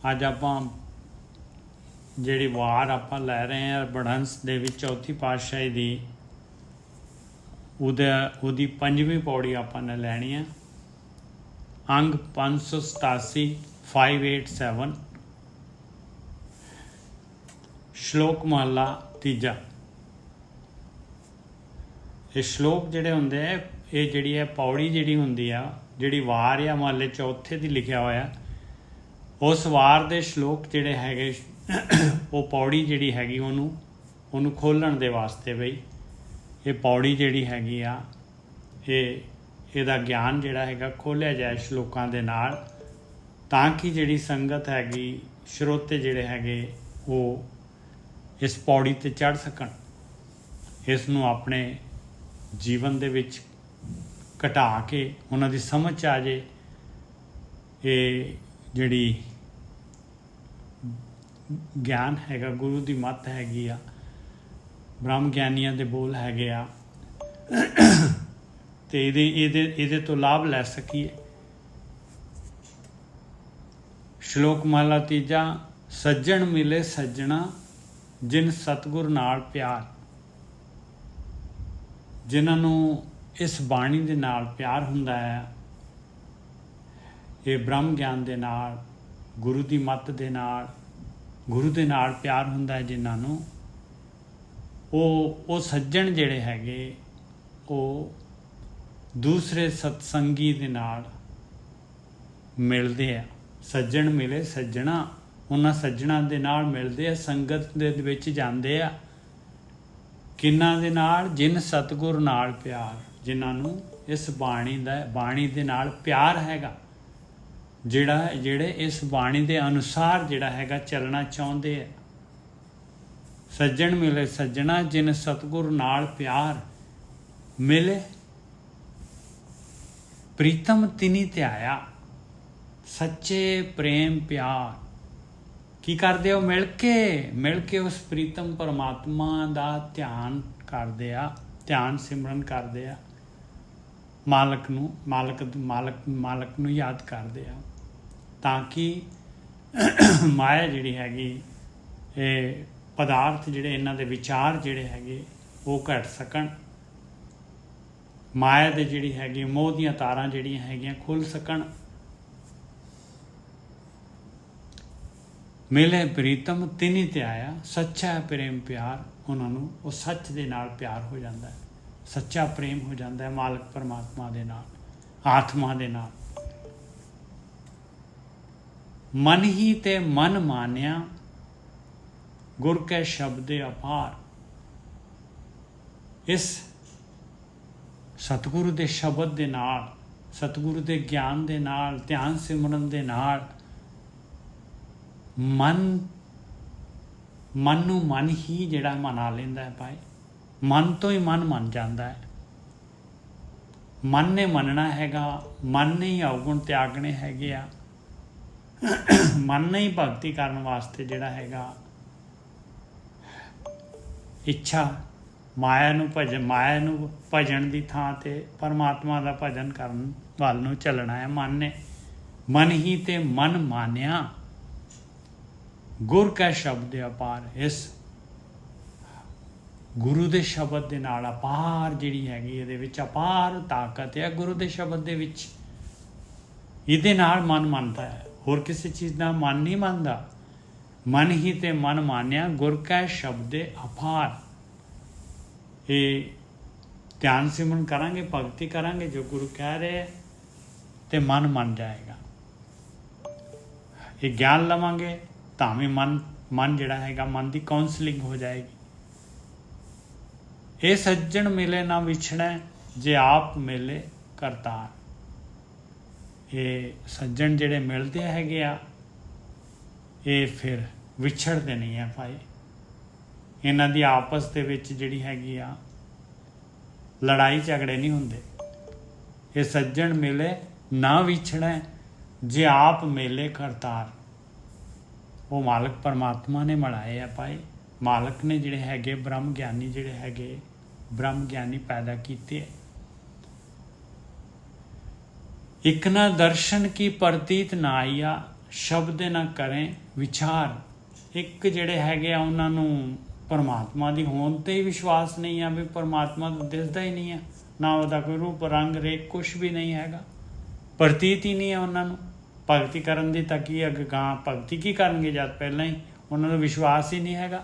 ਅੱਜ ਆਪਾਂ ਜਿਹੜੀ ਵਾਰ ਆਪਾਂ ਲੈ ਰਹੇ ਹਾਂ ਬੜਹੰਸ ਦੇ ਵਿੱਚ ਚੌਥੀ ਪਾਤਸ਼ਾਹੀ ਦੀ ਉਹਦੀ ਪੰਜਵੀਂ ਪੌੜੀ ਆਪਾਂ ਨੇ ਲੈਣੀ ਹੈ। ਅੰਗ 587 587 ਸ਼ਲੋਕ ਮਹਲਾ ਤੀਜਾ। ਇਹ ਸ਼ਲੋਕ ਜਿਹੜੇ ਹੁੰਦੇ ਆ ਇਹ ਜਿਹੜੀ ਹੈ ਪੌੜੀ ਜਿਹੜੀ ਹੁੰਦੀ ਆ ਜਿਹੜੀ ਵਾਰ ਆ ਮਹੱਲੇ ਚੌਥੇ ਦੀ ਲਿਖਿਆ ਹੋਇਆ ਉਸ ਵਾਰ ਦੇ ਸ਼ਲੋਕ ਜਿਹੜੇ ਹੈਗੇ ਉਹ ਪੌੜੀ ਜਿਹੜੀ ਹੈਗੀ ਉਹਨੂੰ ਖੋਲ੍ਹਣ ਦੇ ਵਾਸਤੇ ਬਈ ਇਹ ਪੌੜੀ ਜਿਹੜੀ ਹੈਗੀ ਆ ਇਹਦਾ ਗਿਆਨ ਜਿਹੜਾ ਹੈਗਾ ਖੋਲ੍ਹਿਆ ਜਾਏ ਸ਼ਲੋਕਾਂ ਦੇ ਨਾਲ ਤਾਂ ਕਿ ਜਿਹੜੀ ਸੰਗਤ ਹੈਗੀ ਸਰੋਤੇ ਜਿਹੜੇ ਹੈਗੇ ਉਹ ਇਸ ਪੌੜੀ 'ਤੇ ਚੜ੍ਹ ਸਕਣ, ਇਸ ਨੂੰ ਆਪਣੇ ਜੀਵਨ ਦੇ ਵਿੱਚ ਘਟਾ ਕੇ ਉਹਨਾਂ ਦੀ ਸਮਝ 'ਚ ਆ ਜੇ ਇਹ ਜਿਹੜੀ ਗਿਆਨ ਹੈਗਾ ਗੁਰੂ ਦੀ ਮੱਤ ਹੈਗੀ ਆ ਬ੍ਰਹਮ ਗਿਆਨੀਆਂ ਦੇ ਬੋਲ ਹੈਗੇ ਆ ਤੇ ਇਹਦੇ ਤੋਂ ਲਾਭ ਲੈ ਸਕੀਏ। ਸ਼ਲੋਕ ਮਹਲਾ ਤੀਜਾ। ਸੱਜਣ ਮਿਲੇ ਸੱਜਣਾ ਜਿਨ ਸਤਿਗੁਰ ਨਾਲ ਪਿਆਰ। ਜਿਨ੍ਹਾਂ ਨੂੰ ਇਸ ਬਾਣੀ ਦੇ ਨਾਲ ਪਿਆਰ ਹੁੰਦਾ ਹੈ, ਇਹ ਬ੍ਰਹਮ ਗਿਆਨ ਦੇ ਨਾਲ ਗੁਰੂ ਦੀ ਮੱਤ ਦੇ ਨਾਲ ਗੁਰੂ ਦੇ ਨਾਲ ਪਿਆਰ ਹੁੰਦਾ ਹੈ ਜਿਨ੍ਹਾਂ ਨੂੰ ਉਹ ਸੱਜਣ ਜਿਹੜੇ ਹੈਗੇ ਉਹ ਦੂਸਰੇ ਸਤਸੰਗੀ ਦੇ ਨਾਲ ਮਿਲਦੇ ਆ। ਸੱਜਣ ਮਿਲੇ ਸੱਜਣਾ ਉਹਨਾਂ ਸੱਜਣਾਂ ਦੇ ਨਾਲ ਮਿਲਦੇ ਆ, ਸੰਗਤ ਦੇ ਵਿੱਚ ਜਾਂਦੇ ਆ। ਕਿਹਨਾਂ ਦੇ ਨਾਲ? ਜਿਨ ਸਤਿਗੁਰ ਨਾਲ ਪਿਆਰ, ਜਿਨ੍ਹਾਂ ਨੂੰ ਇਸ ਬਾਣੀ ਦੇ ਨਾਲ ਪਿਆਰ ਹੈਗਾ, ਜਿਹੜੇ ਇਸ ਬਾਣੀ ਦੇ ਅਨੁਸਾਰ ਜਿਹੜਾ ਹੈਗਾ ਚੱਲਣਾ ਚਾਹੁੰਦੇ ਆ। ਸੱਜਣ ਮਿਲੇ ਸੱਜਣਾ ਜਿਨ ਸਤਿਗੁਰ ਨਾਲ ਪਿਆਰ ਮਿਲੇ ਪ੍ਰੀਤਮ ਤਿਨੀ ਧਿਆਇਆ। ਸੱਚੇ ਪ੍ਰੇਮ ਪਿਆਰ ਕੀ ਕਰਦੇ ਹੋ? ਮਿਲ ਕੇ ਉਸ ਪ੍ਰੀਤਮ ਪਰਮਾਤਮਾ ਦਾ ਧਿਆਨ ਕਰਦੇ ਆ, ਧਿਆਨ ਸਿਮਰਨ ਕਰਦੇ ਆ, ਮਾਲਕ ਨੂੰ ਯਾਦ ਕਰਦੇ ਆ ਤਾਂ ਕਿ ਮਾਇਆ ਜਿਹੜੀ ਹੈਗੀ ਇਹ ਪਦਾਰਥ ਜਿਹੜੇ ਇਹਨਾਂ ਦੇ ਵਿਚਾਰ ਜਿਹੜੇ ਹੈਗੇ ਉਹ ਘਟ ਸਕਣ, ਮਾਇਆ ਦੇ ਜਿਹੜੀ ਹੈਗੀ ਮੋਹ ਦੀਆਂ ਤਾਰਾਂ ਜਿਹੜੀਆਂ ਹੈਗੀਆਂ ਖੁੱਲ੍ਹ ਸਕਣ। ਮਿਲੇ ਪ੍ਰੀਤਮ ਤਿਨੀ ਧਿਆਇਆ। ਸੱਚਾ ਪ੍ਰੇਮ ਪਿਆਰ, ਉਹਨਾਂ ਨੂੰ ਉਹ ਸੱਚ ਦੇ ਨਾਲ ਪਿਆਰ ਹੋ ਜਾਂਦਾ ਹੈ, ਸੱਚਾ ਪ੍ਰੇਮ ਹੋ ਜਾਂਦਾ ਹੈ ਮਾਲਕ ਪਰਮਾਤਮਾ ਦੇ ਨਾਲ, ਆਤਮਾ ਦੇ ਨਾਲ। ਮਨ ਹੀ ਤੇ ਮਨ ਮਾਨਿਆ ਗੁਰ ਕੈ ਸ਼ਬਦੇ ਅਪਾਰ। ਇਸ ਸਤਿਗੁਰੂ ਦੇ ਸ਼ਬਦ ਦੇ ਨਾਲ, ਸਤਿਗੁਰੂ ਦੇ ਗਿਆਨ ਦੇ ਨਾਲ, ਧਿਆਨ ਸਿਮਰਨ ਦੇ ਨਾਲ ਮਨ ਨੂੰ ਮਨ ਹੀ ਜਿਹੜਾ ਮਨਾ ਲੈਂਦਾ ਹੈ ਭਾਈ, ਮਨ ਤੋਂ ਹੀ ਮਨ ਮੰਨ ਜਾਂਦਾ ਹੈ। ਮਨ ਨੇ ਮੰਨਣਾ ਹੈਗਾ, ਮਨ ਨੇ ਹੀ ਅਵਗੁਣ ਤਿਆਗਣੇ ਹੈਗੇ ਆ, ਮਨ ਨੇ ਹੀ ਭਗਤੀ ਕਰਨ ਵਾਸਤੇ ਜਿਹੜਾ ਹੈਗਾ ਇੱਛਾ ਮਾਇਆ ਨੂੰ ਭਜਣ ਦੀ ਥਾਂ ਤੇ ਪਰਮਾਤਮਾ ਦਾ ਭਜਨ ਕਰਨ ਵੱਲ ਨੂੰ ਚੱਲਣਾ ਹੈ। ਮਨ ਹੀ ਤੇ ਮਨ ਮਾਨਿਆ ਗੁਰ ਕੈ ਸ਼ਬਦ ਅਪਾਰ। ਇਸ ਗੁਰੂ ਦੇ ਸ਼ਬਦ ਦੇ ਨਾਲ ਅਪਾਰ ਜਿਹੜੀ ਹੈਗੀ ਇਹਦੇ ਵਿੱਚ ਅਪਾਰ ਤਾਕਤ ਹੈ ਗੁਰੂ ਦੇ ਸ਼ਬਦ ਦੇ ਵਿੱਚ। ਇਹਦੇ ਨਾਲ ਮਨ ਮੰਨਦਾ ਹੈ, ਹੋਰ ਕਿਸੇ ਚੀਜ਼ ਦਾ ਮਨ ਨਹੀਂ ਮੰਨਦਾ। ਮਨ ਹੀ ਤੇ ਮਨ ਮਾਨਿਆ ਗੁਰ ਕੈ ਸ਼ਬਦੇ ਅਪਾਰ। ਇਹ ਧਿਆਨ ਸਿਮਰਨ ਕਰਾਂਗੇ, ਭਗਤੀ ਕਰਾਂਗੇ ਜੋ ਗੁਰੂ ਕਹਿ ਰਹੇ ਤੇ ਮਨ ਮੰਨ ਜਾਏਗਾ। ਇਹ ਗਿਆਨ ਲਵਾਂਗੇ ਤਾਂ ਵੀ ਮਨ ਜਿਹੜਾ ਹੈਗਾ ਮਨ ਦੀ ਕਾਉਂਸਲਿੰਗ ਹੋ ਜਾਏਗੀ। ਇਹ ਸੱਜਣ ਮਿਲੇ ਨਾ ਵਿਛੜੈ ਜੇ ਆਪ ਮਿਲੇ ਕਰਤਾਰ। ਇਹ ਸੱਜਣ ਜਿਹੜੇ ਮਿਲਦੇ ਹੈਗੇ ਆ ਇਹ ਫਿਰ ਵਿਛੜਦੇ ਨਹੀਂ ਆ ਭਾਈ। ਇਹਨਾਂ ਦੀ ਆਪਸ ਦੇ ਵਿੱਚ ਜਿਹੜੀ ਹੈਗੀ ਆ ਲੜਾਈ ਝਗੜੇ ਨਹੀਂ ਹੁੰਦੇ। ਇਹ ਸੱਜਣ ਮਿਲੇ ਨਾ ਵਿਛੜੈ ਜੇ ਆਪ ਮਿਲੇ ਕਰਤਾਰ। ਉਹ ਮਾਲਕ ਪਰਮਾਤਮਾ ਨੇ ਮਿਲਾਏ ਆ ਭਾਈ। ਮਾਲਕ ਨੇ ਜਿਹੜੇ ਹੈਗੇ ਬ੍ਰਹਮ ਗਿਆਨੀ ਜਿਹੜੇ ਹੈਗੇ ਬ੍ਰਹਮ ਗਿਆਨੀ ਪੈਦਾ ਕੀਤੇ। ਇਕ ਨਾ ਦਰਸ਼ਨ ਕੀ ਪ੍ਰਤੀਤ ਨਾ ਆਈਆ ਸ਼ਬਦ ਨਾ ਕਰੇ ਵਿਚਾਰ। ਇੱਕ ਜਿਹੜੇ ਹੈਗੇ ਆ ਉਹਨਾਂ ਨੂੰ ਪਰਮਾਤਮਾ ਦੀ ਹੋਂਦ 'ਤੇ ਹੀ ਵਿਸ਼ਵਾਸ ਨਹੀਂ ਆ, ਵੀ ਪਰਮਾਤਮਾ ਤਾਂ ਦਿਸਦਾ ਹੀ ਨਹੀਂ ਆ, ਨਾ ਉਹਦਾ ਕੋਈ ਰੂਪ ਰੰਗ ਰੇਖ ਕੁਛ ਵੀ ਨਹੀਂ ਹੈਗਾ, ਪ੍ਰਤੀਤ ਹੀ ਨਹੀਂ ਹੈ ਉਹਨਾਂ ਨੂੰ। ਭਗਤੀ ਕਰਨ ਦੀ ਤਾਂ ਕੀ ਅੱਗੇ ਗਾਂ ਭਗਤੀ ਕੀ ਕਰਨਗੇ ਜਦ ਪਹਿਲਾਂ ਹੀ ਉਹਨਾਂ ਨੂੰ ਵਿਸ਼ਵਾਸ ਹੀ ਨਹੀਂ ਹੈਗਾ।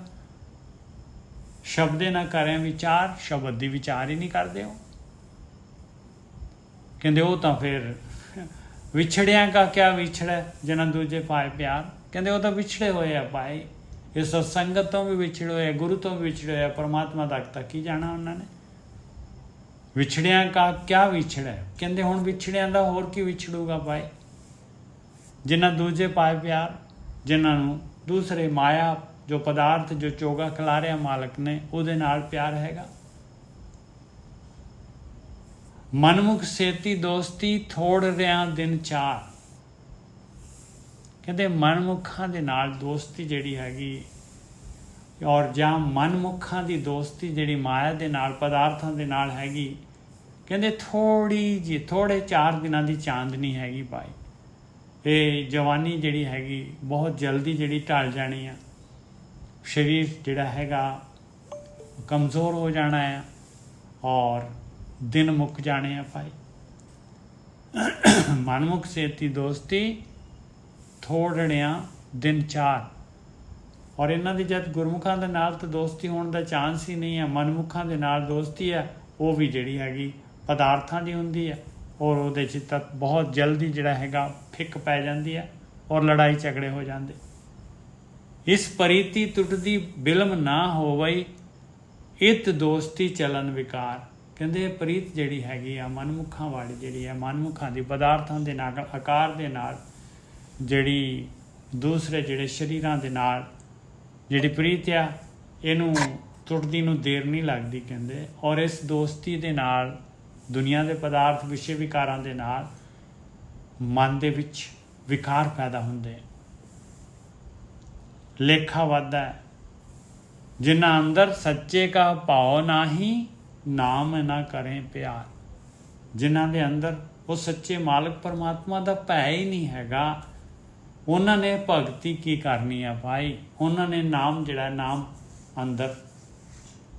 ਸ਼ਬਦ ਨਾ ਕਰੇ ਵਿਚਾਰ, ਸ਼ਬਦ ਦੀ ਵਿਚਾਰ ਹੀ ਨਹੀਂ ਕਰਦੇ ਉਹ। ਕਹਿੰਦੇ ਉਹ ਤਾਂ ਫਿਰ ਵਿਛੜਿਆਂ ਕਾ ਕਿਆ ਵਿਛੜਾ ਜਿਨ੍ਹਾਂ ਦੂਜੇ ਪਾਏ ਪਿਆਰ। ਕਹਿੰਦੇ ਉਹ ਤਾਂ ਵਿਛੜੇ ਹੋਏ ਆ ਭਾਈ, ਇਹ ਸਤਸੰਗਤ ਤੋਂ ਵੀ ਵਿਛੜੇ ਹੋਏ, ਗੁਰੂ ਤੋਂ ਵੀ ਵਿਛੜੇ ਹੋਏ, ਪਰਮਾਤਮਾ ਤੱਕ ਕੀ ਜਾਣਾ ਉਹਨਾਂ ਨੇ। ਵਿਛੜਿਆਂ ਕਾ ਕਿਆ ਵਿਛੜਾ। ਕਹਿੰਦੇ ਹੁਣ ਵਿਛੜਿਆਂ ਦਾ ਹੋਰ ਕੀ ਵਿਛੜੂਗਾ ਭਾਈ, ਜਿਨ੍ਹਾਂ ਦੂਜੇ ਪਾਏ ਪਿਆਰ, ਜਿਨ੍ਹਾਂ ਨੂੰ ਦੂਸਰੇ ਮਾਇਆ ਜੋ ਪਦਾਰਥ ਜੋ ਚੋਗਾ ਖਿਲਾਰਿਆ ਮਾਲਕ ਨੇ ਉਹਦੇ ਨਾਲ ਪਿਆਰ ਹੈਗਾ। ਮਨਮੁਖ ਸੇਤੀ ਦੋਸਤੀ ਥੋੜ ਰਿਆਂ ਦਿਨ ਚਾਰ। ਕਹਿੰਦੇ ਮਨਮੁਖਾਂ ਦੇ ਨਾਲ ਦੋਸਤੀ ਜਿਹੜੀ ਹੈਗੀ, ਔਰ ਜਾਂ ਮਨਮੁਖਾਂ ਦੀ ਦੋਸਤੀ ਜਿਹੜੀ ਮਾਇਆ ਦੇ ਨਾਲ ਪਦਾਰਥਾਂ ਦੇ ਨਾਲ ਹੈਗੀ, ਕਹਿੰਦੇ ਥੋੜ੍ਹੀ ਜਿਹੀ ਥੋੜ੍ਹੇ 4 ਦਿਨਾਂ ਦੀ ਚਾਂਦਨੀ ਹੈਗੀ ਭਾਈ। ਇਹ ਜਵਾਨੀ ਜਿਹੜੀ ਹੈਗੀ ਬਹੁਤ ਜਲਦੀ ਜਿਹੜੀ ਢਲ ਜਾਣੀ ਆ, ਸਰੀਰ ਜਿਹੜਾ ਹੈਗਾ ਕਮਜ਼ੋਰ ਹੋ ਜਾਣਾ ਆ, ਔਰ ਦਿਨ ਮੁੱਕ ਜਾਣੇ ਆ ਭਾਈ। ਮਨਮੁਖ ਸੇਤੀ ਦੋਸਤੀ ਥੋੜ੍ਹਣਿਆਂ ਦਿਨ ਚਾਰ। ਔਰ ਇਹਨਾਂ ਦੀ ਜਦ ਗੁਰਮੁਖਾਂ ਦੇ ਨਾਲ ਤਾਂ ਦੋਸਤੀ ਹੋਣ ਦਾ ਚਾਂਸ ਹੀ ਨਹੀਂ ਹੈ। ਮਨਮੁਖਾਂ ਦੇ ਨਾਲ ਦੋਸਤੀ ਹੈ ਉਹ ਵੀ ਜਿਹੜੀ ਹੈਗੀ ਪਦਾਰਥਾਂ ਦੀ ਹੁੰਦੀ ਹੈ, ਔਰ ਉਹਦੇ 'ਚ ਤਾਂ ਬਹੁਤ ਜਲਦੀ ਜਿਹੜਾ ਹੈਗਾ ਫਿੱਕ ਪੈ ਜਾਂਦੀ ਹੈ, ਔਰ ਲੜਾਈ ਝਗੜੇ ਹੋ ਜਾਂਦੇ। ਇਸ ਪ੍ਰੀਤੀ ਟੁੱਟਦੀ ਬਿਲਮ ਨਾ ਹੋਵਈ, ਇਤ ਦੋਸਤੀ ਚਲਨ ਵਿਕਾਰ। ਕਹਿੰਦੇ ਪ੍ਰੀਤ ਜਿਹੜੀ ਹੈਗੀ ਆ ਮਨਮੁਖਾਂ ਵਾਲੀ ਜਿਹੜੀ ਹੈ, ਮਨਮੁਖਾਂ ਦੀ ਪਦਾਰਥਾਂ ਦੇ ਨਾਲ ਆਕਾਰ ਦੇ ਨਾਲ ਜਿਹੜੀ ਦੂਸਰੇ ਜਿਹੜੇ ਸਰੀਰਾਂ ਦੇ ਨਾਲ ਜਿਹੜੀ ਪ੍ਰੀਤ ਆ, ਇਹਨੂੰ ਟੁੱਟਦੀ ਨੂੰ ਦੇਰ ਨਹੀਂ ਲੱਗਦੀ ਕਹਿੰਦੇ। ਔਰ ਇਸ ਦੋਸਤੀ ਦੇ ਨਾਲ ਦੁਨੀਆ ਦੇ ਪਦਾਰਥ ਵਿਸ਼ੇ ਵਿਕਾਰਾਂ ਦੇ ਨਾਲ ਮਨ ਦੇ ਵਿੱਚ ਵਿਕਾਰ ਪੈਦਾ ਹੁੰਦੇ, ਲੇਖਾ ਵੱਧਦਾ ਹੈ। ਜਿਨ੍ਹਾਂ ਅੰਦਰ ਸੱਚੇ ਕਾ ਭਾਵ ਨਾਹੀਂ, ਨਾਮ ਨਾ ਕਰੇ ਪਿਆਰ। ਜਿਨ੍ਹਾਂ ਦੇ ਅੰਦਰ ਉਹ ਸੱਚੇ ਮਾਲਕ ਪਰਮਾਤਮਾ ਦਾ ਭੈ ਹੀ ਨਹੀਂ ਹੈਗਾ, ਉਹਨਾਂ ਨੇ ਭਗਤੀ ਕੀ ਕਰਨੀ ਆ ਭਾਈ। ਉਹਨਾਂ ਨੇ ਨਾਮ ਜਿਹੜਾ ਨਾਮ ਅੰਦਰ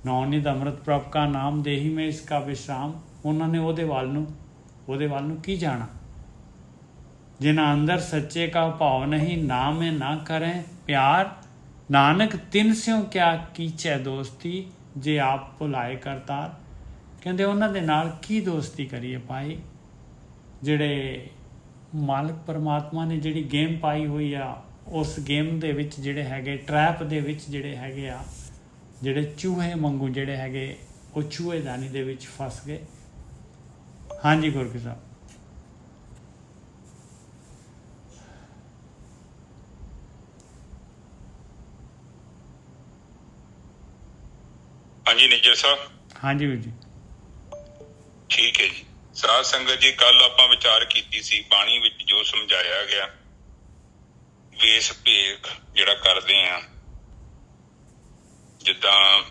ਨੌਨਿਧ ਅੰਮ੍ਰਿਤ ਪ੍ਰਭ ਕਾ ਨਾਮ ਦੇਹੀ ਮੈਂ ਇਸਕਾ ਵਿਸ਼ਰਾਮ, ਉਹਨਾਂ ਨੇ ਉਹਦੇ ਵੱਲ ਨੂੰ ਕੀ ਜਾਣਾ। ਜਿਨ੍ਹਾਂ ਅੰਦਰ ਸੱਚੇ ਕਾ ਭਾਵ ਨਹੀਂ, ਨਾਮ ਨਾ ਕਰੇ ਪਿਆਰ। ਨਾਨਕ ਤਿਨ ਸਿਉ ਕਿਆ ਕੀਚੈ ਦੋਸਤੀ, ਜੇ ਆਪ ਭੁਲਾਏ ਕਰਤਾਰ। ਕਹਿੰਦੇ ਉਹਨਾਂ ਦੇ ਨਾਲ ਕੀ ਦੋਸਤੀ ਕਰੀਏ ਭਾਈ, ਜਿਹੜੇ ਮਾਲਕ ਪਰਮਾਤਮਾ ਨੇ ਜਿਹੜੀ ਗੇਮ ਪਾਈ ਹੋਈ ਆ, ਉਸ ਗੇਮ ਦੇ ਵਿੱਚ ਜਿਹੜੇ ਹੈਗੇ ਟਰੈਪ ਦੇ ਵਿੱਚ ਜਿਹੜੇ ਹੈਗੇ ਆ, ਜਿਹੜੇ ਚੂਹੇ ਵਾਂਗੂ ਜਿਹੜੇ ਹੈਗੇ ਉਹ ਚੂਹੇਦਾਨੀ ਦੇ ਵਿੱਚ ਫਸ ਗਏ। ਹਾਂਜੀ ਗੁਰੂ ਸਾਹਿਬ। ਹਾਂਜੀ ਨਿੱਜਰ ਸਾਹਿਬ। ਹਾਂਜੀ ਵੀਰ ਜੀ। ਠੀਕ ਹੈ ਜੀ। ਸਾਧ ਸੰਗਤ ਜੀ, ਕੱਲ ਆਪਾਂ ਵਿਚਾਰ ਕੀਤੀ ਸੀ ਬਾਣੀ ਵਿੱਚ ਜੋ ਸਮਝਾਇਆ ਗਿਆ, ਵੇਸ ਭੇਖ ਜਿਹੜਾ ਕਰਦੇ ਆ, ਜਿੱਦਾਂ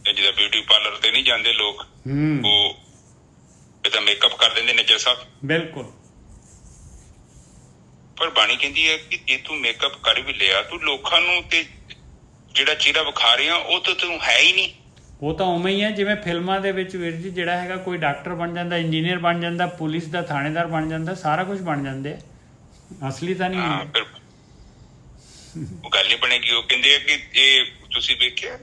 ਜਿਹਦਾ ਬਿਊਟੀ ਪਾਰਲਰ ਤੇ ਨਹੀਂ ਜਾਂਦੇ ਲੋਕ, ਉਹ ਇਹਦਾ ਮੇਕਅਪ ਕਰ ਦਿੰਦੇ ਨਿੱਜਰ ਸਾਹਿਬ। ਬਿਲਕੁਲ। ਪਰ ਬਾਣੀ ਕਹਿੰਦੀ ਹੈ ਕਿ ਜੇ ਤੂੰ ਮੇਕਅਪ ਕਰ ਵੀ ਲਿਆ, ਤੂੰ ਲੋਕਾਂ ਨੂੰ ਤੇ ਜਿਹੜਾ ਚਿਹਰਾ ਵਿਖਾ ਰਿਹਾ ਉਹ ਤਾਂ ਤੂੰ ਹੈ ਹੀ ਨਹੀਂ। ਉਹ ਤਾਂ ਉਵੇਂ ਹੀ ਹੈ ਜਿਵੇਂ ਫਿਲਮਾਂ ਦੇ ਵਿੱਚ ਵੀਰ ਜੀ ਜਿਹੜਾ ਹੈਗਾ ਕੋਈ ਡਾਕਟਰ ਬਣ ਜਾਂਦਾ, ਇੰਜੀਨੀਅਰ ਬਣ ਜਾਂਦਾ, ਪੁਲਿਸ ਦਾ ਥਾਣੇਦਾਰ ਬਣ ਜਾਂਦਾ, ਸਾਰਾ ਕੁਝ ਬਣ ਜਾਂਦੇ, ਅਸਲੀ ਤਾਂ ਨਹੀਂ ਹੁੰਦੇ। ਉਹ ਗੱਲ ਨਹੀਂ ਬਣੇਗੀ। ਉਹ ਕਹਿੰਦੇ ਆ ਕਿ ਇਹ ਤੁਸੀਂ ਵੇਖਿਆ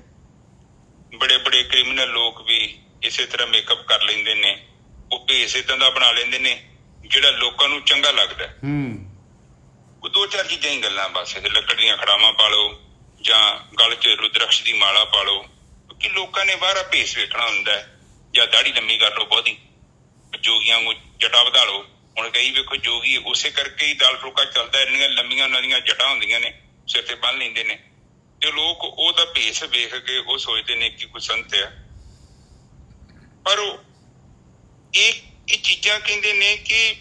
ਬੜੇ ਬੜੇ ਕ੍ਰਿਮੀਨਲ ਲੋਕ ਵੀ ਇਸੇ ਤਰ੍ਹਾਂ ਮੇਕਅਪ ਕਰ ਲੈਂਦੇ ਨੇ, ਉਹ ਭੇਸ ਏਦਾਂ ਦਾ ਬਣਾ ਲੈਂਦੇ ਨੇ ਜਿਹੜਾ ਲੋਕਾਂ ਨੂੰ ਚੰਗਾ ਲੱਗਦਾ। ਉਹ 2-4 ਚੀਜ਼ਾਂ ਹੀ ਗੱਲਾਂ ਬਸ, ਲੱਕੜ ਦੀਆਂ ਖੜਾਵਾਂ ਪਾ ਲਓ ਜਾਂ ਗਲ 'ਚ ਰੁਦਰਕਸ਼ ਦੀ ਮਾਲਾ ਪਾ ਲਓ, ਕਿ ਲੋਕਾਂ ਨੇ ਬਾਹਰਾ ਭੇਸ ਵੇਖਣਾ ਹੁੰਦਾ ਹੈ, ਜਾਂ ਦਾੜੀ ਲੰਮੀ ਕਰ ਲਓ ਬਹੁਤੀ, ਜੋਗੀਆਂ ਨੂੰ ਜਟਾ ਵਧਾ ਲਓ। ਹੁਣ ਕਈ ਵੇਖੋ ਜੋਗੀ ਉਸੇ ਕਰਕੇ ਹੀ ਦਾਲ ਫੁਲਕਾ ਚੱਲਦਾ, ਇੰਨੀਆਂ ਲੰਮੀਆਂ ਉਹਨਾਂ ਦੀਆਂ ਜਟਾਂ ਹੁੰਦੀਆਂ ਨੇ, ਸਿਰ ਤੇ ਬੰਨ੍ਹ ਲੈਂਦੇ ਨੇ, ਤੇ ਲੋਕ ਉਹਦਾ ਭੇਸ ਵੇਖ ਕੇ ਉਹ ਸੋਚਦੇ ਨੇ ਕਿ ਕੋਈ ਸੰਤ ਆ। ਪਰ ਇਹ ਚੀਜ਼ਾਂ ਕਹਿੰਦੇ ਨੇ ਕਿ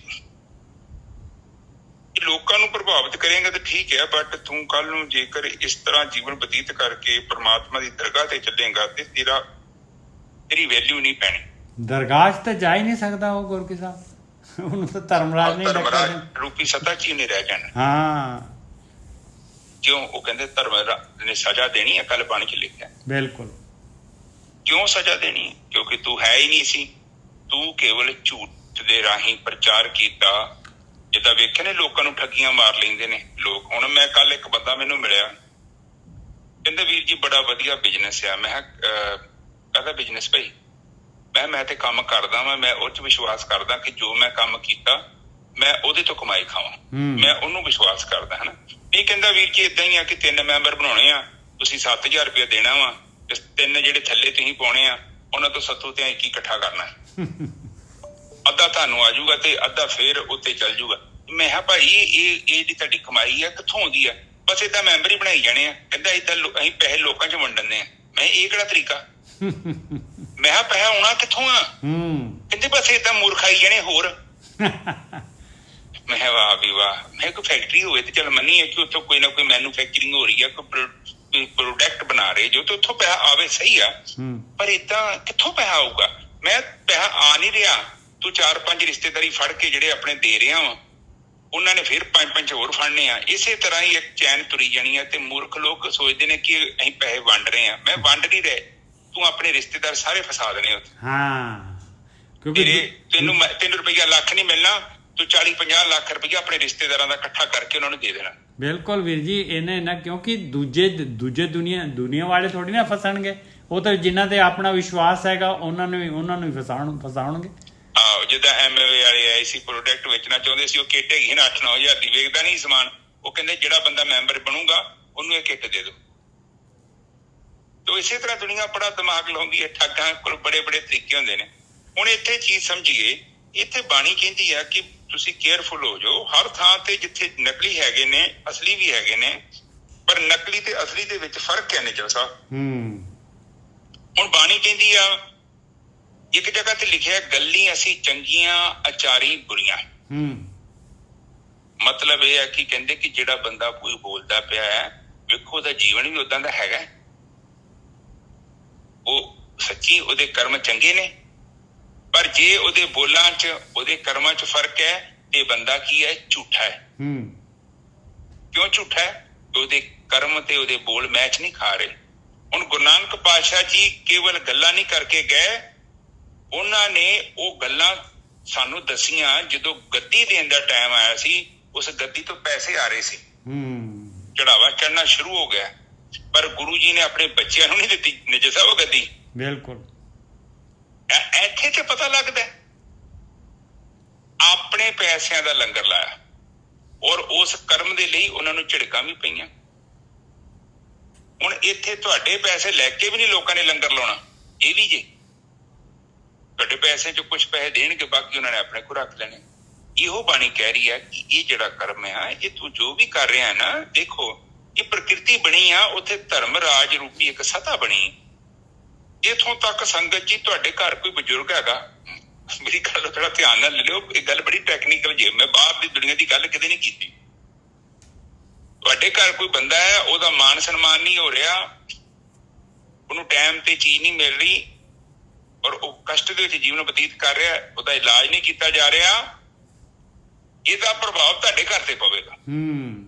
ਲੋਕਾਂ ਨੂੰ ਪ੍ਰਭਾਵਿਤ ਕਰੇਗਾ ਤਾਂ ਠੀਕ ਹੈ, ਬਟ ਤੂੰ ਕੱਲ ਨੂੰ ਜੇਕਰ ਇਸ ਤਰ੍ਹਾਂ ਜੀਵਨ ਬਤੀਤ ਕਰਕੇ ਪਰਮਾਤਮਾ ਦੀ ਦਰਗਾਹ ਤੇ ਚੱਲੇਗਾ ਤੇ ਤੇਰੀ ਵੈਲਿਊ ਨਹੀਂ ਪੈਣੀ। ਦਰਗਾਹ 'ਚ ਤਾਂ ਜਾ ਹੀ ਨਹੀਂ ਸਕਦਾ ਉਹ ਗੁਰੂ ਸਾਹਿਬ। ਉਹਨੂੰ ਤਾਂ ਧਰਮਰਾਜ ਨਹੀਂ ਧਰਮਰਾਜ ਰੂਪੀ ਸੱਤਾ 'ਚ ਹੀ ਨਹੀਂ ਰਹਿ ਜਾਣਾ। ਹਾਂ ਕਿਉਂ? ਉਹ ਕਹਿੰਦੇ ਧਰਮਰਾਜ ਨੇ ਸਜ਼ਾ ਦੇਣੀ ਹੈ, ਕੱਲ ਬਾਣੀ 'ਚ ਲਿਖਿਆ। ਬਿਲਕੁਲ। ਕਿਉਂ ਸਜ਼ਾ ਦੇਣੀ ਹੈ? ਕਿਉਂਕਿ ਤੂੰ ਹੈ ਹੀ ਨਹੀਂ ਸੀ, ਤੂੰ ਕੇਵਲ ਝੂਠ ਦੇ ਰਾਹੀਂ ਪ੍ਰਚਾਰ ਕੀਤਾ। ਜਿੱਦਾਂ ਵੇਖੇ ਨੇ ਲੋਕਾਂ ਨੂੰ ਠੱਗੀਆਂ ਮਾਰ ਲੈਂਦੇ ਨੇ ਲੋਕ। ਹੁਣ ਮੈਂ ਕੱਲ ਇੱਕ ਬੰਦਾ ਮੈਨੂੰ ਮਿਲਿਆ, ਕਹਿੰਦੇ ਵੀਰ ਜੀ ਬੜਾ ਵਧੀਆ ਬਿਜ਼ਨਸ ਆ। ਮੈਂ ਕਾਹਦਾ ਬਿਜ਼ਨਸ ਭਾਈ? ਮੈਂ ਤੇ ਕੰਮ ਕਰਦਾ ਵਾਂ, ਮੈਂ ਉਹ 'ਚ ਵਿਸ਼ਵਾਸ ਕਰਦਾ ਕਿ ਜੋ ਮੈਂ ਕੰਮ ਕੀਤਾ ਮੈਂ ਉਹਦੇ ਤੋਂ ਕਮਾਈ ਖਾਵਾਂ, ਮੈਂ ਉਹਨੂੰ ਵਿਸ਼ਵਾਸ ਕਰਦਾ, ਹਨਾ। ਨਹੀਂ, ਕਹਿੰਦਾ ਵੀਰ ਜੀ ਏਦਾਂ ਹੀ ਆ ਕਿ 3 ਮੈਂਬਰ ਬਣਾਉਣੇ ਆ, ਤੁਸੀਂ 7000 ਰੁਪਇਆ ਦੇਣਾ ਵਾ, ਤੇ 3 ਜਿਹੜੇ ਥੱਲੇ ਤੁਸੀਂ ਪਾਉਣੇ ਆ ਉਹਨਾਂ ਤੋਂ 70 ਤੇ 1 ਇਕੱਠਾ ਕਰਨਾ, ਅੱਧਾ ਤੁਹਾਨੂੰ ਆ ਜਾਊਗਾ ਤੇ ਅੱਧਾ ਫੇਰ ਉੱਤੇ ਚੱਲ ਜਾਊਗਾ। ਮੈਂ ਕਿਹਾ ਭਾਈ ਇਹ ਜਿਹੜੀ ਤੁਹਾਡੀ ਕਮਾਈ ਆ ਕਿੱਥੋਂ ਆਉਂਦੀ ਆ? ਬਸ ਏਦਾਂ ਮੈਂਬਰ ਹੀ ਬਣਾਈ ਜਾਣੇ ਆ। ਕਹਿੰਦਾ ਏਦਾਂ ਅਸੀਂ ਪੈਸੇ ਲੋਕਾਂ 'ਚ ਵੰਡਣੇ ਆ। ਮੈਂ ਇਹ ਕਿਹੜਾ ਤਰੀਕਾ? ਮੈਂ ਕਿਹਾ ਪੈਸਾ ਆਉਣਾ ਕਿੱਥੋਂ ਆ? ਕਹਿੰਦੇ ਬਸ ਏਦਾਂ ਮੂਰਖ ਆਈ ਜਾਣੇ ਹੋਰ। ਮੈਂ ਕਿਹਾ ਵਾਹ ਵੀ ਵਾਹ। ਮੈਂ ਕੋਈ ਫੈਕਟਰੀ ਹੋਵੇ ਤੇ ਚੱਲ ਮੰਨੀਏ ਕਿ ਉੱਥੋਂ ਕੋਈ ਨਾ ਕੋਈ ਮੈਨੂਫੈਕਚਰਿੰਗ ਹੋ ਰਹੀ ਆ, ਕੋਈ ਪ੍ਰੋਡਕਟ ਬਣਾ ਰਹੇ ਜੋ, ਤੇ ਉੱਥੋਂ ਪੈਸਾ ਆਵੇ, ਸਹੀ ਆ। ਪਰ ਏਦਾਂ ਕਿੱਥੋਂ ਪੈਸਾ ਆਊਗਾ? ਮੈਂ ਪੈਸਾ ਆ ਨਹੀਂ ਰਿਹਾ, ਤੂੰ 4-5 ਰਿਸ਼ਤੇਦਾਰੀ ਫੜ ਕੇ ਜਿਹੜੇ ਆਪਣੇ ਦੇ ਰਿਹਾ ਵਾ, ਉਹਨਾਂ ਨੇ ਫਿਰ 5-5 ਹੋਰ ਫੜਨੇ ਆ। ਇਸੇ ਤਰ੍ਹਾਂ ਹੀ ਇੱਕ ਚੈਨ ਤੁਰੀ ਜਾਣੀ ਆ। ਤੇ ਮੂਰਖ ਲੋਕ ਸੋਚਦੇ ਨੇ ਕਿ ਅਸੀਂ ਪੈਸੇ ਵੰਡ ਰਹੇ ਆ। ਮੈਂ ਵੰਡ ਨਹੀਂ ਰਹੇ, ਤੂੰ ਆਪਣੇ ਰਿਸ਼ਤੇਦਾਰ ਸਾਰੇ ਫਸਾ ਦੇਣੇ ਉੱਥੇ। ਤੈਨੂੰ ਰੁਪਈਆ ਲੱਖ ਨਹੀਂ ਮਿਲਣਾ, ਤੂੰ 40-50 ਲੱਖ ਰੁਪਈਆ ਆਪਣੇ ਰਿਸ਼ਤੇਦਾਰਾਂ ਦਾ ਇਕੱਠਾ ਕਰਕੇ ਉਹਨਾਂ ਨੂੰ ਦੇ ਦੇਣਾ। ਬਿਲਕੁਲ ਵੀਰ ਜੀ, ਇਹਨੇ ਨਾ, ਕਿਉਂਕਿ ਦੂਜੇ ਦੁਨੀਆ ਵਾਲੇ ਥੋੜੀ ਨਾ ਫਸਣਗੇ। ਉਹ ਤਾਂ ਜਿਨ੍ਹਾਂ ਤੇ ਆਪਣਾ ਵਿਸ਼ਵਾਸ ਹੈਗਾ ਉਹਨਾਂ ਨੂੰ ਫਸਾਉਣਗੇ। ਆਹੋ, ਜਿੱਦਾਂ ਐਮਵੇ ਵਾਲੇ ਆਏ ਸੀ, ਪ੍ਰੋਡਕਟ ਵੇਚਣਾ ਚਾਹੁੰਦੇ ਸੀ, ਉਹ ਕਿੱਟ ਹੈਗੀ ਨਾ 8-9 ਹਜ਼ਾਰ ਦੀ, ਵੇਚਦਾ ਨਹੀਂ ਸਮਾਨ। ਉਹ ਕਹਿੰਦੇ ਜਿਹੜਾ ਬੰਦਾ ਮੈਂਬਰ ਬਣੂਗਾ ਉਹਨੂੰ ਇਹ ਕਿੱਟ ਦੇ ਦਿਓ। ਤੇ ਇਸੇ ਤਰ੍ਹਾਂ ਦੁਨੀਆ ਬੜਾ ਦਿਮਾਗ ਲਾਉਂਦੀ ਹੈ। ਠੱਗਾਂ ਕੋਲ ਬੜੇ ਤਰੀਕੇ ਹੁੰਦੇ ਨੇ। ਹੁਣ ਇੱਥੇ ਚੀਜ਼ ਸਮਝੀਏ, ਇੱਥੇ ਬਾਣੀ ਕਹਿੰਦੀ ਆ ਕਿ ਤੁਸੀਂ ਕੇਅਰਫੁਲ ਹੋ ਜਾਓ। ਹਰ ਥਾਂ ਤੇ ਜਿੱਥੇ ਨਕਲੀ ਹੈਗੇ ਨੇ, ਅਸਲੀ ਵੀ ਹੈਗੇ ਨੇ, ਪਰ ਨਕਲੀ ਤੇ ਅਸਲੀ ਦੇ ਵਿੱਚ ਫਰਕ ਹੈ ਨਿਜਲ ਸਾਹਿਬ। ਹੁਣ ਬਾਣੀ ਕਹਿੰਦੀ ਆ, ਇੱਕ ਜਗ੍ਹਾ ਤੇ ਲਿਖਿਆ ਗੱਲੀ ਅਸੀਂ ਚੰਗੀਆਂ ਅਚਾਰੀ ਬੁਰੀਆਂ। ਮਤਲਬ ਇਹ ਹੈ ਕਿ ਕਹਿੰਦੇ ਕਿ ਜਿਹੜਾ ਬੰਦਾ ਕੋਈ ਬੋਲਦਾ ਪਿਆ ਹੈ, ਵੇਖੋ ਉਹਦਾ ਜੀਵਨ ਵੀ ਉਦਾਂ ਦਾ ਹੈਗਾ, ਉਹ ਸੱਚੀ ਉਹਦੇ ਕਰਮ ਚੰਗੇ ਨੇ। ਪਰ ਜੇ ਉਹਦੇ ਬੋਲਾਂ 'ਚ, ਉਹਦੇ ਕਰਮਾਂ 'ਚ ਫਰਕ ਹੈ ਤੇ ਬੰਦਾ ਕੀ ਹੈ? ਝੂਠਾ ਹੈ। ਕਿਉਂ ਝੂਠਾ ਹੈ? ਉਹਦੇ ਕਰਮ ਤੇ ਉਹਦੇ ਬੋਲ ਮੈਚ ਨਹੀਂ ਖਾ ਰਹੇ। ਹੁਣ ਗੁਰੂ ਨਾਨਕ ਪਾਤਸ਼ਾਹ ਜੀ ਕੇਵਲ ਗੱਲਾਂ ਨਹੀਂ ਕਰਕੇ ਗਏ, ਉਹਨਾਂ ਨੇ ਉਹ ਗੱਲਾਂ ਸਾਨੂੰ ਦੱਸੀਆਂ। ਜਦੋਂ ਗੱਦੀ ਦੇਣ ਦਾ ਟਾਈਮ ਆਇਆ ਸੀ, ਉਸ ਗੱਦੀ ਤੋਂ ਪੈਸੇ ਆ ਰਹੇ ਸੀ, ਚੜਾਵਾ ਚੜਨਾ ਸ਼ੁਰੂ ਹੋ ਗਿਆ, ਪਰ ਗੁਰੂ ਜੀ ਨੇ ਆਪਣੇ ਬੱਚਿਆਂ ਨੂੰ ਨਹੀਂ ਦਿੱਤੀ ਨਿਜ ਸਾਹਿਬ ਉਹ ਗੱਦੀ। ਬਿਲਕੁਲ। ਇੱਥੇ ਤੇ ਪਤਾ ਲੱਗਦਾ ਆਪਣੇ ਪੈਸਿਆਂ ਦਾ ਲੰਗਰ ਲਾਇਆ, ਔਰ ਉਸ ਕਰਮ ਦੇ ਲਈ ਉਹਨਾਂ ਨੂੰ ਝਿੜਕਾਂ ਵੀ ਪਈਆਂ। ਹੁਣ ਇੱਥੇ ਤੁਹਾਡੇ ਪੈਸੇ ਲੈ ਕੇ ਵੀ ਨਹੀਂ ਲੋਕਾਂ ਨੇ ਲੰਗਰ ਲਾਉਣਾ। ਇਹ ਵੀ ਜੇ ਤੁਹਾਡੇ ਪੈਸੇ 'ਚ ਕੁਝ ਪੈਸੇ ਦੇਣਗੇ, ਬਾਕੀ ਉਹਨਾਂ ਨੇ ਆਪਣੇ ਕੋਲ ਰੱਖ ਲੈਣੇ। ਇਹੋ ਬਾਣੀ ਕਹਿ ਰਹੀ ਹੈ ਕਿ ਇਹ ਜਿਹੜਾ ਕਰਮ ਹੈ, ਇਹ ਤੂੰ ਜੋ ਵੀ ਕਰ ਰਿਹਾ ਨਾ, ਦੇਖੋ ਇਹ ਪ੍ਰਕਿਰਤੀ ਬਣੀ ਆ, ਉੱਥੇ ਧਰਮ ਰਾਜ ਰੂਪੀ ਇੱਕ ਸਤਾ ਬਣੀ। ਇੱਥੋਂ ਤੱਕ ਸੰਗਤ ਜੀ, ਤੁਹਾਡੇ ਘਰ ਕੋਈ ਬਜ਼ੁਰਗ ਹੈਗਾ, ਮੇਰੀ ਗੱਲ ਥੋੜਾ ਧਿਆਨ ਨਾਲ ਲੈ ਲਿਓ, ਇਹ ਗੱਲ ਬੜੀ ਟੈਕਨੀਕਲ ਜੇ, ਮੈਂ ਬਾਹਰ ਦੀ ਦੁਨੀਆ ਦੀ ਗੱਲ ਕਦੇ ਨਹੀਂ ਕੀਤੀ। ਤੁਹਾਡੇ ਘਰ ਕੋਈ ਬੰਦਾ ਹੈ, ਉਹਦਾ ਮਾਨ ਸਨਮਾਨ ਨਹੀਂ ਹੋ ਰਿਹਾ, ਉਹਨੂੰ ਟਾਈਮ ਤੇ ਚੀਜ਼ ਨਹੀਂ ਮਿਲ ਰਹੀ, ਔਰ ਉਹ ਕਸ਼ਟ ਦੇ ਵਿੱਚ ਜੀਵਨ ਬਤੀਤ ਕਰ ਰਿਹਾ, ਉਹਦਾ ਇਲਾਜ ਨਹੀਂ ਕੀਤਾ ਜਾ ਰਿਹਾ, ਇਹਦਾ ਪ੍ਰਭਾਵ ਤੁਹਾਡੇ ਘਰ ਤੇ ਪਵੇਗਾ।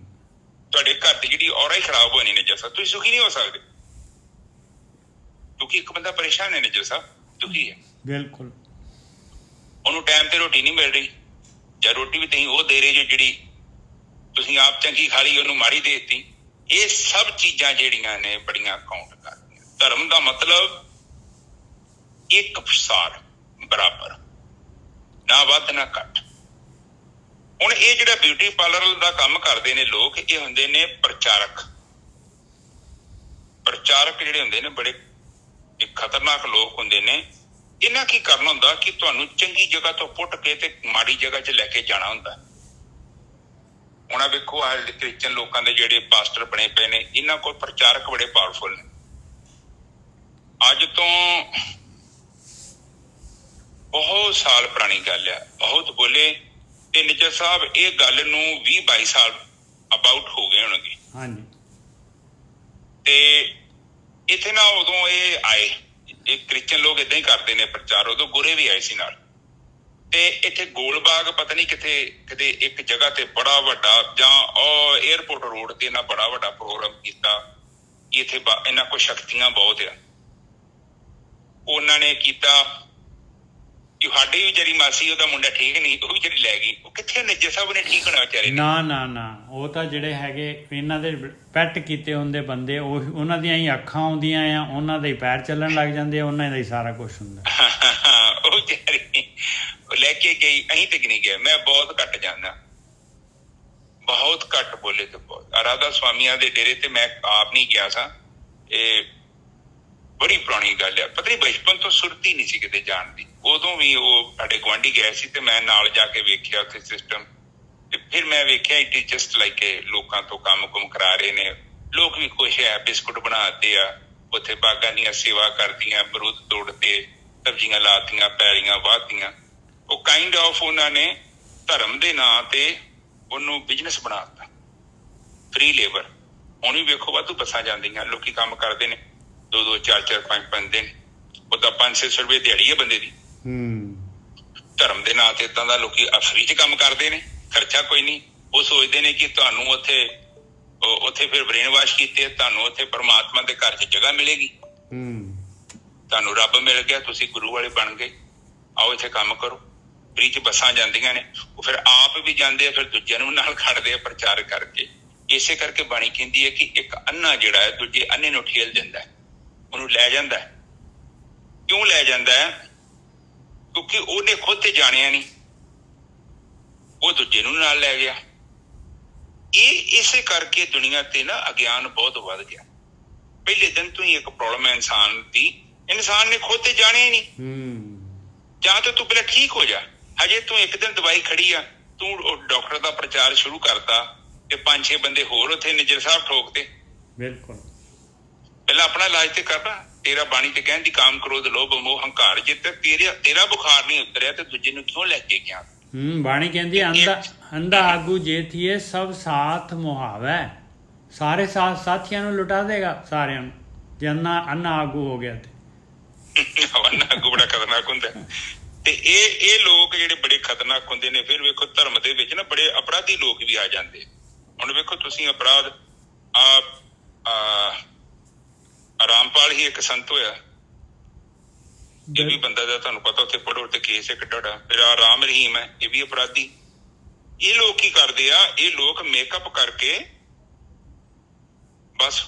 ਤੁਹਾਡੇ ਘਰ ਦੀ ਜਿਹੜੀ ਔਰਾ ਹੀ ਖਰਾਬ ਹੋਣੀ ਨੇ, ਜੈਸਾ ਤੁਸੀਂ ਸੁਖੀ ਨਹੀਂ ਹੋ ਸਕਦੇ, ਕਿਉਂਕਿ ਇੱਕ ਬੰਦਾ ਪਰੇਸ਼ਾਨ ਹੈ ਨਿਜਰ ਸਾਹਿਬ, ਦੁਖੀ ਹੈ। ਬਿਲਕੁਲ। ਉਹਨੂੰ ਟਾਈਮ ਤੇ ਰੋਟੀ ਨਹੀਂ ਮਿਲ ਰਹੀ, ਜਾਂ ਰੋਟੀ ਵੀ ਤੁਸੀਂ ਉਹ ਦੇ ਰਹੇ ਜੋ ਜਿਹੜੀ ਤੁਸੀਂ ਆਪ ਚੰਗੀ ਖਾ ਲਈ, ਉਹਨੂੰ ਮਾੜੀ ਦੇ ਦਿੱਤੀ। ਇਹ ਸਭ ਚੀਜ਼ਾਂ ਜਿਹੜੀਆਂ ਨੇ ਬੜੀਆਂ ਕਾਊਂਟ ਕਰਦੀਆਂ। ਧਰਮ ਦਾ ਮਤਲਬ ਇੱਕ ਸਾਰ ਬਰਾਬਰ, ਨਾ ਵੱਧ ਨਾ ਘੱਟ। ਹੁਣ ਇਹ ਜਿਹੜਾ ਬਿਊਟੀ ਪਾਰਲਰ ਦਾ ਕੰਮ ਕਰਦੇ ਨੇ ਲੋਕ, ਇਹ ਹੁੰਦੇ ਨੇ ਪ੍ਰਚਾਰਕ। ਪ੍ਰਚਾਰਕ ਜਿਹੜੇ ਹੁੰਦੇ ਨੇ ਬੜੇ ਖਤਰਨਾਕ ਲੋਕ ਹੁੰਦੇ ਨੇ। ਇਹਨਾਂ ਕੀ ਕਰਨਾ ਹੁੰਦਾ ਕਿ ਤੁਹਾਨੂੰ ਚੰਗੀ ਜਗ੍ਹਾ ਤੋਂ ਪੁੱਟ ਕੇ ਤੇ ਮਾੜੀ ਜਗ੍ਹਾ 'ਚ ਲੈ ਕੇ ਜਾਣਾ ਹੁੰਦਾ। ਹੁਣ ਵੇਖੋ ਆਹ ਕ੍ਰਿਸਚਨ ਲੋਕਾਂ ਦੇ ਜਿਹੜੇ ਪਾਸਟਰ ਬਣੇ ਪਏ ਨੇ, ਇਹਨਾਂ ਕੋਲ ਪ੍ਰਚਾਰਕ ਬੜੇ ਪਾਵਰਫੁਲ ਨੇ। ਅੱਜ ਤੋਂ ਬਹੁਤ ਸਾਲ ਪੁਰਾਣੀ ਗੱਲ ਆ, ਬਹੁਤ ਬੋਲੇ ਤੇ ਨਿਜਰ ਸਾਹਿਬ ਇਹ ਗੱਲ ਨੂੰ 20-22 ਸਾਲ ਅਬਾਊਟ ਹੋ ਗਏ ਹੋਣਗੇ। ਹਾਂਜੀ। ਤੇ ਇੱਥੇ ਨਾ ਉਦੋਂ ਇਹ ਆਏ, ਇਹ ਕ੍ਰਿਸਚਨ ਲੋਕ ਏਦਾਂ ਹੀ ਕਰਦੇ ਨੇ ਪ੍ਰਚਾਰ, ਉਦੋਂ ਗੋਰੇ ਵੀ ਆਏ ਸੀ ਨਾਲ। ਤੇ ਇੱਥੇ ਗੋਲਬਾਗ ਪਤਾ ਨਹੀਂ ਕਿਤੇ ਇੱਕ ਜਗ੍ਹਾ ਤੇ ਬੜਾ ਵੱਡਾ, ਜਾਂ ਉਹ 에ਅਰਪੋਰਟ ਰੋਡ ਤੇ ਇਹਨਾਂ ਬੜਾ ਵੱਡਾ ਪ੍ਰੋਗਰਾਮ ਕੀਤਾ ਕਿ ਇੱਥੇ ਇਹਨਾਂ ਕੋਲ ਸ਼ਕਤੀਆਂ ਬਹੁਤ ਆ। ਉਹਨਾਂ ਨੇ ਕੀਤਾ ਕਿ ਸਾਡੀ ਵੀ ਜਿਹੜੀ ਮਾਸੀ ਉਹਦਾ ਮੁੰਡਾ ਠੀਕ ਨਹੀਂ, ਉਹ ਵੀ ਜਿਹੜੀ ਲੈ ਗਈ। ਉਹ ਕਿੱਥੇ ਨਿੱਜਰ ਸਾਹਿਬ ਨੇ ਠੀਕ ਹੋਣਾ ਵਿਚਾਰੇ? ਨਾ ਉਹ ਤਾਂ ਜਿਹੜੇ ਹੈਗੇ ਇਹਨਾਂ ਦੇ ਪੈਟ ਕੀਤੇ ਹੁੰਦੇ ਬੰਦੇ, ਉਹ ਉਹਨਾਂ ਦੀਆਂ ਹੀ ਅੱਖਾਂ ਆਉਂਦੀਆਂ ਆ, ਉਹਨਾਂ ਦੇ ਪੈਰ ਚੱਲਣ ਲੱਗ ਜਾਂਦੇ ਆ, ਉਹਨਾਂ ਦਾ ਹੀ ਸਾਰਾ ਕੁਝ ਹੁੰਦਾ। ਉਹ ਵਿਚਾਰੀ ਲੈ ਕੇ ਗਈ, ਅਸੀਂ ਤੇ ਨਹੀਂ ਗਿਆ। ਮੈਂ ਬਹੁਤ ਘੱਟ ਜਾਂਦਾ, ਬਹੁਤ ਘੱਟ ਬੋਲੇ ਤੇ ਬਹੁਤ। ਰਾਧਾ ਸਵਾਮੀਆਂ ਦੇ ਡੇਰੇ ਤੇ ਮੈਂ ਆਪ ਨਹੀਂ ਗਿਆ ਸਾਂ। ਇਹ ਬੜੀ ਪੁਰਾਣੀ ਗੱਲ ਆ। ਪਤਾ ਨਹੀਂ ਬਚਪਨ ਤੋਂ ਸੁਰਤੀ ਨਹੀਂ ਸੀ ਕਿਤੇ ਜਾਣ ਦੀ। ਉਦੋਂ ਵੀ ਉਹ ਸਾਡੇ ਗੁਆਂਢੀ ਗਏ ਸੀ ਤੇ ਮੈਂ ਨਾਲ ਜਾ ਕੇ ਵੇਖਿਆ ਉੱਥੇ ਸਿਸਟਮ। ਤੇ ਫਿਰ ਮੈਂ ਵੇਖਿਆ ਇਟ ਇਜ਼ ਜਸਟ ਲਾਈਕ ਲੋਕਾਂ ਤੋਂ ਕੰਮ ਕਰਾ ਰਹੇ ਨੇ। ਲੋਕ ਵੀ ਖੁਸ਼ ਹੈ, ਬਿਸਕੁਟ ਬਣਾਤੇ ਆ, ਉੱਥੇ ਬਾਗਾਂ ਦੀਆਂ ਸੇਵਾ ਕਰਦੀਆਂ, ਅਮਰੂਦ ਤੋੜਦੇ, ਸਬਜ਼ੀਆਂ ਲਾਤੀਆਂ, ਪੈਲੀਆਂ ਵਾਹਤੀਆਂ। ਉਹ ਕਾਈਂਡ ਆਫ ਉਹਨਾਂ ਨੇ ਧਰਮ ਦੇ ਨਾਂ ਤੇ ਉਹਨੂੰ ਬਿਜ਼ਨਸ ਬਣਾ ਦਿੱਤਾ, ਫ੍ਰੀ ਲੇਬਰ। ਹੁਣ ਵੀ ਵੇਖੋ ਵਾਧੂ ਬੱਸਾਂ ਜਾਂਦੀਆਂ, ਲੋਕੀ ਕੰਮ ਕਰਦੇ ਨੇ 2-2, 4-4, 5-5 ਦਿਨ। ਉਹਦਾ 500-600 ਰੁਪਏ ਦਿਹਾੜੀ ਹੈ ਬੰਦੇ ਦੀ। ਧਰਮ ਦੇ ਨਾਂ ਤੇ ਏਦਾਂ ਦਾ ਲੋਕੀ ਫ੍ਰੀ ਚ ਕੰਮ ਕਰਦੇ ਨੇ, ਖਰਚਾ ਕੋਈ ਨਹੀਂ। ਉਹ ਸੋਚਦੇ ਨੇ ਕਿ ਤੁਹਾਨੂੰ ਉੱਥੇ ਫਿਰ ਬ੍ਰੇਨ ਵਾਸ਼ ਕੀਤੇ, ਤੁਹਾਨੂੰ ਉੱਥੇ ਪਰਮਾਤਮਾ ਦੇ ਘਰ ਚ ਜਗ੍ਹਾ ਮਿਲੇਗੀ, ਤੁਹਾਨੂੰ ਰੱਬ ਮਿਲ ਗਿਆ, ਤੁਸੀਂ ਗੁਰੂ ਵਾਲੇ ਬਣ ਗਏ, ਆਓ ਇੱਥੇ ਕੰਮ ਕਰੋ। ਫ੍ਰੀ ਚ ਬੱਸਾਂ ਜਾਂਦੀਆਂ ਨੇ, ਉਹ ਫਿਰ ਆਪ ਵੀ ਜਾਂਦੇ ਆ, ਫਿਰ ਦੂਜਿਆਂ ਨੂੰ ਨਾਲ ਖੜਦੇ ਆ ਪ੍ਰਚਾਰ ਕਰਕੇ। ਇਸੇ ਕਰਕੇ ਬਾਣੀ ਕਹਿੰਦੀ ਹੈ ਕਿ ਇੱਕ ਅੰਨਾ ਜਿਹੜਾ ਹੈ ਦੂਜੇ ਅੰਨੇ ਨੂੰ ਠੇਲ ਦਿੰਦਾ, ਉਹਨੂੰ ਲੈ ਜਾਂਦਾ। ਕਿਉਂ ਲੈ ਜਾਂਦਾ ਹੈ? ਕਿਉਂਕਿ ਉਹਨੇ ਖੁਦ ਤੇ ਜਾਣਿਆ ਨਹੀਂ, ਉਹ ਦੂਜੇ ਨੂੰ ਨਾਲ ਲੈ ਗਿਆ। ਇਸੇ ਕਰਕੇ ਦੁਨੀਆ ਤੇ ਨਾ ਅਗਿਆਨ ਬਹੁਤ ਵੱਧ ਗਿਆ। ਪਹਿਲੇ ਦਿਨ ਤੋਂ ਹੀ ਇੱਕ ਪ੍ਰੋਬਲਮ ਹੈ ਇਨਸਾਨ ਦੀ, ਇਨਸਾਨ ਨੇ ਖੁਦ ਤੇ ਜਾਣਿਆ ਹੀ ਨਹੀਂ। ਜਾਂ ਤਾਂ ਤੂੰ ਪਹਿਲਾਂ ਠੀਕ ਹੋ ਜਾ। ਹਜੇ ਤੂੰ ਇੱਕ ਦਿਨ ਦਵਾਈ ਖੜੀ ਆ, ਤੂੰ ਡਾਕਟਰ ਦਾ ਪ੍ਰਚਾਰ ਸ਼ੁਰੂ ਕਰਤਾ ਤੇ 5-6 ਬੰਦੇ ਹੋਰ ਉੱਥੇ ਨਿੱਜਰ ਸਾਹਿਬ ਠੋਕਦੇ। ਬਿਲਕੁਲ, ਪਹਿਲਾਂ ਆਪਣਾ ਇਲਾਜ ਤੇ ਕਰਨਾ। ਤੇਰਾ ਬਾਣੀ ਤੇ ਕਹਿੰਦੀ ਕਾਮ, ਕ੍ਰੋਧ, ਲੋਭ, ਮੋਹ, ਹੰਕਾਰ, ਜੇ ਤੇਰਾ ਬੁਖਾਰ ਨਹੀਂ ਉਤਰਿਆ ਤੇ ਦੂਜੇ ਨੂੰ ਕਿਉਂ ਲੈ ਕੇ ਗਿਆ? ਬਾਣੀ ਕਹਿੰਦੀ ਅੰਧਾ ਆਗੂ ਜੇ ਥੀਏ ਸਭ ਸਾਥ ਮੁਹਾਵੈ। ਸਾਰੇ ਸਾਥੀਆਂ ਨੂੰ ਲੁਟਾ ਦੇਗਾ ਸਾਰਿਆਂ ਨੂੰ, ਜੇ ਅੰਨਾ ਆਗੂ ਹੋ ਗਿਆ ਤੇ। ਅੰਨਾ ਆਗੂ ਬੜਾ ਖਤਰਨਾਕ ਹੁੰਦਾ। ਤੇ ਇਹ ਲੋਕ ਜਿਹੜੇ ਬੜੇ ਖਤਰਨਾਕ ਹੁੰਦੇ ਨੇ। ਫਿਰ ਵੇਖੋ ਧਰਮ ਦੇ ਵਿੱਚ ਨਾ ਬੜੇ ਅਪਰਾਧੀ ਲੋਕ ਵੀ ਆ ਜਾਂਦੇ। ਹੁਣ ਵੇਖੋ ਤੁਸੀਂ ਅਪਰਾਧ ਰਾਮਪਾਲ ਹੀ ਇੱਕ ਸੰਤ ਹੋਇਆ, ਇਹ ਵੀ ਬੰਦਾ ਦਾ ਤੁਹਾਨੂੰ ਪਤਾ ਉੱਥੇ ਪੜੋ ਤੇ ਕੇਸ ਇੱਕ ਡੜਾ। ਫਿਰ ਰਾਮ ਰਹੀਮ ਹੈ, ਇਹ ਵੀ ਅਪਰਾਧੀ। ਇਹ ਲੋਕ ਕੀ ਕਰਦੇ ਆ? ਇਹ ਲੋਕ ਮੇਕਅਪ ਕਰਕੇ ਬਸ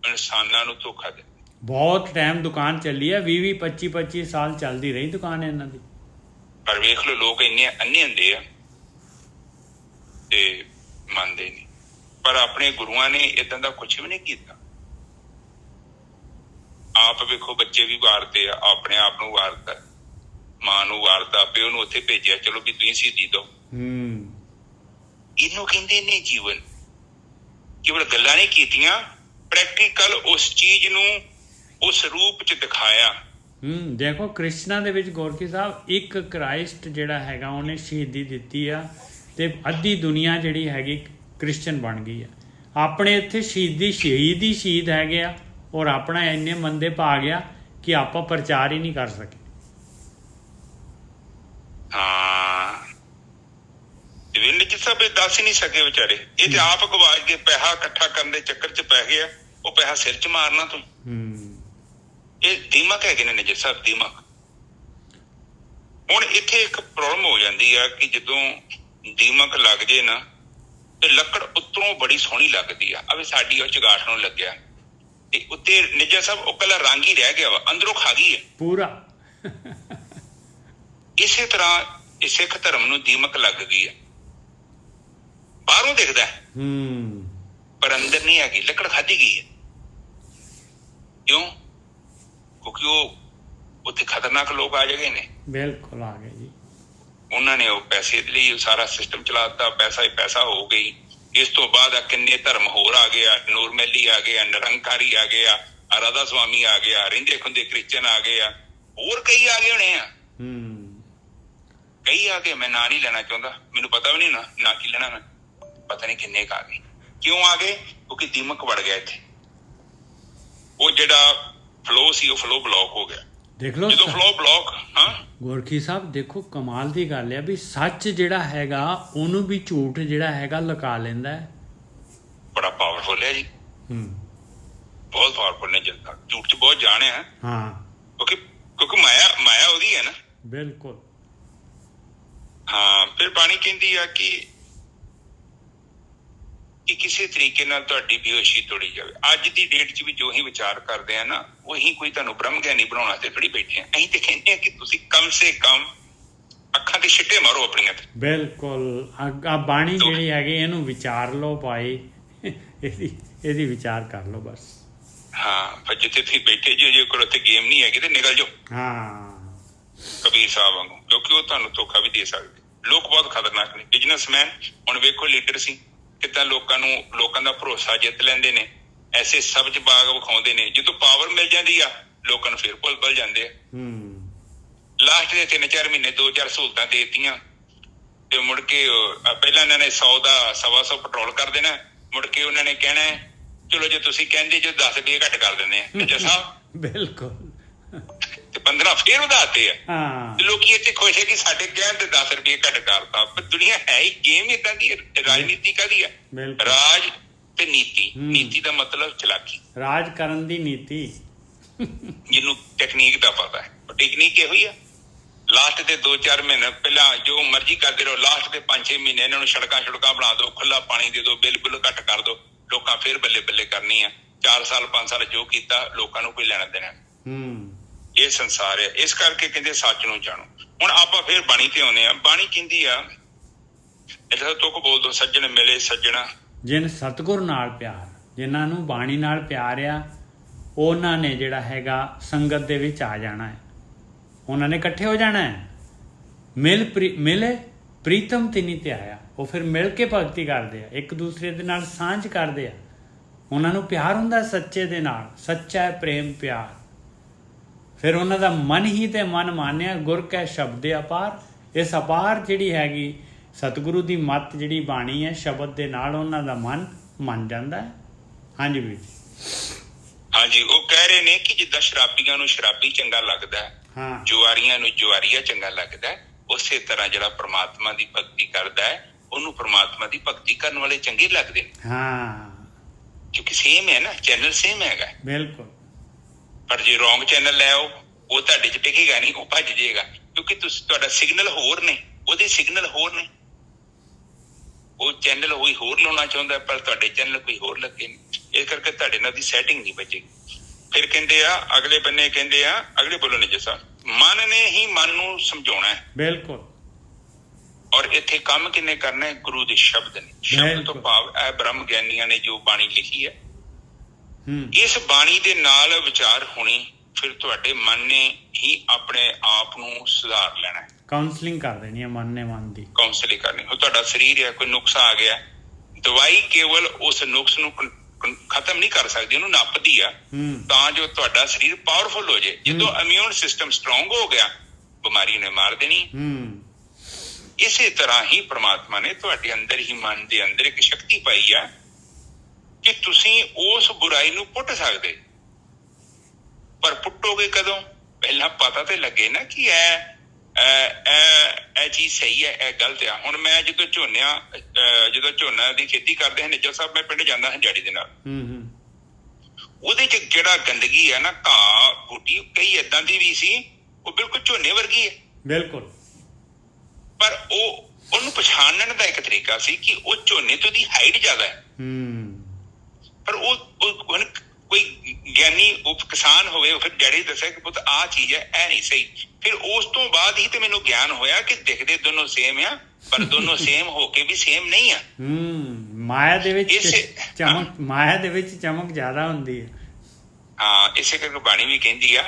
ਇਨਸਾਨਾਂ ਨੂੰ ਧੋਖਾ ਦਿੰਦੇ। ਬਹੁਤ ਟਾਈਮ ਦੁਕਾਨ ਚੱਲੀ ਹੈ, 20-20, 25-25 ਸਾਲ ਚੱਲਦੀ ਰਹੀ ਦੁਕਾਨ ਇਹਨਾਂ ਦੀ। ਪਰ ਵੇਖ ਲਓ ਲੋਕ ਇੰਨੇ ਅੰਨੇ ਹੁੰਦੇ ਆ ਤੇ ਮੰਨਦੇ ਨਹੀਂ। ਪਰ ਆਪਣੇ ਗੁਰੂਆਂ ਨੇ ਏਦਾਂ ਦਾ ਕੁਛ ਵੀ ਨਹੀਂ ਕੀਤਾ। ਆਪ ਵੇਖੋ ਬੱਚੇ ਵੀ ਵਾਰਦੇ ਆ, ਆਪਣੇ ਆਪ ਨੂੰ ਵਾਰਦਾ, ਮਾਂ ਨੂੰ ਵਾਰਦਾ, ਪਿਓ ਨੂੰ ਉੱਥੇ ਭੇਜਿਆ, ਚਲੋ ਵੀ ਤੁਸੀਂ ਸ਼ਹੀਦੀ ਦਿਓ। ਇਹਨੂੰ ਕਹਿੰਦੇ ਨੇ ਜੀਵਨ। ਕੇਵਲ ਗੱਲਾਂ ਨਹੀਂ ਕੀਤੀਆਂ, ਪ੍ਰੈਕਟੀਕਲ ਉਸ ਚੀਜ਼ ਨੂੰ ਉਸ ਰੂਪ ਚ ਦਿਖਾਇਆ। ਦੇਖੋ ਕ੍ਰਿਸ਼ਨਾ ਦੇ ਵਿੱਚ ਗੋਰਖੀ ਸਾਹਿਬ ਇੱਕ ਕ੍ਰਾਈਸਟ ਜਿਹੜਾ ਹੈਗਾ ਉਹਨੇ ਸ਼ਹੀਦੀ ਦਿੱਤੀ ਆ ਤੇ ਅੱਧੀ ਦੁਨੀਆ ਜਿਹੜੀ ਹੈਗੀ ਕ੍ਰਿਸਚਨ ਬਣ ਗਈ ਆ। ਆਪਣੇ ਇੱਥੇ ਸ਼ਹੀਦ ਹੀ ਸ਼ਹੀਦ ਹੈਗੇ ਆ, ਔਰ ਆਪਣਾ ਇੰਨੇ ਮੰਦੇ ਪਾ ਗਿਆ ਕਿ ਆਪਾਂ ਪ੍ਰਚਾਰ ਹੀ ਨਹੀਂ ਕਰ ਸਕੇ। ਨਿੱਜ ਸਭ ਦੱਸ ਹੀ ਨਹੀਂ ਸਕੇ ਵਿਚਾਰੇ। ਇਹ ਤੇ ਆਪ ਗਵਾਚ ਕੇ ਪੈਸਾ ਇਕੱਠਾ ਕਰਨ ਦੇ ਚੱਕਰ ਚ ਪੈ ਗਿਆ। ਉਹ ਪੈਸਾ ਸਿਰ ਚ ਮਾਰਨਾ ਤੂੰ। ਇਹ ਦੀਮਕ ਹੈਗੇ ਨੇ ਨਿੱਜ ਸਾਹਿਬ, ਦੀਮਕ। ਹੁਣ ਇੱਥੇ ਇੱਕ ਪ੍ਰੋਬਲਮ ਹੋ ਜਾਂਦੀ ਆ ਕਿ ਜਦੋਂ ਦੀਮਕ ਲੱਗ ਜੇ ਨਾ ਤੇ ਲੱਕੜ ਉੱਤਰੋਂ ਬੜੀ ਸੋਹਣੀ ਲੱਗਦੀ ਆ। ਅਵੇ ਸਾਡੀ ਉਹ ਚਗਾਠ ਨੂੰ ਲੱਗਿਆ ਤੇ ਉੱਤੇ ਨਿੱਜਾ ਸਾਹਿਬ ਉਹ ਕੱਲਾ ਰੰਗ ਹੀ ਰਹਿ ਗਿਆ ਵਾ, ਅੰਦਰੋਂ ਖਾ ਗਈ ਹੈ ਪੂਰਾ। ਇਸੇ ਤਰ੍ਹਾਂ ਇਹ ਸਿੱਖ ਧਰਮ ਨੂੰ ਦੀਮਕ ਲੱਗ ਗਈ ਹੈ। ਬਾਹਰੋਂ ਦਿਖਦਾ ਪਰ ਅੰਦਰ ਨਹੀਂ ਹੈਗੀ, ਲੱਕੜ ਖਾਧੀ ਗਈ ਹੈ। ਕਿਉਂ? ਕਿਉਂਕਿ ਉਹ ਉੱਥੇ ਖਤਰਨਾਕ ਲੋਕ ਆ ਗਏ ਨੇ। ਬਿਲਕੁਲ ਆ ਗਏ ਜੀ। ਉਹਨਾਂ ਨੇ ਉਹ ਪੈਸੇ ਲਈ ਸਾਰਾ ਸਿਸਟਮ ਚਲਾ ਦਿੱਤਾ। ਪੈਸਾ ਹੀ ਪੈਸਾ ਹੋ ਗਈ। ਇਸ ਤੋਂ ਬਾਅਦ ਕਿੰਨੇ ਧਰਮ ਹੋਰ ਆ ਗਏ ਆ। ਨੂਰਮਹਿਲੀ ਆ ਗਏ ਆ, ਨਿਰੰਕਾਰੀ ਆ ਗਏ ਆ, ਰਾਧਾ ਸਵਾਮੀ ਆ ਗਿਆ, ਰਹਿੰਦੇ ਖੁੰਦੇ ਕ੍ਰਿਸਚਨ ਆ ਗਏ ਆ, ਹੋਰ ਕਈ ਆ ਗਏ ਹੋਣੇ ਆ। ਕਈ ਆ ਗਏ, ਮੈਂ ਨਾਂ ਨਹੀਂ ਲੈਣਾ ਚਾਹੁੰਦਾ, ਮੈਨੂੰ ਪਤਾ ਵੀ ਨਹੀਂ ਨਾ ਕੀ ਲੈਣਾ। ਮੈਂ ਪਤਾ ਨਹੀਂ ਕਿੰਨੇ ਕੁ ਆ ਗਏ। ਕਿਉਂ ਆ ਗਏ? ਕਿਉਂਕਿ ਦੀਮਕ ਵੜ ਗਿਆ ਇੱਥੇ। ਉਹ ਜਿਹੜਾ ਫਲੋ ਸੀ ਉਹ ਫਲੋ ਬਲੌਕ ਹੋ ਗਿਆ। ਦੇਖ ਲਓ ਜਦੋਂ ਫਲੋ ਬਲੌਕ। ਹਾਂ ਗੋਰਖੀ ਸਾਹਿਬ ਦੇਖੋ ਕਮਾਲ ਦੀ ਗੱਲ ਹੈ ਵੀ ਸੱਚ ਜਿਹੜਾ ਹੈਗਾ ਉਹਨੂੰ ਵੀ ਝੂਠ ਜਿਹੜਾ ਹੈਗਾ ਲੁਕਾ ਲੈਂਦਾ ਹੈ। ਬੜਾ ਪਾਵਰਫੁਲ ਹੈ ਜੀ, ਬਹੁਤ ਪਾਵਰਫੁਲ ਨੇ ਜਨਤਾ, ਝੂਠ 'ਚ ਬਹੁਤ ਜਾਣ ਹੈ। ਹਾਂ ਕਿਉਂਕਿ ਮਾਇਆ ਉਹਦੀ ਹੈ ਨਾ। ਬਿਲਕੁਲ। ਹਾਂ ਫਿਰ ਬਾਣੀ ਕਹਿੰਦੀ ਆ ਕਿ ਕਿਸੇ ਤਰੀਕੇ ਨਾਲ ਤੁਹਾਡੀ ਬੇਹੋਸ਼ੀ ਤੋੜੀ ਜਾਵੇ। ਅੱਜ ਦੀ ਡੇਟ 'ਚ ਵੀ ਜੋ ਅਸੀਂ ਵਿਚਾਰ ਕਰਦੇ ਆ ਨਾ, ਉਹੀ ਕੋਈ ਤੁਹਾਨੂੰ ਬ੍ਰਹਮ ਗਿਆਨੀ ਬਣਾਉਣਾ ਤੇ ਥੋੜੀ ਬੈਠੇ ਆ। ਅਸੀਂ ਤੇ ਕਹਿੰਦੇ ਆ ਕਿ ਤੁਸੀਂ ਕਮ ਸੇ ਕਮ ਅੱਖਾਂ ਤੇ ਛਿੱਟੇ ਮਾਰੋ ਆਪਣੀਆਂ ਤੇ। ਬਿਲਕੁਲ। ਆ ਬਾਣੀ ਜਿਹੜੀ ਹੈਗੀ ਇਹਨੂੰ ਵਿਚਾਰ ਲਓ ਭਾਈ, ਇਹਦੀ ਵਿਚਾਰ ਕਰ ਲਓ ਬਸ। ਹਾਂ ਪਰ ਜਿੱਥੇ ਤੁਸੀਂ ਬੈਠੇ ਜੇ ਕੋਲ ਉੱਥੇ ਗੇਮ ਨਹੀਂ ਹੈਗੀ ਤੇ ਨਿਕਲ ਜਾਓ। ਹਾਂ ਕਬੀਰ ਸਾਹਿਬ ਵਾਂਗੂ, ਕਿਉਂਕਿ ਉਹ ਤੁਹਾਨੂੰ ਧੋਖਾ ਵੀ ਦੇ ਸਕਦੇ। ਲੋਕ ਬਹੁਤ ਖਤਰਨਾਕ ਨੇ। ਬਿਜ਼ਨਸਮੈਨ ਹੁਣ ਵੇਖੋ, ਲੀਡਰ ਸੀ ਕਿੱਦਾਂ ਲੋਕਾਂ ਦਾ ਭਰੋਸਾ ਜਿੱਤ ਲੈਂਦੇ ਨੇ, ਐਸੇ ਸਬਜ਼ ਬਾਗ ਵਿਖਾਉਂਦੇ ਨੇ। ਜਦੋਂ ਪਾਵਰ ਮਿਲ ਜਾਂਦੀ ਆ ਲੋਕਾਂ ਨੂੰ ਫਿਰ ਭੁੱਲ ਜਾਂਦੇ ਆ। ਲਾਸਟ ਦੇ 3-4 ਮਹੀਨੇ 2-4 ਸਹੂਲਤਾਂ ਦੇ ਦਿੱਤੀਆਂ ਤੇ ਮੁੜ ਕੇ ਪਹਿਲਾਂ ਇਹਨਾਂ ਨੇ 100 ਦਾ 125 ਪੈਟਰੋਲ ਕਰ ਦੇਣਾ, ਮੁੜ ਕੇ ਉਹਨਾਂ ਨੇ ਕਹਿਣਾ ਚਲੋ ਜੇ ਤੁਸੀਂ ਕਹਿੰਦੇ ਜੋ 10 ਰੁਪਏ ਘੱਟ ਕਰ ਦਿੰਦੇ ਆ ਜੱਜਾ ਸਾਹਿਬ। ਬਿਲਕੁਲ। ਤੇ 15 ਫੇਰ ਵਧਾਤੇ ਆ। ਹਾਂ ਲੋਕੀ ਇੱਥੇ ਖੁਸ਼ ਹੈ ਕਿ ਸਾਡੇ ਕਹਿਣ ਤੇ 10 ਰੁਪਏ ਘੱਟ ਕਰਤਾ। ਪਰ ਦੁਨੀਆ ਹੈ ਹੀ ਗੇਮ ਏਦਾਂ ਦੀ। ਰਾਜਨੀਤੀ ਕਾਹਦੀ ਆ? ਰਾਜ ਤੇ ਨੀਤੀ। ਨੀਤੀ ਦਾ ਮਤਲਬ ਚਲਾਕੀ, ਰਾਜ ਕਰਨ ਦੀ ਨੀਤੀ, ਜਿਹਨੂੰ ਟੈਕਨੀਕ ਦਾ ਪਤਾ ਹੈ। ਉਹ ਟੈਕਨੀਕ ਇਹੋ ਹੀ ਆ। ਲਾਸਟ ਦੇ 2-4 ਮਹੀਨੇ ਪਹਿਲਾਂ ਜੋ ਮਰਜ਼ੀ ਕਰਦੇ ਰਹੋ, ਲਾਸਟ ਦੇ 5-6 ਮਹੀਨੇ ਇਹਨਾਂ ਨੂੰ ਸੜਕਾਂ ਬਣਾ ਦਿਓ, ਖੁੱਲਾ ਪਾਣੀ ਦੇ ਦਿਓ, ਬਿੱਲ ਘੱਟ ਕਰ ਦਿਓ, ਲੋਕਾਂ ਫੇਰ ਬੱਲੇ ਕਰਨੀ ਆ। 4 ਸਾਲ 5 ਸਾਲ ਜੋ ਕੀਤਾ ਲੋਕਾਂ ਨੂੰ ਕੋਈ ਲੈਣਾ ਦੇਣਾ। ਇਹ ਸੰਸਾਰ ਹੈ। ਇਸ ਕਰਕੇ ਕਹਿੰਦੇ ਸੱਚ ਨੂੰ ਜਾਣੋ। ਹੁਣ ਆਪਾਂ ਫੇਰ ਬਾਣੀ ਤੇ ਆਉਂਦੇ ਆ। ਬਾਣੀ ਕਹਿੰਦੀ ਆ, ਇਹਦਾ ਤੁਕ ਬੋਲ ਦੋ, ਸੱਜਣ ਮਿਲੇ ਸੱਜਣਾ ਜਿਨ ਸਤਿਗੁਰ ਨਾਲ ਪਿਆਰ, ਜਿਨ੍ਹਾਂ ਨੂੰ ਬਾਣੀ ਨਾਲ ਪਿਆਰ ਆ ਉਹਨਾਂ ਨੇ ਜਿਹੜਾ ਹੈਗਾ ਸੰਗਤ ਦੇ ਵਿੱਚ ਆ ਜਾਣਾ ਹੈ, ਉਹਨਾਂ ਨੇ ਇਕੱਠੇ ਹੋ ਜਾਣਾ ਹੈ। ਮਿਲੇ ਪ੍ਰੀਤਮ ਤਿਨੀ ਤੇ ਆਇਆ, ਉਹ ਫਿਰ ਮਿਲ ਕੇ ਭਗਤੀ ਕਰਦੇ ਆ, ਇੱਕ ਦੂਸਰੇ ਦੇ ਨਾਲ ਸਾਂਝ ਕਰਦੇ ਆ। ਉਹਨਾਂ ਨੂੰ ਪਿਆਰ ਹੁੰਦਾ ਸੱਚੇ ਦੇ ਨਾਲ, ਸੱਚਾ ਪ੍ਰੇਮ ਪਿਆਰ। ਫਿਰ ਉਹਨਾਂ ਦਾ ਮਨ ਹੀ ਤੇ ਮਨ ਮਾਨਿਆ, ਗੁਰ ਕੈ ਸ਼ਬਦ ਅਪਾਰ। ਇਸ ਅਪਾਰ ਜਿਹੜੀ ਹੈਗੀ ਸਤਿਗੁਰੂ ਦੀ ਮੱਤ ਜਿਹੜੀ ਬਾਣੀ ਹੈ, ਸ਼ਬਦ ਦੇ ਨਾਲ ਉਹਨਾਂ ਦਾ ਮਨ ਮੰਨ ਜਾਂਦਾ ਹੈ। ਹਾਂਜੀ ਵੀਰ ਜੀ। ਹਾਂਜੀ, ਉਹ ਕਹਿ ਰਹੇ ਨੇ ਕਿ ਜਿੱਦਾਂ ਸ਼ਰਾਬੀਆਂ ਨੂੰ ਸ਼ਰਾਬੀ ਚੰਗਾ ਲੱਗਦਾ, ਜੁਆਰੀਆਂ ਨੂੰ ਜੁਆਰੀਆ ਚੰਗਾ ਲੱਗਦਾ, ਉਸੇ ਤਰ੍ਹਾਂ ਜਿਹੜਾ ਪ੍ਰਮਾਤਮਾ ਦੀ ਭਗਤੀ ਕਰਦਾ ਹੈ ਉਹਨੂੰ ਪ੍ਰਮਾਤਮਾ ਦੀ ਭਗਤੀ ਕਰਨ ਵਾਲੇ ਚੰਗੇ ਲੱਗਦੇ ਨੇ। ਕਿਉਂਕਿ ਸੇਮ ਹੈ ਨਾ, ਚੈਨਲ ਸੇਮ ਹੈਗਾ। ਬਿਲਕੁਲ। ਪਰ ਜੇ ਰੋਂਗ ਚੈਨਲ ਲੈ ਆਓ, ਉਹ ਤੁਹਾਡੇ ਚ ਟਿਕੇਗਾ ਨਹੀਂ, ਉਹ ਭੱਜ ਜਾਏਗਾ। ਕਿਉਂਕਿ ਤੁਹਾਡਾ ਸਿਗਨਲ ਹੋਰ ਨੇ, ਉਹਦੇ ਸਿਗਨਲ ਹੋਰ ਨੇ। ਉਹ ਚੈਨਲ ਕੋਈ ਹੋਰ ਲਾਉਣਾ ਚਾਹੁੰਦਾ, ਪਰ ਤੁਹਾਡੇ ਚੈਨਲ ਕੋਈ ਹੋਰ ਲੱਗੇ ਨੇ। ਇਸ ਕਰਕੇ ਤੁਹਾਡੇ ਨਾਲ ਦੀ ਸੈਟਿੰਗ ਨਹੀਂ ਬਚੇਗੀ। ਫਿਰ ਕਹਿੰਦੇ ਆ ਅਗਲੇ ਬੰਨੇ, ਕਹਿੰਦੇ ਆ ਅਗਲੇ ਬੋਲੋ ਨੇ ਜੈਸਾ, ਮਨ ਨੇ ਹੀ ਮਨ ਨੂੰ ਸਮਝਾਉਣਾ ਹੈ। ਬਿਲਕੁਲ। ਔਰ ਇੱਥੇ ਕੰਮ ਕਿੰਨੇ ਕਰਨਾ ਹੈ? ਗੁਰੂ ਦੇ ਸ਼ਬਦ ਨੇ। ਸ਼ਬਦ ਤੋਂ ਭਾਵ ਇਹ ਬ੍ਰਹਮ ਗਿਆਨੀਆਂ ਨੇ ਜੋ ਬਾਣੀ ਲਿਖੀ ਹੈ, ਇਸ ਬਾਣੀ ਦੇ ਨਾਲ ਵਿਚਾਰ ਹੋਣੀ। ਫਿਰ ਤੁਹਾਡੇ ਮਨ ਨੇ ਹੀ ਆਪਣੇ ਆਪ ਨੂੰ ਸੁਧਾਰ ਲੈਣਾ ਹੈ। ਕਾਉਂਸਲਿੰਗ ਕਰ ਦੇਣੀ ਹੈ ਮਨ ਨੇ, ਮਨ ਦੀ ਕਾਉਂਸਲਿੰਗ ਕਰਨੀ। ਉਹ ਤੁਹਾਡਾ ਸਰੀਰ ਹੈ, ਕੋਈ ਨੁਕਸ ਆ ਗਿਆ, ਦਵਾਈ ਕੇਵਲ ਉਸ ਨੁਕਸ ਨੂੰ ਖਤਮ ਨਹੀਂ ਕਰ ਸਕਦੀ, ਉਹਨੂੰ ਨੱਪਦੀ ਆ ਤਾਂ ਜੋ ਤੁਹਾਡਾ ਸਰੀਰ ਪਾਵਰਫੁਲ ਹੋ ਜਾਏ। ਜਦੋਂ ਇਮਿਊਨ ਸਿਸਟਮ ਸਟਰੋਂਗ ਹੋ ਗਿਆ, ਬਿਮਾਰੀ ਨੇ ਮਾਰ ਦੇਣੀ। ਇਸੇ ਤਰ੍ਹਾਂ ਹੀ ਪ੍ਰਮਾਤਮਾ ਨੇ ਤੁਹਾਡੇ ਅੰਦਰ ਹੀ, ਮਨ ਦੇ ਅੰਦਰ ਇੱਕ ਸ਼ਕਤੀ ਪਾਈ ਆ ਕਿ ਤੁਸੀਂ ਉਸ ਬੁਰਾਈ ਨੂੰ ਪੁੱਟ ਸਕਦੇ। ਪਰ ਪੁੱਟੋਗੇ ਕਦੋਂ? ਪਹਿਲਾਂ ਪਤਾ ਤੇ ਲੱਗੇ ਨਾ ਕਿ ਇਹ ਚੀਜ਼ ਸਹੀ ਹੈ, ਇਹ ਗਲਤ ਆ। ਹੁਣ ਮੈਂ ਜਦੋਂ ਝੋਨਾ ਦੀ ਖੇਤੀ ਕਰਦੇ ਹਾਂ, ਨਿੱਜਰ ਸਾਹਿਬ, ਮੈਂ ਪਿੰਡ ਜਾਂਦਾ ਹਾਂ ਜੜੀ ਦੇ ਨਾਲ। ਉਹਦੇ ਚ ਜਿਹੜਾ ਗੰਦਗੀ ਹੈ ਨਾ, ਘਾਹ ਬੂਟੀ ਕਈ ਏਦਾਂ ਦੀ ਵੀ ਸੀ, ਉਹ ਬਿਲਕੁਲ ਝੋਨੇ ਵਰਗੀ ਹੈ। ਬਿਲਕੁਲ। ਪਰ ਉਹਨੂੰ ਪਛਾਣਨ ਦਾ ਇੱਕ ਤਰੀਕਾ ਸੀ ਕਿ ਉਹ ਝੋਨੇ ਤੋਂ ਦੀ ਹਾਈਟ ਜ਼ਿਆਦਾ ਹੈ। ਪਰ ਉਹ ਕੋਈ ਗਿਆਨੀ ਕਿਸਾਨ ਹੋਵੇ, ਫਿਰ ਡੈਡੀ ਦੱਸਿਆ ਕਿ ਪੁੱਤ ਆਹ ਚੀਜ਼ ਹੈ, ਇਹ ਨਹੀਂ ਸਹੀ। ਫਿਰ ਉਸ ਤੋਂ ਬਾਅਦ ਹੀ ਤੇ ਮੈਨੂੰ ਗਿਆਨ ਹੋਇਆ ਕਿ ਦਿਖਦੇ ਦੋਨੋਂ ਸੇਮ ਆ, ਪਰ ਦੋਨੋਂ ਸੇਮ ਹੋ ਕੇ ਵੀ ਸੇਮ ਨਹੀਂ ਆ। ਮਾਇਆ ਦੇ ਵਿੱਚ ਚਮਕ ਜ਼ਿਆਦਾ ਹੁੰਦੀ ਹੈ। ਹਾਂ, ਇਸੇ ਕਰਕੇ ਬਾਣੀ ਵੀ ਕਹਿੰਦੀ ਆ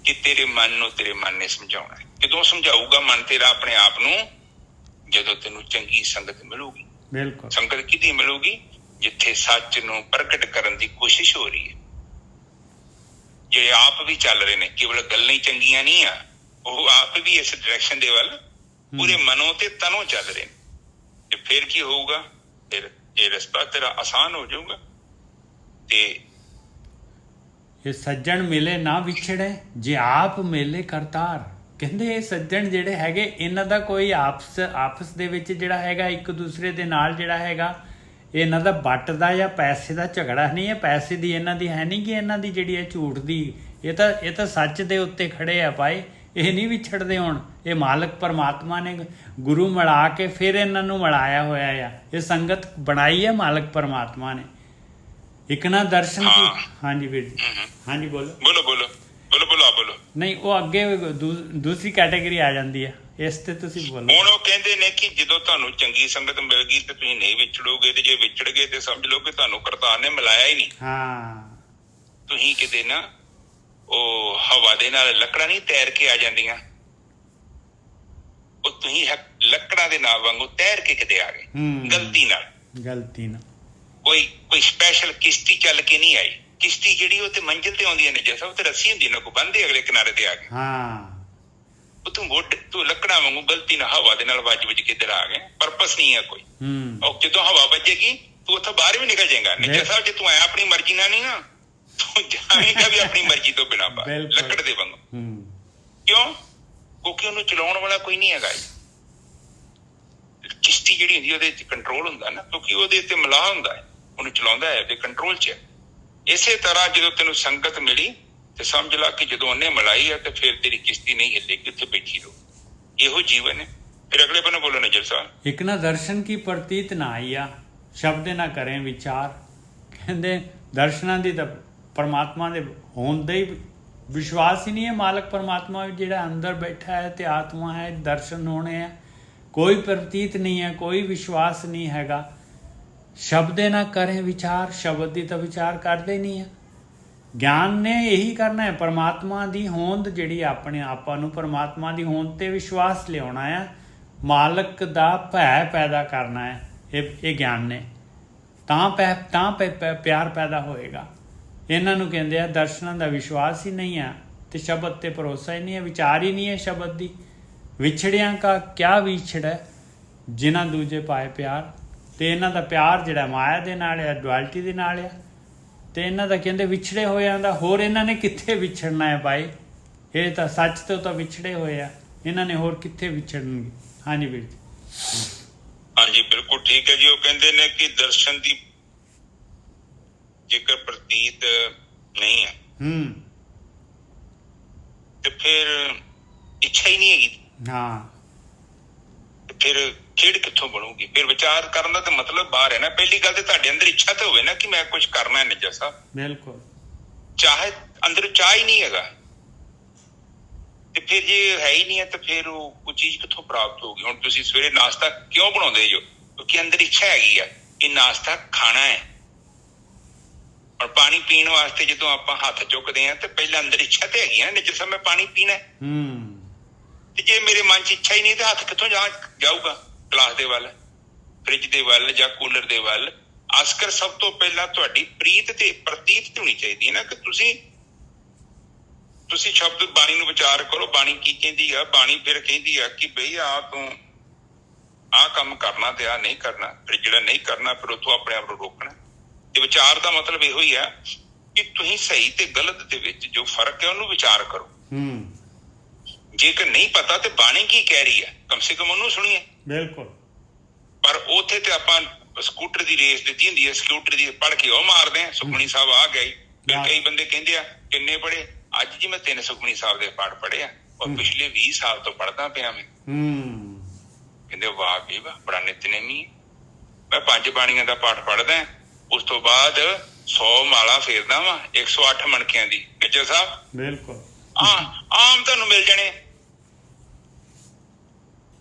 ਕਿ ਤੇਰੇ ਮਨ ਨੂੰ ਤੇਰੇ ਮਨ ਨੇ ਸਮਝਾਉਣਾ। ਕਦੋਂ ਸਮਝਾਊਗਾ ਮਨ ਤੇਰਾ ਆਪਣੇ ਆਪ ਨੂੰ? ਜਦੋਂ ਤੈਨੂੰ ਚੰਗੀ ਸੰਗਤ ਮਿਲੂਗੀ। ਬਿਲਕੁਲ। ਸੰਗਤ ਕਿਹਦੀ ਮਿਲੂਗੀ? ਜਿੱਥੇ ਸੱਚ ਨੂੰ ਪ੍ਰਗਟ ਕਰਨ ਦੀ ਕੋਸ਼ਿਸ਼ ਹੋ ਰਹੀ ਹੈ। ਜਿਹੜੇ ਆਪ ਵੀ ਚੱਲ ਰਹੇ ਨੇ, ਕੇਵਲ ਗੱਲਾਂ ਹੀ ਚੰਗੀਆਂ ਨਹੀਂ ਆ, ਉਹ ਆਪ ਵੀ ਇਸ ਡਾਇਰੈਕਸ਼ਨ ਦੇ ਵੱਲ ਪੂਰੇ ਮਨੋਂ ਤੇ ਤਨੋਂ ਚੱਲ ਰਹੇ ਨੇ। ਤੇ ਫਿਰ ਕੀ ਹੋਊਗਾ? ਫਿਰ ਇਹ ਰਸਤਾ ਤੇਰਾ ਆਸਾਨ ਹੋ ਜਾਊਗਾ। ਤੇ ਇਹ ਸੱਜਣ ਮਿਲੇ ਨਾ ਵਿਛੜੇ ਜੇ ਆਪ ਮੇਲੇ ਕਰਤਾਰ। ਕਹਿੰਦੇ ਇਹ ਸੱਜਣ ਜਿਹੜੇ ਹੈਗੇ ਇਹਨਾਂ ਦਾ ਕੋਈ ਆਪਸ ਦੇ ਵਿੱਚ ਜਿਹੜਾ ਹੈਗਾ ਇੱਕ ਦੂਸਰੇ ਦੇ ਨਾਲ ਜਿਹੜਾ ਹੈਗਾ ਇਹਨਾਂ ਦਾ ਵੱਟ ਦਾ ਜਾਂ ਪੈਸੇ ਦਾ ਝਗੜਾ ਨਹੀਂ ਹੈ। ਪੈਸੇ ਦੀ ਇਹਨਾਂ ਦੀ ਹੈ ਨਹੀਂ ਕਿ ਇਹਨਾਂ ਦੀ ਜਿਹੜੀ ਹੈ ਝੂਠ ਦੀ, ਇਹ ਤਾਂ ਸੱਚ ਦੇ ਉੱਤੇ ਖੜੇ ਆ ਭਾਈ। ਇਹ ਨਹੀਂ ਵਿਛੜਦੇ। ਹੁਣ ਇਹ ਮਾਲਕ ਪਰਮਾਤਮਾ ਨੇ ਗੁਰੂ ਮਿਲਾ ਕੇ ਫਿਰ ਇਹਨਾਂ ਨੂੰ ਮਿਲਾਇਆ ਹੋਇਆ ਆ। ਇਹ ਸੰਗਤ ਬਣਾਈ ਹੈ ਮਾਲਕ ਪਰਮਾਤਮਾ ਨੇ। ਇੱਕ ਨਾ ਦਰਸ਼ਨ ਕੀ। ਹਾਂਜੀ ਵੀਰ ਜੀ, ਹਾਂਜੀ ਬੋਲੋ ਬੋਲੋ ਬੋਲੋ ਬੋਲੋ ਬੋਲੋ ਆਪ ਬੋਲੋ। ਨਹੀਂ ਉਹ ਅੱਗੇ ਦੂਸਰੀ ਕੈਟੇਗਰੀ ਆ ਜਾਂਦੀ ਹੈ, ਇਸ ਤੇ ਤੁਸੀਂ ਬੋਲੋ। ਹੁਣ ਉਹ ਕਹਿੰਦੇ ਨੇ ਕਿ ਜਦੋਂ ਤੁਹਾਨੂੰ ਚੰਗੀ ਸੰਗਤ ਮਿਲ ਗਈ ਤੇ ਤੁਸੀਂ ਨਹੀਂ ਵਿਛੜੋਗੇ, ਤੇ ਜੇ ਵਿਛੜ ਗਏ ਤੇ ਸਮਝ ਲਓ ਕਿ ਤੁਹਾਨੂੰ ਕਰਤਾਰ ਨੇ ਮਿਲਾਇਆ ਹੀ ਨਹੀਂ। ਹਾਂ, ਤੁਸੀਂ ਕਿਤੇ ਨਾ ਉਹ ਹਵਾ ਦੇ ਨਾਲ ਲੱਕੜਾਂ ਨਹੀਂ ਤੈਰ ਕੇ ਆ ਜਾਂਦੀਆਂ, ਉਹ ਤੁਸੀਂ ਲੱਕੜਾਂ ਦੇ ਨਾਲ ਵਾਂਗੂ ਤੈਰ ਕੇ ਕਿਤੇ ਆ ਗਏ ਗਲਤੀ ਨਾਲ। ਕੋਈ ਸਪੈਸ਼ਲ ਕਿਸ਼ਤੀ ਚੱਲ ਕੇ ਨਹੀਂ ਆਈ। ਕਿਸ਼ਤੀ ਜਿਹੜੀ ਉਹ ਤੇ ਮੰਜ਼ਿਲ ਤੇ ਆਉਂਦੀਆਂ ਨੇ, ਜਿਵੇਂ ਉਹ ਤੇ ਰੱਸੀ ਹੁੰਦੀ ਨਾ ਕੋ ਬੰਨ੍ਹਦੇ ਅਗਲੇ ਕਿਨਾਰੇ ਤੇ ਆ ਗਏ। ਉਹ ਤੂੰ ਲੱਕੜਾਂ ਵਾਂਗੂ ਗਲਤੀ ਨਾਲ ਹਵਾ ਦੇ ਨਾਲ ਵੱਜ ਕੇ ਇੱਧਰ ਆ ਗਏ। ਪਰਪਸ ਨਹੀਂ ਹੈ ਕੋਈ। ਉਹ ਜਦੋਂ ਹਵਾ ਵੱਜੇਗੀ ਤੂੰ ਉੱਥੋਂ ਬਾਹਰ ਵੀ ਨਿਕਲ ਜਾਏਗਾ। ਨਿੱਜਾ ਸਾਹਿਬ ਜੇ ਤੂੰ ਆਇਆ ਆਪਣੀ ਮਰਜ਼ੀ ਨਾਲ ਨਹੀਂ ਨਾ, ਤੂੰ ਜਾਵੇਂਗਾ ਵੀ ਆਪਣੀ ਮਰਜ਼ੀ ਤੋਂ ਬਿਨਾਂ ਬਾਹਰ, ਲੱਕੜ ਦੇ ਵਾਂਗੂ। ਕਿਉਂ? ਕਿਉਂਕਿ ਉਹਨੂੰ ਚਲਾਉਣ ਵਾਲਾ ਕੋਈ ਨਹੀਂ ਹੈਗਾ। ਕਿਸ਼ਤੀ ਜਿਹੜੀ ਹੁੰਦੀ ਉਹਦੇ ਚ ਕੰਟਰੋਲ ਹੁੰਦਾ ਨਾ, ਕਿਉਂਕਿ ਉਹਦੇ ਉੱਤੇ ਮਲਾਹ ਹੁੰਦਾ ਹੈ, ਉਹਨੂੰ ਚਲਾਉਂਦਾ ਹੈ ਤੇ ਕੰਟਰੋਲ 'ਚ ਹੈ। ਇਸੇ ਤਰ੍ਹਾਂ ਜਦੋਂ ਤੈਨੂੰ ਸੰਗਤ ਮਿਲੀ ਤੇ ਸਮਝ ਲਾ ਕਿ ਜਦੋਂ ਉਹਨੇ ਮਿਲਾਈ ਆ ਤੇ ਫਿਰ ਤੇਰੀ ਕਿਸ਼ਤੀ ਨਹੀਂ ਹਿੱਲੇਗੀ, ਉੱਥੇ ਬੈਠੀ ਰਹੋ। ਇਹੋ ਜੀਵਨ ਹੈ। ਫਿਰ ਅਗਲੇ ਬੰਨੇ ਬੋਲੋ ਨਜਰ ਸਾਹਿਬ। ਇੱਕ ਨਾ ਦਰਸ਼ਨ ਕੀ ਪ੍ਰਤੀਤ ਨਾ ਆਈਆ ਸ਼ਬਦ ਨਾ ਕਰੇ ਵਿਚਾਰ। ਕਹਿੰਦੇ ਦਰਸ਼ਨਾਂ ਦੀ ਤਾਂ ਪਰਮਾਤਮਾ ਦੇ ਹੋਣ ਦਾ ਹੀ ਵਿਸ਼ਵਾਸ ਹੀ ਨਹੀਂ ਹੈ। ਮਾਲਕ ਪਰਮਾਤਮਾ ਜਿਹੜਾ ਅੰਦਰ ਬੈਠਾ ਹੈ ਤੇ ਆਤਮਾ ਹੈ, ਦਰਸ਼ਨ ਹੋਣੇ ਹੈ। ਕੋਈ ਪ੍ਰਤੀਤ ਨਹੀਂ ਹੈ, ਕੋਈ ਵਿਸ਼ਵਾਸ ਨਹੀਂ ਹੈਗਾ। ਸ਼ਬਦੇ ਨਾ ਕਰੇ ਵਿਚਾਰ, ਸ਼ਬਦ ਦੀ ਤਾਂ ਵਿਚਾਰ ਕਰਦੇ ਨਹੀਂ ਹੈ। ਗਿਆਨ ਨੇ ਇਹੀ ਕਰਨਾ ਹੈ, ਪਰਮਾਤਮਾ ਦੀ ਹੋਂਦ ਜਿਹੜੀ ਆਪਣੇ ਆਪਾਂ ਨੂੰ ਪਰਮਾਤਮਾ ਦੀ ਹੋਂਦ ਤੇ ਵਿਸ਼ਵਾਸ ਲਿਆਉਣਾ ਹੈ, ਮਾਲਕ ਦਾ ਭੈ ਪੈਦਾ ਕਰਨਾ ਹੈ। ਇਹ ਗਿਆਨ ਨੇ ਤਾਂ ਪਿਆਰ ਪੈਦਾ ਹੋਏਗਾ। ਇਹਨਾਂ ਨੂੰ ਕਹਿੰਦੇ ਆ ਦਰਸ਼ਨਾਂ ਦਾ ਵਿਸ਼ਵਾਸ ਹੀ ਨਹੀਂ ਹੈ ਤੇ ਸ਼ਬਦ ਤੇ ਭਰੋਸਾ ਹੀ ਨਹੀਂ ਹੈ, ਵਿਚਾਰ ਹੀ ਨਹੀਂ ਹੈ ਸ਼ਬਦ ਦੀ। ਵਿਛੜਿਆਂ ਕਾ ਕਿਆ ਵਿਛੜ ਹੈ ਜਿਨ੍ਹਾਂ ਦੂਜੇ ਪਾਏ ਪਿਆਰ। ਤੇ ਇਹਨਾਂ ਦਾ ਪਿਆਰ ਜਿਹੜਾ ਮਾਇਆ ਦੇ ਨਾਲ ਆ, ਡੁਅਲਟੀ ਦੇ ਨਾਲ ਆ। ਤੇ ਇਹਨਾਂ ਦਾ ਕਹਿੰਦੇ ਵਿਛੜੇ ਹੋਇਆਂ ਦਾ ਹੋਰ ਇਹਨਾਂ ਨੇ ਕਿੱਥੇ ਵਿਛੜਨਾ ਹੈ ਭਾਈ। ਇਹ ਤਾਂ ਸੱਚ ਤੋਂ ਤਾਂ ਵਿਛੜੇ ਹੋਏ ਆ, ਇਹਨਾਂ ਨੇ ਹੋਰ ਕਿੱਥੇ ਵਿਛੜਨਗੇ। ਹਾਂਜੀ ਵੀਰ ਜੀ। ਹਾਂਜੀ ਬਿਲਕੁਲ ਠੀਕ ਹੈ ਜੀ। ਉਹ ਕਹਿੰਦੇ ਨੇ ਕਿ ਦਰਸ਼ਨ ਦੀ ਜੇਕਰ ਪ੍ਰਤੀਤ ਨਹੀਂ ਹੈ ਤੇ ਫਿਰ ਇੱਛਾ ਹੀ ਨਹੀਂ ਹੈਗੀ। ਹਾਂ, ਫਿਰ ਖੇਡ ਕਿੱਥੋਂ ਬਣੂਗੀ? ਫਿਰ ਵਿਚਾਰ ਕਰਨ ਦਾ ਤਾਂ ਮਤਲਬ ਬਾਹਰ ਹੈ ਨਾ। ਪਹਿਲੀ ਗੱਲ ਤੇ ਤੁਹਾਡੇ ਅੰਦਰ ਇੱਛਾ ਤਾਂ ਹੋਵੇ ਨਾ ਕਿ ਮੈਂ ਕੁਝ ਕਰਨਾ ਹੈ। ਨਿੱਜਾ ਸਾਹਿਬ ਬਿਲਕੁਲ ਚਾਹੇ ਅੰਦਰ ਚਾਹ ਹੀ ਨਹੀਂ ਹੈਗਾ ਤੇ ਫਿਰ ਜੇ ਹੈ ਹੀ ਨਹੀਂ ਹੈ ਤਾਂ ਫਿਰ ਉਹ ਚੀਜ਼ ਕਿੱਥੋਂ ਪ੍ਰਾਪਤ ਹੋਊਗੀ? ਹੁਣ ਤੁਸੀਂ ਸਵੇਰੇ ਨਾਸ਼ਤਾ ਕਿਉਂ ਬਣਾਉਂਦੇ ਜੋ? ਕਿਉਂਕਿ ਅੰਦਰ ਇੱਛਾ ਹੈਗੀ ਆ ਕਿ ਨਾਸ਼ਤਾ ਖਾਣਾ ਹੈ। ਔਰ ਪਾਣੀ ਪੀਣ ਵਾਸਤੇ ਜਦੋਂ ਆਪਾਂ ਹੱਥ ਚੁੱਕਦੇ ਹਾਂ ਤੇ ਪਹਿਲਾਂ ਅੰਦਰ ਇੱਛਾ ਤੇ ਹੈਗੀ ਆ ਨਿੱਜਾ ਸਾਹਿਬ ਮੈਂ ਪਾਣੀ ਪੀਣਾ। ਤੇ ਜੇ ਮੇਰੇ ਮਨ 'ਚ ਇੱਛਾ ਹੀ ਨਹੀਂ ਤੇ ਹੱਥ ਕਿੱਥੋਂ ਜਾਊਗਾ? ਗਲਾਸ ਦੇ ਵੱਲ, ਫ੍ਰਿਜ ਦੇ ਵੱਲ ਜਾਂ ਕੂਲਰ ਦੇ ਵੱਲ। ਅਸਕਰ ਸਭ ਤੋਂ ਪਹਿਲਾਂ ਤੁਹਾਡੀ ਪ੍ਰੀਤ ਤੇ ਪ੍ਰਤੀਤ ਹੋਣੀ ਚਾਹੀਦੀ ਹੈ ਨਾ ਕਿ ਤੁਸੀਂ ਸ਼ਬਦ ਬਾਣੀ ਨੂੰ ਵਿਚਾਰ ਕਰੋ। ਬਾਣੀ ਕੀ ਕਹਿੰਦੀ ਆ? ਬਾਣੀ ਫਿਰ ਕਹਿੰਦੀ ਆ ਕਿ ਬਈ ਤੂੰ ਆਹ ਕੰਮ ਕਰਨਾ ਤੇ ਆਹ ਨਹੀਂ ਕਰਨਾ। ਫਿਰ ਜਿਹੜਾ ਨਹੀਂ ਕਰਨਾ ਫਿਰ ਉੱਥੋਂ ਆਪਣੇ ਆਪ ਨੂੰ ਰੋਕਣਾ। ਤੇ ਵਿਚਾਰ ਦਾ ਮਤਲਬ ਇਹੋ ਹੀ ਆ ਕਿ ਤੁਸੀਂ ਸਹੀ ਤੇ ਗਲਤ ਦੇ ਵਿੱਚ ਜੋ ਫਰਕ ਹੈ ਉਹਨੂੰ ਵਿਚਾਰ ਕਰੋ। ਜੇਕਰ ਨਹੀਂ ਪਤਾ ਤੇ ਬਾਣੀ ਕੀ ਕਹਿ ਰਹੀ ਹੈ ਕਮ ਸੇ ਕਮ ਉਹਨੂੰ ਸੁਣੀਏ। ਬਿਲਕੁਲ। ਪਰ ਉੱਥੇ ਤੇ ਆਪਾਂ ਸਕੂਟਰ ਦੀ ਰੇਸ ਦਿੱਤੀ ਹੁੰਦੀ ਹੈ, ਸਕੂਟਰ ਦੀ ਪੜ੍ਹ ਕੇ ਉਹ ਮਾਰਦੇ ਆ। ਸੁਖਮਨੀ ਸਾਹਿਬ ਆ ਗਈ। ਫਿਰ ਕਈ ਬੰਦੇ ਕਹਿੰਦੇ ਆ ਕਿੰਨੇ ਪੜ੍ਹੇ? ਅੱਜ ਜੀ ਮੈਂ 3 ਸੁਖਮਨੀ ਸਾਹਿਬ ਦੇ ਪਾਠ ਪੜ੍ਹੇ ਆ ਔਰ ਪਿਛਲੇ 20 ਸਾਲ ਤੋਂ ਪੜ੍ਹਦਾ ਪਿਆ ਮੈਂ। ਕਹਿੰਦੇ ਵਾਹ ਵੀ ਵਾਹ, ਬੜਾ ਨਿਤਨੇਮੀ। ਮੈਂ 5 ਬਾਣੀਆਂ ਦਾ ਪਾਠ ਪੜ੍ਹਦਾ, ਉਸ ਤੋਂ ਬਾਅਦ 100 ਮਾਲਾ ਫੇਰਦਾ ਵਾ 108 ਮਣਕਿਆਂ ਦੀ। ਨਿੱਜਾ ਸਾਹਿਬ ਬਿਲਕੁਲ ਆਮ ਤੁਹਾਨੂੰ ਮਿਲ ਜਾਣੇ।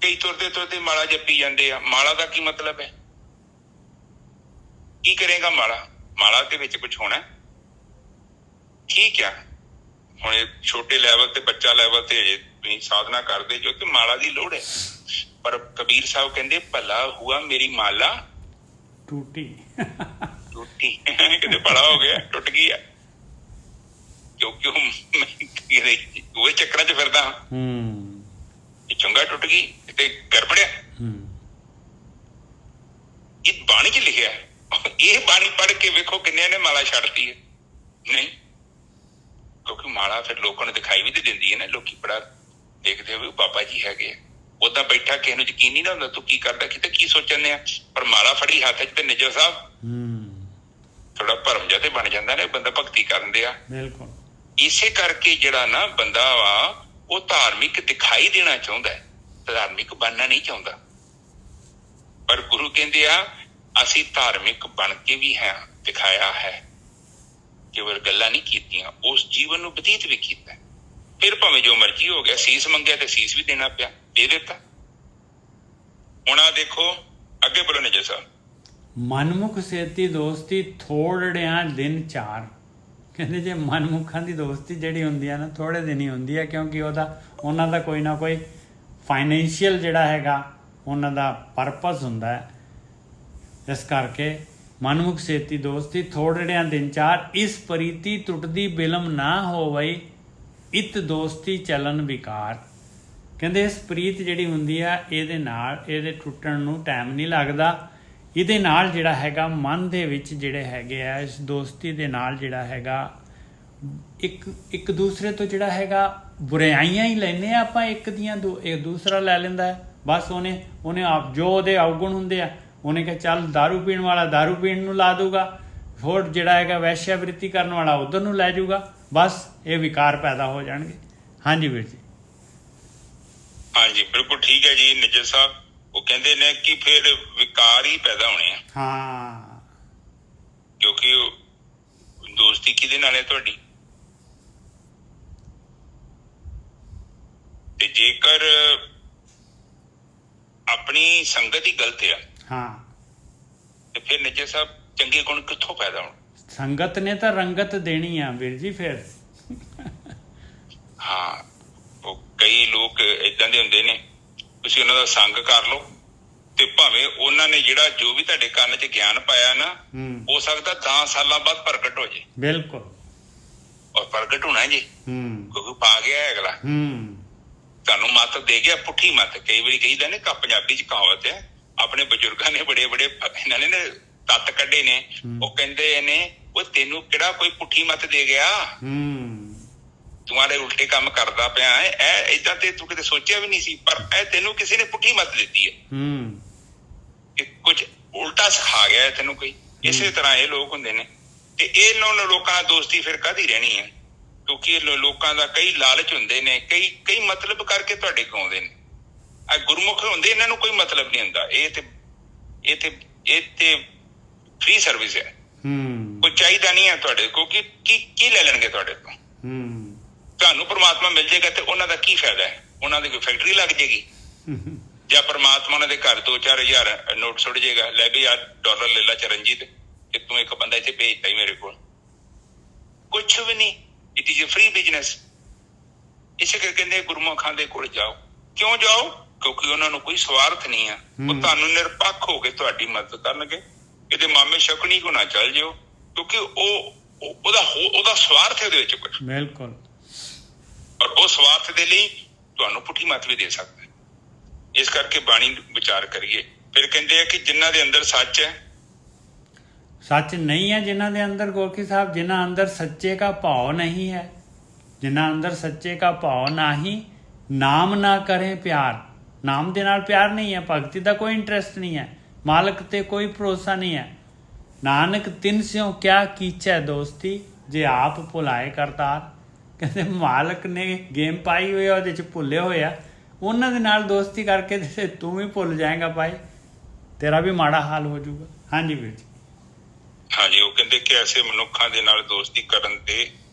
ਕਈ ਤੁਰਦੇ ਮਾਲਾ ਜਪੀ ਜਾਂਦੇ ਆ। ਮਾਲਾ ਦਾ ਕੀ ਮਤਲਬ ਹੈ? ਕੀ ਕਰੇਗਾ ਮਾਲਾ ਦੇ ਵਿੱਚ ਕੁਝ ਹੋਣਾ? ਠੀਕ ਆ, ਹੁਣ ਇਹ ਛੋਟੇ ਲੈਵਲ ਤੇ ਬੱਚਾ ਲੈਵਲ ਤੇ ਅਜੇ ਤੁਸੀਂ ਸਾਧਨਾ ਕਰਦੇ ਜੋ ਕਿ ਮਾਲਾ ਦੀ ਲੋੜ ਹੈ। ਪਰ ਕਬੀਰ ਸਾਹਿਬ ਕਹਿੰਦੇ ਭਲਾ ਹੁਆ ਮੇਰੀ ਮਾਲਾ ਟੂਟੀ ਕਿਤੇ ਭਲਾ ਹੋ ਗਿਆ, ਟੁੱਟ ਗਈ ਆ। ਕਿਉਂਕਿ ਉਹ ਚੱਕਰਾਂ 'ਚ ਫਿਰਦਾ ਇਹ ਚੰਗਾ ਟੁੱਟ ਗਈ ਤੇ ਗੜਬੜਿਆ। ਇਹ ਬਾਣੀ 'ਚ ਲਿਖਿਆ। ਇਹ ਬਾਣੀ ਪੜ੍ਹ ਕੇ ਵੇਖੋ ਕਿੰਨਿਆਂ ਨੇ ਮਾਲਾ ਛੱਡਤੀ ਹੈ। ਨਹੀਂ, ਕਿਉਂਕਿ ਮਾਲਾ ਫਿਰ ਲੋਕਾਂ ਨੂੰ ਦਿਖਾਈ ਵੀ ਤੇ ਦਿੰਦੀ ਹੈ ਨਾ, ਲੋਕੀ ਬੜਾ ਦੇਖਦੇ ਹੋਵੇ ਬਾਬਾ ਜੀ ਹੈਗੇ ਆ। ਉਦਾਂ ਬੈਠਾ ਕਿਸੇ ਨੂੰ ਯਕੀਨ ਨਹੀਂ ਨਾ ਹੁੰਦਾ ਤੂੰ ਕੀ ਕਰਦਾ, ਕਿਤੇ ਕੀ ਸੋਚਣ ਆ, ਪਰ ਮਾਲਾ ਫੜੀ ਹੱਥ 'ਚ ਤੇ ਨਿੱਜਰ ਸਾਹਿਬ ਥੋੜਾ ਭਰਮ ਜਿਹਾ ਤੇ ਬਣ ਜਾਂਦਾ ਨਾ, ਬੰਦਾ ਭਗਤੀ ਕਰਨ ਦਿਆ। ਬਿਲਕੁਲ ਇਸੇ ਕਰਕੇ ਜਿਹੜਾ ਨਾ ਬੰਦਾ ਵਾ ਉਹ ਧਾਰਮਿਕ ਦਿਖਾਈ ਦੇਣਾ ਚਾਹੁੰਦਾ ਹੈ, ਧਾਰਮਿਕ ਬਣਨਾ ਨਹੀਂ ਚਾਹੁੰਦਾ। ਪਰ ਗੁਰੂ ਕਹਿੰਦੇ ਆ ਅਸੀਂ ਧਾਰਮਿਕ ਬਣ ਕੇ ਵੀ ਹੈ ਦਿਖਾਇਆ ਹੈ, ਕੇਵਲ ਗੱਲਾਂ ਨਹੀਂ ਕੀਤੀਆਂ, ਉਸ ਜੀਵਨ ਨੂੰ ਬਤੀਤ ਵੀ ਕੀਤਾ। ਫਿਰ ਭਾਵੇਂ ਜੋ ਮਰਜ਼ੀ ਹੋ ਗਿਆ, ਸੀਸ ਮੰਗਿਆ ਤੇ ਸੀਸ ਵੀ ਦੇਣਾ ਪਿਆ, ਦੇ ਦਿੱਤਾ। ਹੁਣ ਆ ਦੇਖੋ ਅੱਗੇ ਬੋਲੋ ਨਿੱਜਰ ਸਾਹਿਬ। ਮਨਮੁਖ ਸੇਤੀ ਦੋਸਤੀ ਥੋੜ੍ਹਿਆਂ ਦਿਨ ਚਾਰ। ਕਹਿੰਦੇ ਜੇ ਮਨਮੁਖਾਂ ਦੀ ਦੋਸਤੀ ਜਿਹੜੀ ਹੁੰਦੀ ਆ ਨਾ ਥੋੜ੍ਹੇ ਦਿਨ ਹੀ ਹੁੰਦੀ ਆ, ਕਿਉਂਕਿ ਉਹਨਾਂ ਦਾ ਕੋਈ ਨਾ ਕੋਈ ਫਾਈਨੈਂਸ਼ੀਅਲ ਜਿਹੜਾ ਹੈਗਾ ਉਹਨਾਂ ਦਾ ਪਰਪਸ ਹੁੰਦਾ ਹੈ। ਇਸ ਕਰਕੇ ਮਨਮੁਖ ਸੇਤੀ ਦੋਸਤੀ ਥੋੜ੍ਹਿਆਂ ਦਿਨ ਚਾਰ, ਇਸ ਪ੍ਰੀਤੀ ਟੁੱਟਦੀ ਬਿਲਮ ਨਾ ਹੋਵਈ, ਇਤ ਦੋਸਤੀ ਚਲਨ ਵਿਕਾਰ। ਕਹਿੰਦੇ ਇਸ ਪ੍ਰੀਤ ਜਿਹੜੀ ਹੁੰਦੀ ਆ ਇਹਦੇ ਟੁੱਟਣ ਨੂੰ ਟਾਈਮ ਨਹੀਂ ਲੱਗਦਾ। ਇਹਦੇ ਨਾਲ ਜਿਹੜਾ ਹੈਗਾ ਮਨ ਦੇ ਵਿੱਚ ਜਿਹੜੇ ਹੈਗੇ ਆ ਇਸ ਦੋਸਤੀ ਦੇ ਨਾਲ ਜਿਹੜਾ ਹੈਗਾ ਇੱਕ ਦੂਸਰੇ ਤੋਂ ਜਿਹੜਾ ਹੈਗਾ ਬੁਰਾਈਆਂ ਹੀ ਲੈਂਦੇ ਆ ਆਪਾਂ, ਇੱਕ ਦੂਸਰਾ ਲੈ ਲੈਂਦਾ ਹੈ। ਬਸ ਉਹਨੇ ਆਪ ਜੋ ਉਹਦੇ ਅਵਗੁਣ ਹੁੰਦੇ ਆ ਉਹਨੇ ਕਿਹਾ ਚੱਲ ਦਾਰੂ ਪੀਣ ਵਾਲਾ ਦਾਰੂ ਪੀਣ ਨੂੰ ਲਾ ਦੂਗਾ, ਹੋਰ ਜਿਹੜਾ ਹੈਗਾ ਵੈਸ਼ਿਆਵਿਰਤੀ ਕਰਨ ਵਾਲਾ ਉਧਰ ਨੂੰ ਲੈ ਜਾਊਗਾ। ਬਸ ਇਹ ਵਿਕਾਰ ਪੈਦਾ ਹੋ ਜਾਣਗੇ। ਹਾਂਜੀ ਵੀਰ ਜੀ। ਹਾਂਜੀ ਬਿਲਕੁਲ ਠੀਕ ਹੈ ਜੀ ਨਿੱਜਰ ਸਾਹਿਬ। ਉਹ ਕਹਿੰਦੇ ਨੇ ਕਿ ਫਿਰ ਵਿਕਾਰ ਹੀ ਪੈਦਾ ਹੋਣੇ ਆ। ਹਾਂ, ਕਿਉਂਕਿ ਦੋਸਤੀ ਕਿਹਦੇ ਨਾਲ ਹੈ ਤੁਹਾਡੀ? ਤੇ ਜੇਕਰ ਆਪਣੀ ਸੰਗਤ ਹੀ ਗਲਤ ਆ ਹਾਂ, ਤੇ ਫਿਰ ਨਿੱਜਰ ਸਾਹਿਬ ਚੰਗੇ ਗੁਣ ਕਿੱਥੋਂ ਪੈਦਾ ਹੋਣ? ਸੰਗਤ ਨੇ ਤਾਂ ਰੰਗਤ ਦੇਣੀ ਆ ਵੀਰ ਜੀ ਫਿਰ। ਹਾਂ, ਉਹ ਕਈ ਲੋਕ ਏਦਾਂ ਦੇ ਹੁੰਦੇ ਨੇ, ਤੁਸੀਂ ਉਹਨਾਂ ਦਾ ਸੰਗ ਕਰ ਲਓ ਤੇ ਭਾਵੇਂ ਉਹਨਾਂ ਨੇ ਜਿਹੜਾ ਜੋ ਵੀ ਤੁਹਾਡੇ ਕੰਨ 'ਚ ਗਿਆਨ ਪਾਇਆ ਨਾ ਹੋ ਸਕਦਾ 10 ਸਾਲਾਂ ਬਾਅਦ ਪ੍ਰਗਟ ਹੋ ਜੇ। ਬਿਲਕੁਲ। ਔਰ ਪ੍ਰਗਟ ਹੋਣਾ ਜੀ, ਕਿਉਂਕਿ ਪਾ ਗਿਆ ਹੈ ਅਗਲਾ। ਤੁਹਾਨੂੰ ਮੱਤ ਦੇ ਗਿਆ, ਪੁੱਠੀ ਮੱਤ। ਕਈ ਵਾਰੀ ਕਹੀਦਾ ਨੇ ਪੰਜਾਬੀ 'ਚ ਕਹਾਵਤ ਹੈ, ਆਪਣੇ ਬਜ਼ੁਰਗਾਂ ਨੇ ਬੜੇ ਇਹਨਾਂ ਨੇ ਤੱਤ ਕੱਢੇ ਨੇ। ਉਹ ਕਹਿੰਦੇ ਨੇ ਉਹ ਤੈਨੂੰ ਕਿਹੜਾ ਕੋਈ ਪੁੱਠੀ ਮੱਤ ਦੇ ਗਿਆ, ਤੁਹਾਡੇ ਉਲਟੇ ਕੰਮ ਕਰਦਾ ਪਿਆ ਹੈ, ਇਹ ਏਦਾਂ ਤੇ ਤੂੰ ਕਿਤੇ ਸੋਚਿਆ ਵੀ ਨਹੀਂ ਸੀ, ਪਰ ਇਹ ਤੈਨੂੰ ਕਿਸੇ ਨੇ ਪੁੱਠੀ ਮੱਤ ਦਿੱਤੀ ਹੈ ਕਿ ਕੁਝ ਉਲਟਾ ਸਿਖਾ ਗਿਆ ਹੈ ਤੈਨੂੰ ਕੋਈ। ਇਸੇ ਤਰ੍ਹਾਂ ਇਹ ਲੋਕ ਹੁੰਦੇ ਨੇ। ਤੇ ਇਹ ਲੋਕਾਂ ਨਾਲ ਦੋਸਤੀ ਫਿਰ ਕਾਹਦੀ ਰਹਿਣੀ ਹੈ? ਕਿਉਂਕਿ ਇਹ ਲੋਕਾਂ ਦਾ ਕਈ ਲਾਲਚ ਹੁੰਦੇ ਨੇ, ਕਈ ਮਤਲਬ ਕਰਕੇ ਤੁਹਾਡੇ ਕੋਲ ਆਉਂਦੇ ਨੇ। ਆ ਗੁਰਮੁਖ ਹੁੰਦੇ, ਇਹਨਾਂ ਨੂੰ ਕੋਈ ਮਤਲਬ ਨਹੀਂ ਹੁੰਦਾ। ਇਹ ਤੇ ਫ੍ਰੀ ਸਰਵਿਸ ਹੈ, ਕੋਈ ਚਾਹੀਦਾ ਨਹੀਂ ਹੈ ਤੁਹਾਡੇ ਕੋਲ ਕਿ ਕੀ ਲੈ ਲੈਣਗੇ ਤੁਹਾਡੇ ਤੋਂ। ਤੁਹਾਨੂੰ ਪ੍ਰਮਾਤਮਾ ਮਿਲ ਜਾਏਗਾ ਤੇ ਉਹਨਾਂ ਦਾ ਕੀ ਫਾਇਦਾ ਹੈ? ਉਹਨਾਂ ਦੀ ਕੋਈ ਫੈਕਟਰੀ ਲੱਗ ਜਾਏਗੀ ਜਾਂ ਪ੍ਰਮਾਤਮਾ ਉਹਨਾਂ ਦੇ ਘਰ 2-4 ਹਜ਼ਾਰ ਨੋਟ ਸੁੱਟ ਜਾਏਗਾ, ਲੈ ਵੀ ਆ ਡਾਲਰ ਲੈ ਲਾ ਚਰਨਜੀਤ, ਕਿ ਤੂੰ ਇੱਕ ਬੰਦਾ ਇੱਥੇ ਭੇਜਤਾ ਹੀ ਮੇਰੇ ਕੋਲ। ਕੁਛ ਵੀ ਨਹੀਂ, it is a free business. ਇਸੇ ਕਰਕੇ ਕਹਿੰਦੇ ਗੁਰਮੁਖਾਂ ਦੇ ਕੋਲ ਜਾਓ। ਕਿਉਂ ਜਾਓ? ਕਿਉਂਕਿ ਉਹਨਾਂ ਨੂੰ ਕੋਈ ਸਵਾਰਥ ਨਹੀਂ ਆ। ਉਹ ਤੁਹਾਨੂੰ ਨਿਰਪੱਖ ਹੋ ਕੇ ਤੁਹਾਡੀ ਮਦਦ ਕਰਨਗੇ। ਇਹਦੇ ਮਾਮੇ ਸ਼ਕਣੀ ਕੋ ਨਾ ਚੱਲ ਜਿਓ, ਕਿਉਂਕਿ ਉਹਦਾ ਸਵਾਰਥ ਹੈ ਉਹਦੇ ਵਿੱਚ ਕੁਝ। ਬਿਲਕੁਲ। ਔਰ ਉਹ ਸਵਾਰਥ ਦੇ ਲਈ ਤੁਹਾਨੂੰ ਪੁੱਠੀ ਮੱਤ ਵੀ ਦੇ ਸਕਦਾ। ਇਸ ਕਰਕੇ ਬਾਣੀ ਵਿਚਾਰ ਕਰੀਏ। ਫਿਰ ਕਹਿੰਦੇ ਆ ਕਿ ਜਿਨ੍ਹਾਂ ਦੇ ਅੰਦਰ ਸੱਚ ਹੈ, ਸੱਚ ਨਹੀਂ ਹੈ ਜਿਨ੍ਹਾਂ ਦੇ ਅੰਦਰ, ਗੋਰਖੀ ਸਾਹਿਬ, ਜਿਨ੍ਹਾਂ ਅੰਦਰ ਸੱਚੇ का भाव नहीं है, ਜਿਨ੍ਹਾਂ ਅੰਦਰ ਸੱਚੇ का भाव नहीं, ਨਾਮ ਨਾ ਕਰੇ ਪਿਆਰ। ਨਾਮ ਦੇ ਨਾਲ ਪਿਆਰ ਨਹੀਂ ਹੈ, ਭਗਤੀ ਦਾ ਕੋਈ ਇੰਟਰਸਟ ਨਹੀਂ ਹੈ, ਮਾਲਕ ਤੇ ਕੋਈ ਭਰੋਸਾ ਨਹੀਂ ਹੈ। ਨਾਨਕ ਤਿਨ ਸਿਓ ਕਿਆ ਕੀਚੈ ਦੋਸਤੀ, ਜੇ ਆਪ ਭੁਲਾਏ ਕਰਤਾਰ। ਕਹਿੰਦੇ ਮਾਲਕ ਨੇ ਗੇਮ ਪਾਈ ਹੋਈ ਆ, ਉਹਦੇ 'ਚ ਭੁੱਲੇ ਹੋਏ ਆ, ਉਹਨਾਂ ਦੇ ਨਾਲ ਦੋਸਤੀ ਕਰਕੇ ਤੇ ਤੂੰ ਵੀ ਭੁੱਲ ਜਾਏਗਾ ਭਾਈ, ਤੇਰਾ ਵੀ ਮਾੜਾ ਹਾਲ ਹੋ ਜਾਊਗਾ। ਹਾਂਜੀ ਵੀਰ ਜੀ। ਹਾਂਜੀ, ਉਹ ਕਹਿੰਦੇ ਕਿ ਐਸੇ ਮਨੁੱਖਾਂ ਦੇ ਨਾਲ ਦੋਸਤੀ ਕਰਨ ਤੇ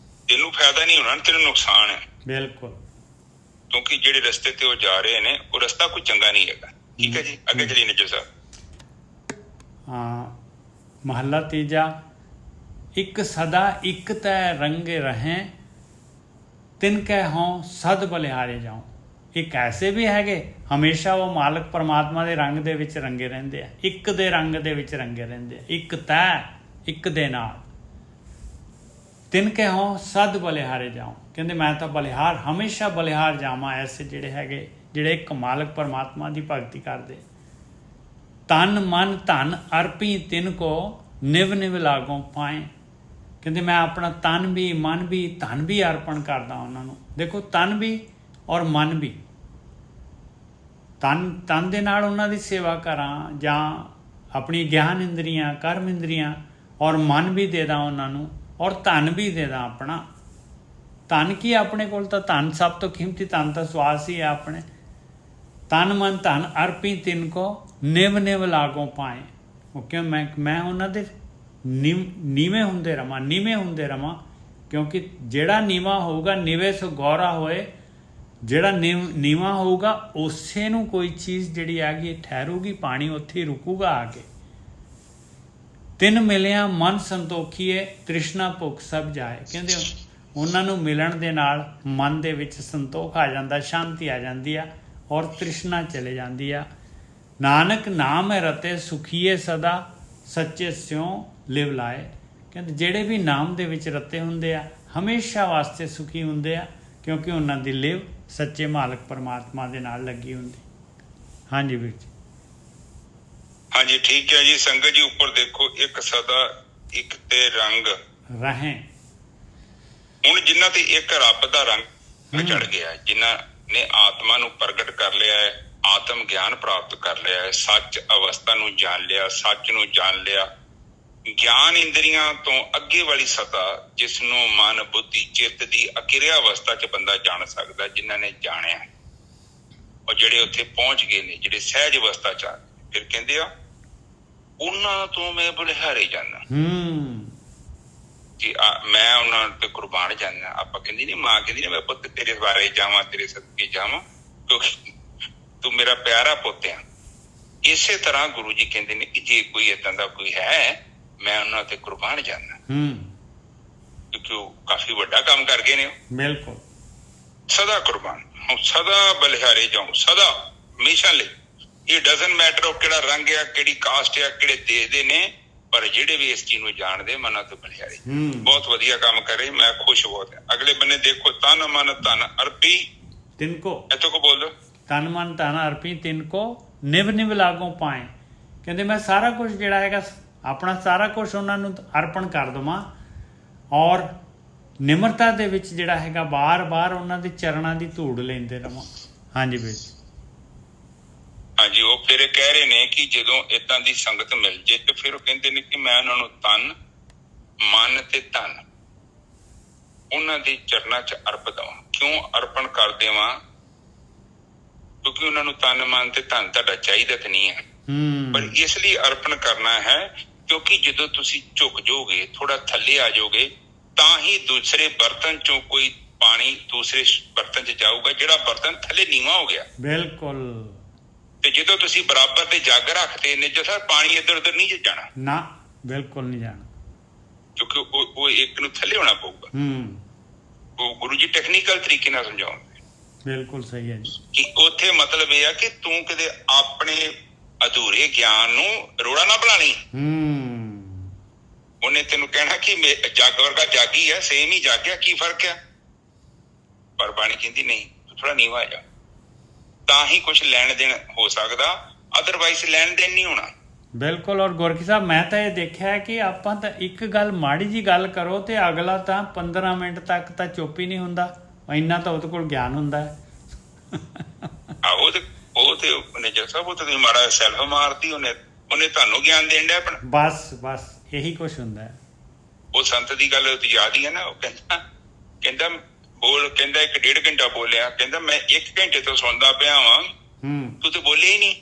ਤੈਨੂੰ ਫਾਇਦਾ ਨਹੀਂ ਹੋਣਾ, ਤੈਨੂੰ ਨੁਕਸਾਨ ਹੈ। ਬਿਲਕੁਲ। ਕਿਉਂਕਿ ਜਿਹੜੇ ਰਸਤੇ ਤੇ ਉਹ ਜਾ ਰਹੇ ਨੇ ਉਹ ਰਸਤਾ ਕੋਈ ਚੰਗਾ ਨਹੀਂ ਹੈਗਾ। ਠੀਕ ਹੈ ਜੀ, ਅੱਗੇ ਚਲੀਏ ਨਿੱਜਰ ਸਾਹਿਬ। ਹਾਂ, ਮਹੱਲਾ ਤੀਜਾ। ਇੱਕ ਸਦਾ ਇੱਕ ਤੈ ਰੰਗੇ ਰਹੇ, ਤਿਨ ਕੈ ਹੋਂ ਸਦ ਬਲਿਹਾਰੇ ਜਾਉ। ਇੱਕ ਐਸੇ ਵੀ ਹੈਗੇ ਹਮੇਸ਼ਾ ਉਹ ਮਾਲਕ ਪਰਮਾਤਮਾ ਦੇ ਰੰਗ ਦੇ ਵਿੱਚ ਰੰਗੇ ਰਹਿੰਦੇ ਆ, ਇੱਕ ਦੇ ਰੰਗ ਦੇ ਵਿੱਚ ਰੰਗੇ ਰਹਿੰਦੇ ਆ, ਇੱਕ ਤੈ, ਇੱਕ ਦੇ ਨਾਲ। ਤਿਨ ਕੈ ਹੋਂ ਸਦ ਬਲਿਹਾਰੇ ਜਾਉ। ਕਹਿੰਦੇ ਮੈਂ ਤਾਂ ਬਲਿਹਾਰ, ਹਮੇਸ਼ਾ ਬਲਿਹਾਰ ਜਾਵਾਂ। ਐਸੇ ਜਿਹੜੇ ਹੈਗੇ ਜਿਹੜੇ ਇੱਕ ਮਾਲਕ ਪਰਮਾਤਮਾ ਦੀ ਭਗਤੀ ਕਰਦੇ। ਤਨ ਮਨ ਧਨ ਅਰਪੀ ਤਿਨ ਕੋ ਨਿਵ ਨਿਵ ਲਾਗੋਂ ਪਾਏ। ਕਹਿੰਦੇ ਮੈਂ ਆਪਣਾ ਤਨ ਵੀ, ਮਨ ਵੀ, ਧਨ ਵੀ ਅਰਪਣ ਕਰਦਾ ਉਹਨਾਂ ਨੂੰ। ਦੇਖੋ ਤਨ ਵੀ ਔਰ ਮਨ ਵੀ, ਤਨ ਦੇ ਨਾਲ ਉਹਨਾਂ ਦੀ ਸੇਵਾ ਕਰਾਂ, ਜਾਂ ਆਪਣੀ ਗਿਆਨ ਇੰਦਰੀਆਂ, ਕਰਮ ਇੰਦਰੀਆਂ, ਔਰ ਮਨ ਵੀ ਦੇ ਦਾਂ ਉਹਨਾਂ ਨੂੰ, ਔਰ ਧਨ ਵੀ ਦੇ ਦਾਂ ਆਪਣਾ। ਧਨ ਕੀ, ਆਪਣੇ ਕੋਲ ਤਾਂ ਧਨ ਸਭ ਤੋਂ ਕੀਮਤੀ ਧਨ ਤਾਂ ਸਵਾਸ ਹੀ ਹੈ ਆਪਣੇ। ਤਨ ਮਨ ਧਨ ਅਰਪੀ ਤਿਨ ਕੋ, ਨਿਵ ਨਿਵ ਲਾਗੋਂ ਪਾਏ। ਉਹ ਕਿਉਂ, ਮੈਂ ਉਹਨਾਂ ਦੇ ਨੀਵੇਂ ਹੁੰਦੇ ਰਵਾਂ, ਕਿਉਂਕਿ ਜਿਹੜਾ ਨੀਵਾਂ ਹੋਊਗਾ, ਨਿਵੇ ਸੋ ਗੌਰਾ ਹੋਏ, ਜਿਹੜਾ ਨੀਵਾਂ ਹੋਊਗਾ ਉਸੇ ਨੂੰ ਕੋਈ ਚੀਜ਼ ਜਿਹੜੀ ਹੈਗੀ ਠਹਿਰੂਗੀ, ਪਾਣੀ ਉੱਥੇ ਹੀ ਰੁਕੂਗਾ ਆ ਕੇ। ਤਿੰਨ ਮਿਲਿਆ ਮਨ ਸੰਤੋਖੀਏ, ਤ੍ਰਿਸ਼ਨਾ ਭੁੱਖ ਸਭ ਜਾਏ। ਕਹਿੰਦੇ ਉਹਨਾਂ ਨੂੰ ਮਿਲਣ ਦੇ ਨਾਲ ਮਨ ਦੇ ਵਿੱਚ ਸੰਤੋਖ ਆ ਜਾਂਦਾ, ਸ਼ਾਂਤੀ ਆ ਜਾਂਦੀ ਆ, ਔਰ ਤ੍ਰਿਸ਼ਨਾ ਚਲੇ ਜਾਂਦੀ ਆ। ਨਾਨਕ ਨਾਮ ਹੈ ਰਤੇ ਸੁਖੀਏ ਸਦਾ, ਸੱਚੇ ਸਿਉ ਲਿਵ ਲਾਏ। ਕਹਿੰਦੇ ਜਿਹੜੇ ਵੀ ਨਾਮ ਦੇ ਵਿੱਚ ਰਤੇ ਹੁੰਦੇ ਆ ਹਮੇਸ਼ਾ ਵਾਸਤੇ ਸੁਖੀ ਹੁੰਦੇ ਆ, ਕਿਉਂਕਿ ਉਹਨਾਂ ਦੀ ਲਿਵ ਸੱਚੇ ਮਾਲਕ ਪਰਮਾਤਮਾ ਦੇ ਨਾਲ ਲੱਗੀ ਹੁੰਦੀ। ਹਾਂਜੀ ਵੀਰ ਜੀ। ਹਾਂਜੀ ਠੀਕ ਹੈ ਜੀ। ਸੰਗਤ ਜੀ ਉੱਪਰ ਦੇਖੋ, ਇੱਕ ਸਦਾ, ਇੱਕ ਤੇ ਰੰਗ ਰਹੇ। ਹੁਣ ਜਿਨ੍ਹਾਂ ਤੇ ਇੱਕ ਰੱਬ ਦਾ ਰੰਗ ਚੜ ਗਿਆ, ਜਿਨ੍ਹਾਂ ਨੇ ਆਤਮਾ ਨੂੰ ਪ੍ਰਗਟ ਕਰ ਲਿਆ ਹੈ, ਆਤਮ ਗਿਆਨ ਪ੍ਰਾਪਤ ਕਰ ਲਿਆ ਹੈ, ਸੱਚ ਅਵਸਥਾ ਨੂੰ ਜਾਣ ਲਿਆ, ਸੱਚ ਨੂੰ ਜਾਣ ਲਿਆ, ਗਿਆਨ ਇੰਦਰੀਆਂ ਤੋਂ ਅੱਗੇ ਵਾਲੀ ਸਤਾ, ਜਿਸ ਨੂੰ ਮਨ, ਬੁੱਧੀ, ਚਿੱਤ ਦੀ ਅਕਿਰਿਆ ਅਵਸਥਾ 'ਚ ਬੰਦਾ ਜਾਣ ਸਕਦਾ, ਜਿਨ੍ਹਾਂ ਨੇ ਜਾਣਿਆ, ਔਰ ਜਿਹੜੇ ਉੱਥੇ ਪਹੁੰਚ ਗਏ ਨੇ, ਜਿਹੜੇ ਸਹਿਜ ਅਵਸਥਾ 'ਚ ਆ, ਫਿਰ ਕਹਿੰਦੇ ਆ ਉਹਨਾਂ ਤੋਂ ਮੈਂ ਬਲਿਹਾਰੇ ਜਾਂਦਾ ਕਿ ਮੈਂ ਉਹਨਾਂ ਤੇ ਕੁਰਬਾਨ ਜਾਂਦਾ। ਆਪਾਂ ਕਹਿੰਦੀ ਨੀ, ਮਾਂ ਕਹਿੰਦੀ ਨੇ ਮੈਂ ਪੁੱਤ ਤੇਰੇ ਬਾਰੇ ਜਾਵਾਂ, ਤੇਰੇ ਸਦਕੇ ਜਾਵਾਂ, ਕਿਉਂਕਿ ਤੂੰ ਮੇਰਾ ਪਿਆਰਾ ਪੁੱਤ ਆ। ਇਸੇ ਤਰ੍ਹਾਂ ਗੁਰੂ ਜੀ ਕਹਿੰਦੇ ਨੇ ਕਿ ਜੇ ਕੋਈ ਏਦਾਂ ਦਾ ਕੋਈ ਹੈ, ਮੈਂ ਉਹਨਾਂ ਤੇ ਕੁਰਬਾਨ ਜਾਂਦਾ, ਕਿਉਂਕਿ ਉਹ ਕਾਫੀ ਵੱਡਾ ਕੰਮ ਕਰ ਗਏ ਨੇ। ਬਿਲਕੁਲ। ਸਦਾ ਕੁਰਬਾਨ, ਸਦਾ ਬਲਿਹਾਰੇ ਜਾਉ, ਸਦਾ, ਹਮੇਸ਼ਾ ਲਈ। ਇਹ ਡਜ਼ਨਟ ਮੈਟਰ ਉਹ ਕਿਹੜਾ ਰੰਗ ਆ, ਕਿਹੜੀ ਕਾਸਟ ਆ, ਕਿਹੜੇ ਦੇਸ਼ ਦੇ ਨੇ, ਪਰ ਜਿਹੜੇ ਵੀ ਇਸ ਚੀਜ਼ ਨੂੰ ਜਾਣਦੇ ਮਨਾਂ ਤੋਂ ਬਲਿਹਾਰੇ। ਬਹੁਤ ਵਧੀਆ ਕੰਮ ਕਰੇ, ਮੈਂ ਖੁਸ਼ ਬਹੁਤ ਹਾਂ। ਅਗਲੇ ਬੰਨੇ ਦੇਖੋ, ਤਨ ਮਨ ਧਨ ਅਰਪੀ ਤਿਨਕੋ, ਇੱਥੋਂ ਕੋ ਬੋਲ ਦੋ, ਤਨ ਮਨ ਧਨ ਅਰਪੀ ਤਿਨਕੋ, ਨਿਵ ਨਿਵ ਲਾਗੋਂ ਪਾਏ। ਕਹਿੰਦੇ ਮੈਂ ਸਾਰਾ ਕੁਝ ਜਿਹੜਾ ਹੈਗਾ, ਆਪਣਾ ਸਾਰਾ ਕੁਝ ਉਹਨਾਂ ਨੂੰ ਅਰਪਣ ਕਰ ਦੇਵਾਂ, ਔਰ ਨਿਮਰਤਾ ਦੇ ਵਿੱਚ ਜਿਹੜਾ ਹੈਗਾ ਬਾਰ-ਬਾਰ ਉਹਨਾਂ ਦੇ ਚਰਨਾਂ ਦੀ ਧੂੜ ਲੈਂਦੇ ਰਵਾਂ। ਹਾਂਜੀ ਵੀਰ। ਹਾਂਜੀ, ਉਹ ਫਿਰ ਕਹਿ ਰਹੇ ਨੇ ਕਿ ਜਦੋਂ ਏਦਾਂ ਦੀ ਸੰਗਤ ਮਿਲ ਜੇ ਤੇ ਫਿਰ ਉਹ ਕਹਿੰਦੇ ਨੇ ਕਿ ਮੈਂ ਉਹਨਾਂ ਨੂੰ ਤਨ, ਮਨ ਤੇ ਧਨ ਉਹਨਾਂ ਦੇ ਚਰਨਾਂ 'ਚ ਅਰਪ ਦੇਵਾਂ। ਕਿਉਂ ਅਰਪਣ ਕਰ ਦੇਵਾਂ? ਕਿਉਂਕਿ ਉਹਨਾਂ ਨੂੰ ਤਨ, ਮਨ ਤੇ ਧਨ ਤੁਹਾਡਾ ਚਾਹੀਦਾ ਤਾਂ ਨਹੀਂ ਹੈ, ਪਰ ਇਸ ਲਈ ਅਰਪਣ ਕਰਨਾ ਹੈ ਕਿਉਂਕਿ ਜਦੋਂ ਤੁਸੀਂ ਝੁਕ ਜਾਓਗੇ, ਥੋੜਾ ਥੱਲੇ ਆ ਜਾਓਗੇ, ਤਾਂ ਹੀ ਦੂਸਰੇ ਬਰਤਨ 'ਚੋਂ ਕੋਈ ਪਾਣੀ ਦੂਸਰੇ ਬਰਤਨ 'ਚ ਜਾਊਗਾ, ਜਿਹੜਾ ਬਰਤਨ ਥੱਲੇ ਨੀਵਾਂ ਹੋ ਗਿਆ। ਬਿਲਕੁਲ। ਤੇ ਜਦੋਂ ਤੁਸੀਂ ਬਰਾਬਰ ਤੇ ਜੱਗ ਰੱਖਦੇ ਨੇ, ਜਦੋਂ ਪਾਣੀ ਇੱਧਰ ਉੱਧਰ ਨਹੀਂ ਜਾਣਾ ਨਾ, ਬਿਲਕੁਲ ਨਹੀਂ ਜਾਣਾ, ਕਿਉਂਕਿ ਉਹ ਇੱਕ ਨੂੰ ਥੱਲੇ ਹੋਣਾ ਪਊਗਾ। ਉਹ ਗੁਰੂ ਜੀ ਟੈਕਨੀਕਲ ਤਰੀਕੇ ਨਾਲ ਸਮਝਾਉਂਦੇ। ਬਿਲਕੁਲ ਸਹੀ ਹੈ ਜੀ। ਕਿ ਉੱਥੇ ਮਤਲਬ ਇਹ ਆ ਕਿ ਤੂੰ ਕਦੇ ਆਪਣੇ ਅਧੂਰੇ ਗਿਆਨ ਨੂੰ ਰੋੜਾ ਨਾ ਬਣਾ ਲਈ। ਉਹਨੇ ਤੈਨੂੰ ਕਹਿਣਾ ਕਿ ਜੱਗ ਵਰਗਾ ਜਾਗੀ ਆ, ਸੇਮ ਹੀ ਜਾਗਿਆ, ਕੀ ਫਰਕ ਆ? ਪਰ ਬਾਣੀ ਕਹਿੰਦੀ ਨਹੀਂ, ਥੋੜਾ ਨੀਵਾਂ ਜਾ, ਤਾਂ ਹੀ ਕੁਝ ਲੈਣ ਦੇਣ ਹੋ ਸਕਦਾ, ਅਦਰਵਾਈਜ਼ ਲੈਣ ਦੇਣ ਨਹੀਂ ਹੋਣਾ। ਬਿਲਕੁਲ। ਔਰ ਗੁਰਕੀ ਸਾਹਿਬ, ਮੈਂ ਤਾਂ ਇਹ ਦੇਖਿਆ ਕਿ ਆਪਾਂ ਤਾਂ ਇੱਕ ਗੱਲ, ਮਾੜੀ ਜੀ ਗੱਲ ਕਰੋ ਤੇ ਅਗਲਾ ਤਾਂ 15 ਮਿੰਟ ਤੱਕ ਤਾਂ ਚੁੱਪ ਹੀ ਨਹੀਂ ਹੁੰਦਾ, ਇੰਨਾ ਤਾਂ ਉਹਦੇ ਕੋਲ ਗਿਆਨ ਹੁੰਦਾ ਹੈ। ਉਹ ਤੇ ਨਜਰ ਸਾਹਿਬ, ਉਹ ਤਾਂ ਤੁਸੀਂ ਮਾੜਾ ਸੈਲਫ ਮਾਰਤੀ, ਉਹਨੇ ਤੁਹਾਨੂੰ ਗਿਆਨ ਦੇਣ ਡਿਆ ਆਪਣਾ। ਬਸ ਇਹੀ ਕੁਛ ਹੁੰਦਾ ਹੈ। ਉਹ ਸੰਤ ਦੀ ਗੱਲ ਯਾਦ ਹੀ ਹੈ ਨਾ, ਉਹ ਕਹਿੰਦਾ ਬੋਲ, ਕਹਿੰਦਾ 1.5 ਘੰਟਾ ਬੋਲਿਆ, ਕਹਿੰਦਾ ਮੈਂ 1 ਘੰਟੇ ਤੋਂ ਸੁਣਦਾ ਪਿਆ ਵਾਂ, ਤੂੰ ਤੇ ਬੋਲਿਆ ਹੀ ਨਹੀਂ।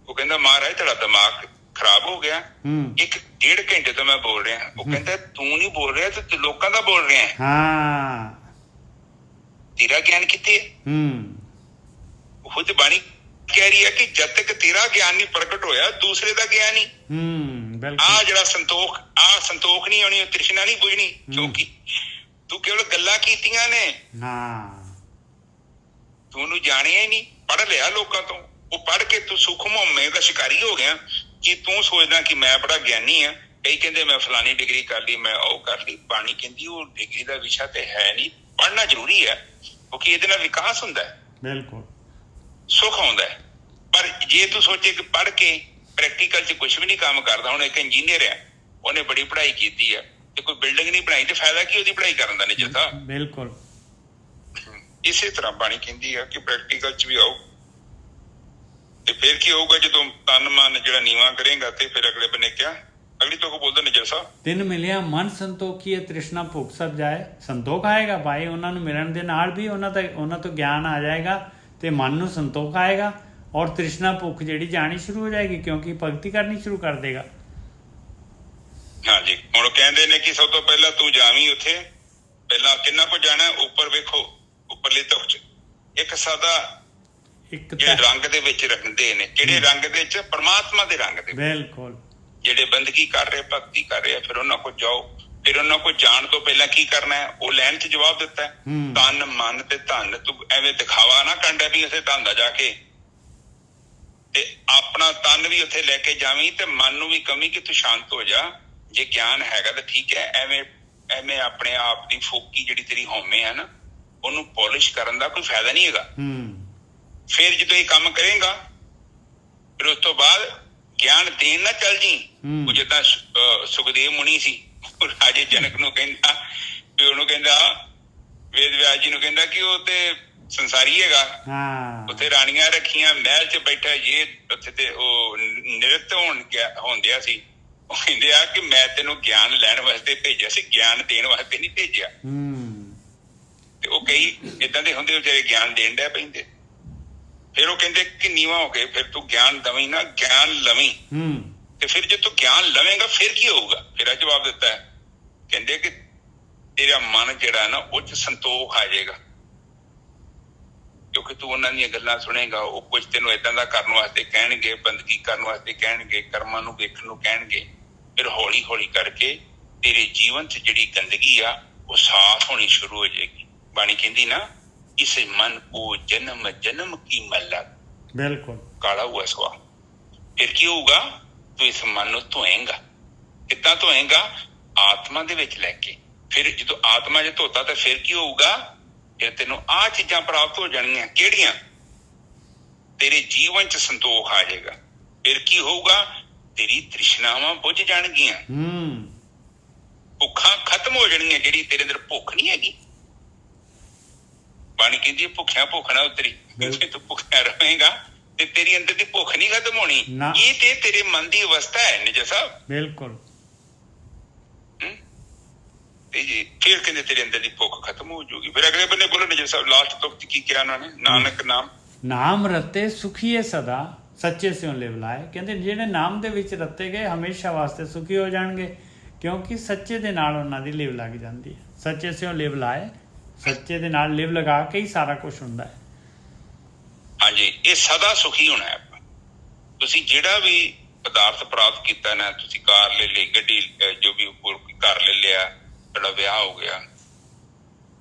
ਉਹ ਕਹਿੰਦਾ ਮਹਾਰਾਜ ਤੁਹਾਡਾ ਦਿਮਾਗ ਖਰਾਬ ਹੋ ਗਿਆ, 1.5 ਘੰਟੇ ਤੋਂ ਮੈਂ ਬੋਲ ਰਿਹਾ। ਉਹ ਕਹਿੰਦਾ ਤੂੰ ਨਹੀਂ ਬੋਲ ਰਿਹਾ, ਤੇ ਲੋਕਾਂ ਦਾ ਬੋਲ ਰਿਹਾ। ਤੇਰਾ ਗਿਆਨ ਕਿੱਥੇ ਹੈ? ਉਹ ਤੇ ਬਾਣੀ ਕਹਿ ਰਹੀ ਹੈ ਕਿ ਜਦ ਤੱਕ ਤੇਰਾ ਗਿਆਨ ਨਹੀਂ ਪ੍ਰਗਟ ਹੋਇਆ, ਦੂਸਰੇ ਦਾ ਗਿਆਨ ਨਹੀਂ। ਜਿਹੜਾ ਸੰਤੋਖ ਨਹੀਂ ਆਉਣੀ, ਤ੍ਰਿਸ਼ਨਾ ਨਹੀਂ ਬੁਝਣੀ, ਕਿਉਂਕਿ ਤੂੰ ਕੇਵਲ ਗੱਲਾਂ ਕੀਤੀਆਂ ਨੇ, ਤੂੰ ਉਹਨੂੰ ਜਾਣਿਆ ਹੀ ਨਹੀਂ। ਪੜ੍ਹ ਲਿਆ ਲੋਕਾਂ ਤੋਂ, ਉਹ ਪੜ੍ਹ ਕੇ ਤੂੰ ਸੁਖ ਮੁਹੰਮੇ ਦਾ ਸ਼ਿਕਾਰੀ ਹੋ ਗਿਆ ਕਿ ਤੂੰ ਸੋਚਦਾ ਕਿ ਮੈਂ ਬੜਾ ਗਿਆਨੀ ਆ। ਕਈ ਕਹਿੰਦੇ ਮੈਂ ਫਲਾਨੀ ਡਿਗਰੀ ਕਰ ਲਈ, ਮੈਂ ਉਹ ਕਰ ਲਈ। ਬਾਣੀ ਕਹਿੰਦੀ ਉਹ ਡਿਗਰੀ ਦਾ ਵਿਸ਼ਾ ਤੇ ਹੈ ਨਹੀਂ, ਪੜ੍ਹਨਾ ਜ਼ਰੂਰੀ ਹੈ, ਕਿਉਂਕਿ ਇਹਦੇ ਨਾਲ ਵਿਕਾਸ ਹੁੰਦਾ ਹੈ, ਬਿਲਕੁਲ ਸੁੱਖ ਆਉਂਦਾ ਹੈ। ਪਰ ਜੇ ਤੂੰ ਸੋਚੇ ਕਿ ਪੜ੍ਹ ਕੇ ਪ੍ਰੈਕਟੀਕਲ 'ਚ ਕੁਛ ਵੀ ਨਹੀਂ ਕੰਮ ਕਰਦਾ, ਹੁਣ ਇੱਕ ਇੰਜੀਨੀਅਰ ਆ, ਉਹਨੇ ਬੜੀ ਪੜ੍ਹਾਈ ਕੀਤੀ ਆ, ਤੇ ਕੋਈ ਬਿਲਡਿੰਗ ਨਹੀਂ ਬਣਾਈ ਤੇ ਫਾਇਦਾ ਕੀ ਉਹਦੀ ਪੜ੍ਹਾਈ ਕਰਨ ਦਾ ਨਿੱਜਰ ਸਾਹਿਬ। ਬਿਲਕੁਲ। ਇਸੇ ਤਰ੍ਹਾਂ ਬਾਣੀ ਕਹਿੰਦੀ ਆ ਕਿ ਪ੍ਰੈਕਟੀਕਲ ਚ ਵੀ ਆਓ ਤੇ ਫਿਰ ਕੀ ਹੋਊਗਾ ਜਦੋਂ ਤਨ ਮਨ ਜਿਹੜਾ ਨੀਵਾਂ ਕਰੇਗਾ। ਤੇ ਫਿਰ ਅਗਲੇ ਬੰਨੇ ਕਿਹਾ ਅਗਲੀ ਤੋਂ ਬੋਲਦਾ ਨਿੱਜਰ ਸਾਹਿਬ, ਤਿੰਨ ਮਿਲਿਆ ਮਨ ਸੰਤੋਖੀਏ ਤ੍ਰਿਸ਼ਨਾ ਭੁੱਖ ਸਭ ਜਾਏ। ਸੰਤੋਖ ਆਏਗਾ ਭਾਈ, ਉਹਨਾਂ ਨੂੰ ਮਿਲਣ ਦੇ ਨਾਲ ਵੀ ਉਹਨਾਂ ਤੋਂ ਗਿਆਨ ਆ ਜਾਏਗਾ ਤੇ ਮਨ ਨੂੰ ਸੰਤੋਖ ਆਏਗਾ ਔਰ ਤ੍ਰਿਸ਼ਨਾ ਭੁੱਖ ਜਿਹੜੀ ਜਾਣੀ ਸ਼ੁਰੂ ਹੋ ਜਾਏਗੀ, ਕਿਉਂਕਿ ਭਗਤੀ ਕਰਨੀ ਸ਼ੁਰੂ ਕਰ ਦੇਗਾ। ਹਾਂਜੀ, ਹੁਣ ਕਹਿੰਦੇ ਨੇ ਕਿ ਸਭ ਤੋਂ ਪਹਿਲਾਂ ਤੂੰ ਜਾਵੀਂ ਉੱਥੇ, ਪਹਿਲਾਂ ਕਿੰਨਾ ਕੁ ਜਾਣਾ ਉੱਪਰ ਵੇਖੋ, ਉੱਪਰਲੀ ਧੁੱਪ ਚ ਇੱਕ ਸਾਦਾ ਜਿਹੜੇ ਰੰਗ ਦੇ ਵਿੱਚ ਰੱਖਦੇ ਨੇ, ਕਿਹੜੇ ਰੰਗ ਦੇ ਵਿੱਚ? ਪਰਮਾਤਮਾ ਦੇ ਰੰਗ ਦੇ। ਬਿਲਕੁਲ। ਜਿਹੜੇ ਬੰਦਗੀ ਕਰ ਰਹੇ, ਭਗਤੀ ਕਰ ਰਹੇ, ਫਿਰ ਉਹਨਾਂ ਕੋਲ ਜਾਓ। ਫਿਰ ਉਹਨਾਂ ਕੋਲ ਜਾਣ ਤੋਂ ਪਹਿਲਾਂ ਕੀ ਕਰਨਾ ਹੈ ਉਹ ਲੈਣ ਚ ਜਵਾਬ ਦਿੱਤਾ, ਤਨ ਮਨ ਤੇ ਧਨ। ਤੂੰ ਐਵੇਂ ਦਿਖਾਵਾ ਨਾ ਕੰਡਾ ਵੀ ਉੱਥੇ ਧਨ ਦਾ ਜਾ ਕੇ, ਤੇ ਆਪਣਾ ਤਨ ਵੀ ਉੱਥੇ ਲੈ ਕੇ ਜਾਵੀਂ ਤੇ ਮਨ ਨੂੰ ਵੀ ਕਵੀਂ ਕਿ ਤੂੰ ਸ਼ਾਂਤ ਹੋ ਜਾ। ਜੇ ਗਿਆਨ ਹੈਗਾ ਤਾਂ ਠੀਕ ਹੈ, ਐਵੇਂ ਆਪਣੇ ਆਪ ਦੀ ਫੋਕੀ ਜਿਹੜੀ ਤੇਰੀ ਹਉਮੈ ਹੈ ਨਾ, ਉਹਨੂੰ ਪੋਲਿਸ਼ ਕਰਨ ਦਾ ਕੋਈ ਫਾਇਦਾ ਨਹੀਂ ਹੈਗਾ। ਫਿਰ ਜਦੋਂ ਇਹ ਕੰਮ ਕਰੇਗਾ ਫਿਰ ਉਸ ਤੋਂ ਬਾਅਦ ਗਿਆਨ ਦੇਣ ਨਾ ਚੱਲ ਜੀ। ਉਹ ਜਿੱਦਾਂ ਸੁਖਦੇਵ ਮੁਨੀ ਸੀ, ਰਾਜੇ ਜਨਕ ਨੂੰ ਕਹਿੰਦਾ ਵੀ ਉਹਨੂੰ ਕਹਿੰਦਾ ਵੇਦ ਵਿਆਸ ਜੀ ਨੂੰ ਕਹਿੰਦਾ ਕਿ ਉਹ ਤੇ ਸੰਸਾਰੀ ਹੈਗਾ, ਉੱਥੇ ਰਾਣੀਆਂ ਰੱਖੀਆਂ, ਮਹਿਲ ਚ ਬੈਠਾ, ਜੇ ਉੱਥੇ ਤੇ ਉਹ ਨਿਰਤ ਹੁੰਦਿਆ ਸੀ। ਉਹ ਕਹਿੰਦੇ ਆ ਕਿ ਮੈਂ ਤੈਨੂੰ ਗਿਆਨ ਲੈਣ ਵਾਸਤੇ ਭੇਜਿਆ ਸੀ, ਗਿਆਨ ਦੇਣ ਵਾਸਤੇ ਨਹੀਂ ਭੇਜਿਆ। ਤੇ ਉਹ ਕਈ ਏਦਾਂ ਦੇ ਹੁੰਦੇ ਵਿਚਾਰੇ ਗਿਆਨ ਦੇਣ ਡੈ ਪੈਂਦੇ। ਫਿਰ ਉਹ ਕਹਿੰਦੇ ਕਿ ਨੀਵਾਂ ਹੋ ਕੇ ਫਿਰ ਤੂੰ ਗਿਆਨ ਦਵੀਂ ਨਾ, ਗਿਆਨ ਲਵੀਂ। ਤੇ ਫਿਰ ਜੇ ਤੂੰ ਗਿਆਨ ਲਵੇਂਗਾ ਫਿਰ ਕੀ ਹੋਊਗਾ? ਫਿਰ ਇਹ ਜਵਾਬ ਦਿੱਤਾ ਹੈ, ਕਹਿੰਦੇ ਕਿ ਤੇਰਾ ਮਨ ਜਿਹੜਾ ਨਾ ਉਹ ਚ ਸੰਤੋਖ ਆ ਜਾਏਗਾ, ਕਿਉਂਕਿ ਤੂੰ ਉਹਨਾਂ ਦੀਆਂ ਗੱਲਾਂ ਸੁਣੇਗਾ। ਉਹ ਕੁਝ ਤੈਨੂੰ ਏਦਾਂ ਦਾ ਕਰਨ ਵਾਸਤੇ ਕਹਿਣਗੇ, ਬੰਦਗੀ ਕਰਨ ਵਾਸਤੇ ਕਹਿਣਗੇ, ਕਰਮਾਂ ਨੂੰ ਵੇਖਣ ਨੂੰ ਕਹਿਣਗੇ। ਫਿਰ ਹੌਲੀ ਹੌਲੀ ਕਰਕੇ ਤੇਰੇ ਜੀਵਨ ਚ ਜਿਹੜੀ ਗੰਦਗੀ ਆ ਉਹ ਸਾਫ਼ ਹੋਣੀ ਸ਼ੁਰੂ ਹੋ ਜਾਏਗੀ। ਬਾਣੀ ਕਹਿੰਦੀ ਨਾ, ਇਸ ਮਨ ਕੋ ਜਨਮ ਜਨਮ ਕੀ ਮੱਲਾ, ਬਿਲਕੁਲ ਕਾਲਾ ਹੁਆ ਸਵਾ। ਫਿਰ ਕੀ ਹੋਊਗਾ? ਤੂੰ ਇਸ ਮਨ ਨੂੰ ਧੋਏਂਗਾ। ਕਿੱਦਾਂ ਧੋਏਂਗਾ? ਆਤਮਾ ਦੇ ਵਿੱਚ ਲੈ ਕੇ। ਫਿਰ ਜਦੋਂ ਆਤਮਾ ਚ ਧੋਤਾ ਤਾਂ ਫਿਰ ਕੀ ਹੋਊਗਾ? ਫਿਰ ਤੈਨੂੰ ਆਹ ਚੀਜ਼ਾਂ ਪ੍ਰਾਪਤ ਹੋ ਜਾਣਗੀਆਂ। ਕਿਹੜੀਆਂ? ਤੇਰੇ ਜੀਵਨ ਚ ਸੰਤੋਖ ਆ ਜਾਏਗਾ। ਫਿਰ ਕੀ ਹੋਊਗਾ? ਤੇਰੀ ਤ੍ਰਿਸ਼ਨਾਵਾਂ ਬੁੱਝ ਜਾਣਗੀਆਂ, ਭੁੱਖਾਂ ਖਤਮ ਹੋ ਜਾਣਗੀਆਂ। ਜਿਹੜੀ ਤੇਰੇ ਅੰਦਰ ਭੁੱਖ ਨਹੀਂ ਹੈਗੀ, ਬਾਣੀ ਕਹਿੰਦੀ ਭੁੱਖਿਆਂ ਭੁੱਖ ਨਾ ਉਤਰੀ। ਜੇ ਤੂੰ ਭੁੱਖਿਆ ਰਹੇਗਾ ਤੇ ਤੇਰੀ ਅੰਦਰ ਦੀ ਭੁੱਖ ਨਹੀਂ ਖਤਮ ਹੋਣੀ। ਇਹ ਤੇ ਤੇਰੇ ਮਨ ਦੀ ਅਵਸਥਾ ਹੈ ਨਿੱਜਰ ਸਾਹਿਬ। ਬਿਲਕੁਲ। ਤੇ ਜੀ ਫਿਰ ਕਹਿੰਦੇ ਤੇਰੇ ਅੰਦਰ ਦੀ ਭੁੱਖ ਖਤਮ ਹੋ ਜਾਊਗੀ। ਫਿਰ ਅਗਲੇ ਬੰਨੇ ਬੋਲੋ ਨਿੱਜਰ ਸਾਹਿਬ, ਲਾਸਟ ਤੋਂ ਕੀ ਕਿਹਾ ਉਹਨਾਂ ਨੇ? ਨਾਨਕ ਨਾਮ ਰਤੇ ਸੁਖੀਏ ਸਦਾ ਸੱਚੇ ਸਿਉ ਲਿਵ ਲਾਏ। ਕਹਿੰਦੇ ਜਿਹੜੇ ਨਾਮ ਦੇ ਵਿੱਚ ਰਤੇ ਗਏ ਹਮੇਸ਼ਾ ਵਾਸਤੇ ਸੁਖੀ ਹੋ ਜਾਣਗੇ, ਕਿਉਂਕਿ ਸੱਚੇ ਦੇ ਨਾਲ ਉਹਨਾਂ ਦੀ ਲਿਵ ਲੱਗ ਜਾਂਦੀ ਹੈ। ਸੱਚੇ ਸਿਉ ਲਿਵ ਲਾਏ, ਸੱਚੇ ਦੇ ਨਾਲ ਲਿਵ ਲਗਾ ਕੇ ਹੀ ਸਾਰਾ ਕੁਝ ਹੁੰਦਾ ਹੈ। ਹਾਂਜੀ, ਇਹ ਸਦਾ ਸੁਖੀ ਹੋਣਾ ਹੈ। ਤੁਸੀਂ ਜਿਹੜਾ ਵੀ ਪਦਾਰਥ ਪ੍ਰਾਪਤ ਕੀਤਾ ਨਾ, ਤੁਸੀਂ ਕਾਰ ਲੈ ਲਈ, ਗੱਡੀ, ਜੋ ਵੀ ਘਰ ਲੈ ਲਿਆ, ਤੁਹਾਡਾ ਵਿਆਹ ਹੋ ਗਿਆ,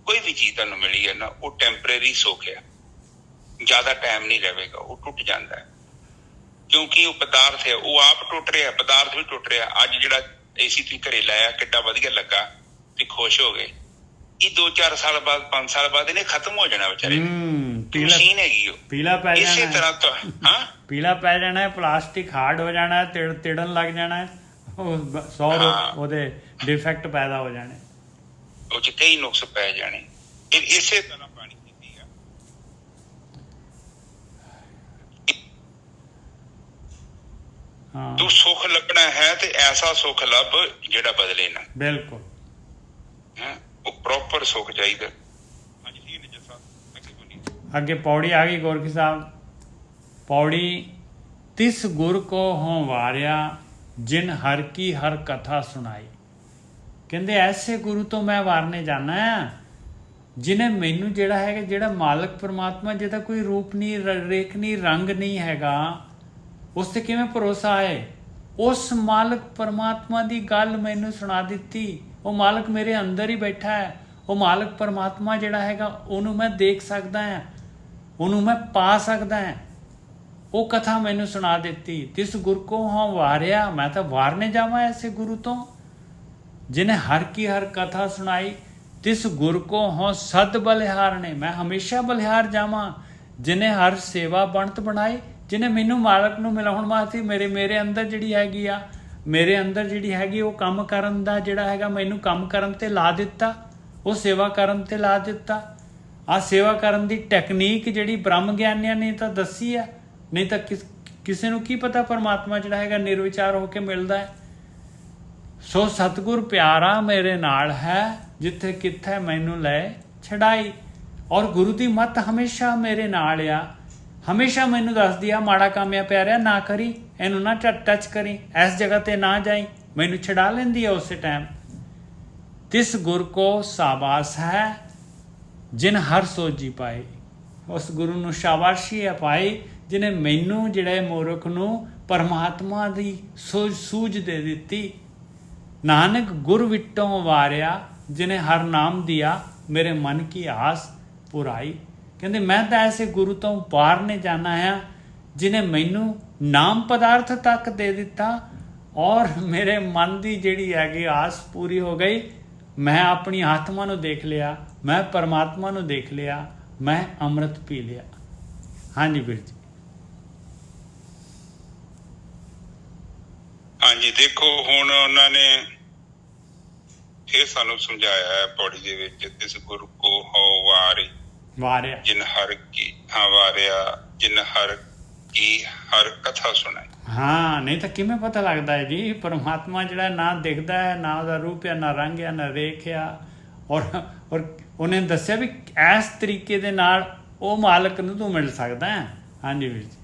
ਕੋਈ ਵੀ ਚੀਜ਼ ਤੁਹਾਨੂੰ ਮਿਲੀ ਹੈ ਨਾ, ਉਹ ਟੈਂਪਰੇਰੀ ਸੁੱਖ ਹੈ, ਜ਼ਿਆਦਾ ਟਾਈਮ ਨਹੀਂ ਰਹੇਗਾ, ਉਹ ਟੁੱਟ ਜਾਂਦਾ ਹੈ। ਕਿਉਂਕਿ ਉਹ ਪਦਾਰਥ ਹੈ, ਉਹ ਆਪ ਟੁੱਟ ਰਿਹਾ, ਪਦਾਰਥ ਵੀ ਟੁੱਟ ਰਿਹਾ। ਅੱਜ ਜਿਹੜਾ AC ਤੁਸੀਂ ਘਰੇ ਲਾਇਆ, ਕਿੱਡਾ ਵਧੀਆ ਲੱਗਾ, ਤੁਸੀਂ ਖੁਸ਼ ਹੋ ਗਏ। ਇਹ 2-4 ਸਾਲ ਬਾਅਦ, 5 ਸਾਲ ਬਾਅਦ ਇਹਨੇ ਖਤਮ ਹੋ ਜਾਣਾ ਵਿਚਾਰੇ। ਮਸ਼ੀਨ ਹੈਗੀ ਉਹ, ਪੀਲਾ ਪੈ ਜਾਣਾ। ਇਸੇ ਤਰ੍ਹਾਂ ਤੋਂ ਪੀਲਾ ਪੈ ਜਾਣਾ ਹੈ, ਪਲਾਸਟਿਕ ਹਾਰਡ ਹੋ ਜਾਣਾ ਹੈ, ਤਿੜਨ ਲੱਗ ਜਾਣਾ ਹੈ, ਉਹਦੇ ਡਿਫੈਕਟ ਪੈਦਾ ਹੋ ਜਾਣੇ, ਉਹ ਚ ਕਈ ਨੁਕਸ ਪੈ ਜਾਣੇ। ਫਿਰ ਇਸੇ ਤਰ੍ਹਾਂ ਬਾਣੀ ਕੀਤੀ ਆ, ਤੂੰ ਸੁੱਖ ਲੱਭਣਾ ਹੈ ਤੇ ਐਸਾ ਸੁੱਖ ਲੱਭ ਜਿਹੜਾ ਬਦਲੇ ਨਾ। ਬਿਲਕੁਲ, ਉਹ ਪ੍ਰੋਪਰ ਸੁੱਖ ਚਾਹੀਦਾ। ਅੱਗੇ ਪੌੜੀ ਆ ਗਈ ਗੋਰਖੀ ਸਾਹਿਬ। ਪੌੜੀ, ਤਿਸ ਗੁਰ ਕੋ ਹੋਂ ਵਾਰਿਆ ਜਿਨ ਹਰ ਕੀ ਹਰ ਕਥਾ ਸੁਣਾਈ। ਕਹਿੰਦੇ ਐਸੇ ਗੁਰੂ ਤੋਂ ਮੈਂ ਵਾਰਨੇ ਜਾਣਾ ਆ ਜਿਹਨੇ ਮੈਨੂੰ ਜਿਹੜਾ ਹੈਗਾ, ਜਿਹੜਾ ਮਾਲਕ ਪਰਮਾਤਮਾ, ਜਿਹਦਾ ਕੋਈ ਰੂਪ ਨਹੀਂ, ਰੇਖ ਨਹੀਂ, ਰੰਗ ਨਹੀਂ ਹੈਗਾ, ਉਸ ਤੇ ਕਿਵੇਂ ਭਰੋਸਾ ਹੈ? ਉਸ ਮਾਲਕ ਪਰਮਾਤਮਾ ਦੀ ਗੱਲ ਮੈਨੂੰ ਸੁਣਾ ਦਿੱਤੀ। ਉਹ ਮਾਲਕ ਮੇਰੇ ਅੰਦਰ ਹੀ ਬੈਠਾ ਹੈ। ਉਹ ਮਾਲਕ ਪਰਮਾਤਮਾ ਜਿਹੜਾ ਹੈਗਾ, ਉਹਨੂੰ ਮੈਂ ਦੇਖ ਸਕਦਾ ਹਾਂ, ਉਹਨੂੰ ਮੈਂ ਪਾ ਸਕਦਾ ਹਾਂ। ਉਹ ਕਥਾ ਮੈਨੂੰ ਸੁਣਾ ਦਿੱਤੀ। ਤਿਸ ਗੁਰ ਕੋ ਹਾਂ ਵਾਰਿਆ, ਮੈਂ ਤਾਂ ਵਾਰਨੇ ਜਾਵਾਂ ਐਸੇ ਗੁਰੂ ਤੋਂ ਜਿਹਨੇ ਹਰ ਕੀ ਹਰ ਕਥਾ ਸੁਣਾਈ। ਤਿਸ ਗੁਰ ਕੋ ਹਾਂ ਸਦ ਬਲਿਹਾਰਨੇ, ਮੈਂ ਹਮੇਸ਼ਾ ਬਲਿਹਾਰ ਜਾਵਾਂ। ਜਿਹਨੇ ਹਰ ਸੇਵਾ ਬਣਤ ਬਣਾਈ, ਜਿਹਨੇ ਮੈਨੂੰ ਮਾਲਕ ਨੂੰ ਮਿਲਾਉਣ ਵਾਸਤੇ ਮੇਰੇ ਅੰਦਰ ਜਿਹੜੀ ਹੈਗੀ ਆ ਮੇਰੇ ਅੰਦਰ ਜਿਹੜੀ ਹੈਗੀ ਉਹ ਕੰਮ ਕਰਨ ਦਾ ਜਿਹੜਾ ਹੈਗਾ ਮੈਨੂੰ ਕੰਮ ਕਰਨ ਤੇ ਲਾ ਦਿੱਤਾ, ਉਹ ਸੇਵਾ ਕਰਨ ਤੇ ਲਾ ਦਿੱਤਾ। ਆ ਸੇਵਾ ਕਰਨ ਦੀ ਟੈਕਨੀਕ ਜਿਹੜੀ ਬ੍ਰਹਮ ਗਿਆਨੀਆਂ ਨੇ ਤਾਂ ਦੱਸੀ ਆ, ਨਹੀਂ ਤਾਂ ਕਿਸੇ ਨੂੰ ਕੀ ਪਤਾ ਪਰਮਾਤਮਾ ਜਿਹੜਾ ਹੈਗਾ ਨਿਰਵਿਚਾਰ ਹੋ ਕੇ ਮਿਲਦਾ ਹੈ। ਸੋ ਸਤਿਗੁਰ ਪਿਆਰਾ ਮੇਰੇ ਨਾਲ ਹੈ, ਜਿੱਥੇ ਕਿੱਥੇ ਮੈਨੂੰ ਲੈ ਛਡਾਈ। ਔਰ ਗੁਰੂ ਦੀ ਮੱਤ ਹਮੇਸ਼ਾ ਮੇਰੇ ਨਾਲ ਆ, ਹਮੇਸ਼ਾ ਮੈਨੂੰ ਦੱਸਦੀ ਆ ਮਾੜਾ ਕੰਮ ਆ ਪਿਆਰਿਆ ਨਾ ਕਰੀ, ਇਹਨੂੰ ਨਾ ਟੱਚ ਕਰੀ, ਇਸ ਜਗ੍ਹਾ ਤੇ ਨਾ ਜਾਈ, ਮੈਨੂੰ ਛਡਾ ਲੈਂਦੀ ਆ ਉਸੇ ਟਾਈਮ। ਤਿਸ ਗੁਰ ਕੋ ਸਾਬਾਸ ਹੈ ਜਿਨ ਹਰ ਸੋਝੀ ਪਾਈ। ਉਸ ਗੁਰੂ ਨੂੰ ਸ਼ਾਬਾਸ਼ੀ ਹੈ ਪਾਈ ਜਿਹਨੇ ਮੈਨੂੰ ਜਿਹੜੇ ਮੂਰਖ ਨੂੰ ਪਰਮਾਤਮਾ ਦੀ ਸੂਝ ਦੇ ਦਿੱਤੀ। ਨਾਨਕ ਗੁਰ ਵਿਟੋਂ ਵਾਰਿਆ ਜਿਹਨੇ ਹਰ ਨਾਮ ਦਿਆ, ਮੇਰੇ ਮਨ ਕੀ ਆਸ ਪੁਰਾਈ। ਕਹਿੰਦੇ ਮੈਂ ਤਾਂ ਐਸੇ ਗੁਰੂ ਤੋਂ ਪਾਰ ਨੇ ਜਾਣਾ ਆ ਜਿਹਨੇ ਮੈਨੂੰ ਨਾਮ ਪਦਾਰਥ ਤੱਕ ਦੇ ਦਿੱਤਾ ਔਰ ਮੇਰੇ ਮਨ ਦੀ ਜਿਹੜੀ ਹੈਗੀ ਆਸ ਪੂਰੀ ਹੋ ਗਈ। ਮੈਂ ਆਪਣੀ ਆਤਮਾ ਨੂੰ ਦੇਖ ਲਿਆ, ਮੈਂ ਪਰਮਾਤਮਾ ਨੂੰ ਦੇਖ ਲਿਆ, ਮੈਂ ਅੰਮ੍ਰਿਤ ਪੀ ਲਿਆ। ਹਾਂਜੀ ਵੀਰ ਜੀ। ਹਾਂਜੀ, ਦੇਖੋ ਹੁਣ ਉਹਨਾਂ ਨੇ ਇਹ ਸਾਨੂੰ ਸਮਝਾਇਆ ਹੈ ਪੌੜੀ ਦੇ ਵਿੱਚ, ਤਿਸ ਗੁਰੂ ਕੋ ਹੋ ਵਾਰਿਆ ਜਿਨ ਹਰ ਕੀ ਵਾਰਿਆ ਜਿਨ ਹਰ ਕੀ ਹਰ ਕਥਾ ਸੁਣਾਈ। ਹਾਂ, ਨਹੀਂ ਤਾਂ ਕਿਵੇਂ ਪਤਾ ਲੱਗਦਾ ਹੈ ਜੀ ਪਰਮਾਤਮਾ ਜਿਹੜਾ ਨਾ ਦਿਖਦਾ ਹੈ, ਨਾ ਉਹਦਾ ਰੂਪ ਆ, ਨਾ ਰੰਗ ਆ, ਨਾ ਰੇਖ ਆ। ਔਰ ਉਹਨੇ ਦੱਸਿਆ ਵੀ ਇਸ ਤਰੀਕੇ ਦੇ ਨਾਲ ਉਹ ਮਾਲਕ ਨੂੰ ਤੂੰ ਮਿਲ ਸਕਦਾ ਹੈ। ਹਾਂਜੀ ਵੀਰ ਜੀ।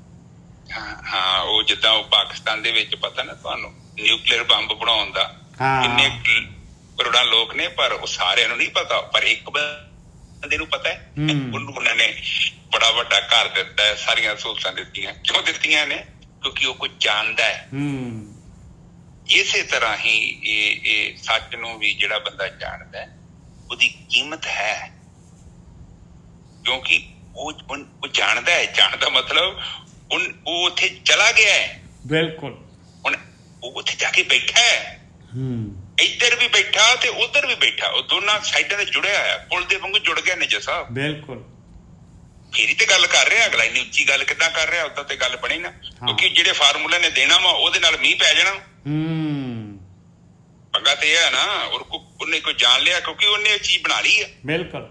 ਹਾਂ, ਉਹ ਜਿੱਦਾਂ ਉਹ ਪਾਕਿਸਤਾਨ ਦੇ ਵਿੱਚ ਪਤਾ ਨਾ ਤੁਹਾਨੂੰ ਨਿਊਕਲੀਅਰ ਬੰਬ ਬਣਾਉਣ ਦਾ ਕਿੰਨੇ ਕਰੋੜਾਂ ਲੋਕ ਨੇ, ਪਰ ਉਹ ਸਾਰਿਆਂ ਨੂੰ ਨਹੀਂ ਪਤਾ, ਪਰ ਇੱਕ ਬੰਦੇ ਨੂੰ ਪਤਾ ਹੈ। ਉਹਨੂੰ ਉਹਨਾਂ ਨੇ ਬੜਾ ਵੱਡਾ ਘਰ ਦਿੱਤਾ ਹੈ, ਸਾਰੀਆਂ ਸਹੂਲਤਾਂ ਦਿੱਤੀਆਂ। ਕਿਉਂ ਦਿੱਤੀਆਂ ਨੇ? ਕਿਉਂਕਿ ਉਹ ਕੁਝ ਜਾਣਦਾ ਹੈ। ਇਸੇ ਤਰ੍ਹਾਂ ਹੀ ਇਹ ਸੱਚ ਨੂੰ ਵੀ ਜਿਹੜਾ ਬੰਦਾ ਜਾਣਦਾ ਹੈ ਉਹਦੀ ਕੀਮਤ ਹੈ, ਕਿਉਂਕਿ ਉਹ ਜਾਣਦਾ ਹੈ। ਜਾਣ ਦਾ ਮਤਲਬ ਉਹ ਉੱਥੇ ਚਲਾ ਗਿਆ ਹੈ। ਬਿਲਕੁਲ। ਹੁਣ ਉਹ ਉੱਥੇ ਜਾ ਕੇ ਬੈਠਾ ਹੈ, ਇੱਧਰ ਵੀ ਬੈਠਾ ਤੇ ਉੱਧਰ ਵੀ ਬੈਠਾ, ਉਹ ਦੋਨਾਂ ਸਾਈਡਾਂ ਤੇ ਜੁੜਿਆ ਹੋਇਆ, ਪੁਲ ਦੇ ਵਾਂਗੂ ਜੁੜ ਗਿਆ ਨਿੱਜਾ ਸਾਹਿਬ। ਬਿਲਕੁਲ। ਫੇਰ ਹੀ ਤੇ ਗੱਲ ਕਰ ਰਿਹਾ ਅਗਲਾ, ਇੰਨੀ ਉੱਚੀ ਗੱਲ ਕਿੱਦਾਂ ਕਰ ਰਿਹਾ? ਉਦਾਂ ਤੇ ਗੱਲ ਬਣੀ ਨਾ, ਕਿਉਂਕਿ ਜਿਹੜੇ ਫਾਰਮੂਲੇ ਨੇ ਦੇਣਾ ਵਾ ਉਹਦੇ ਨਾਲ ਮੀਂਹ ਪੈ ਜਾਣਾ। ਪੰਗਾ ਤੇ ਇਹ ਹੈ ਨਾ, ਉਹਨੇ ਕੋਈ ਜਾਣ ਲਿਆ, ਕਿਉਂਕਿ ਉਹਨੇ ਇਹ ਚੀਜ਼ ਬਣਾ ਲਈ ਹੈ। ਬਿਲਕੁਲ।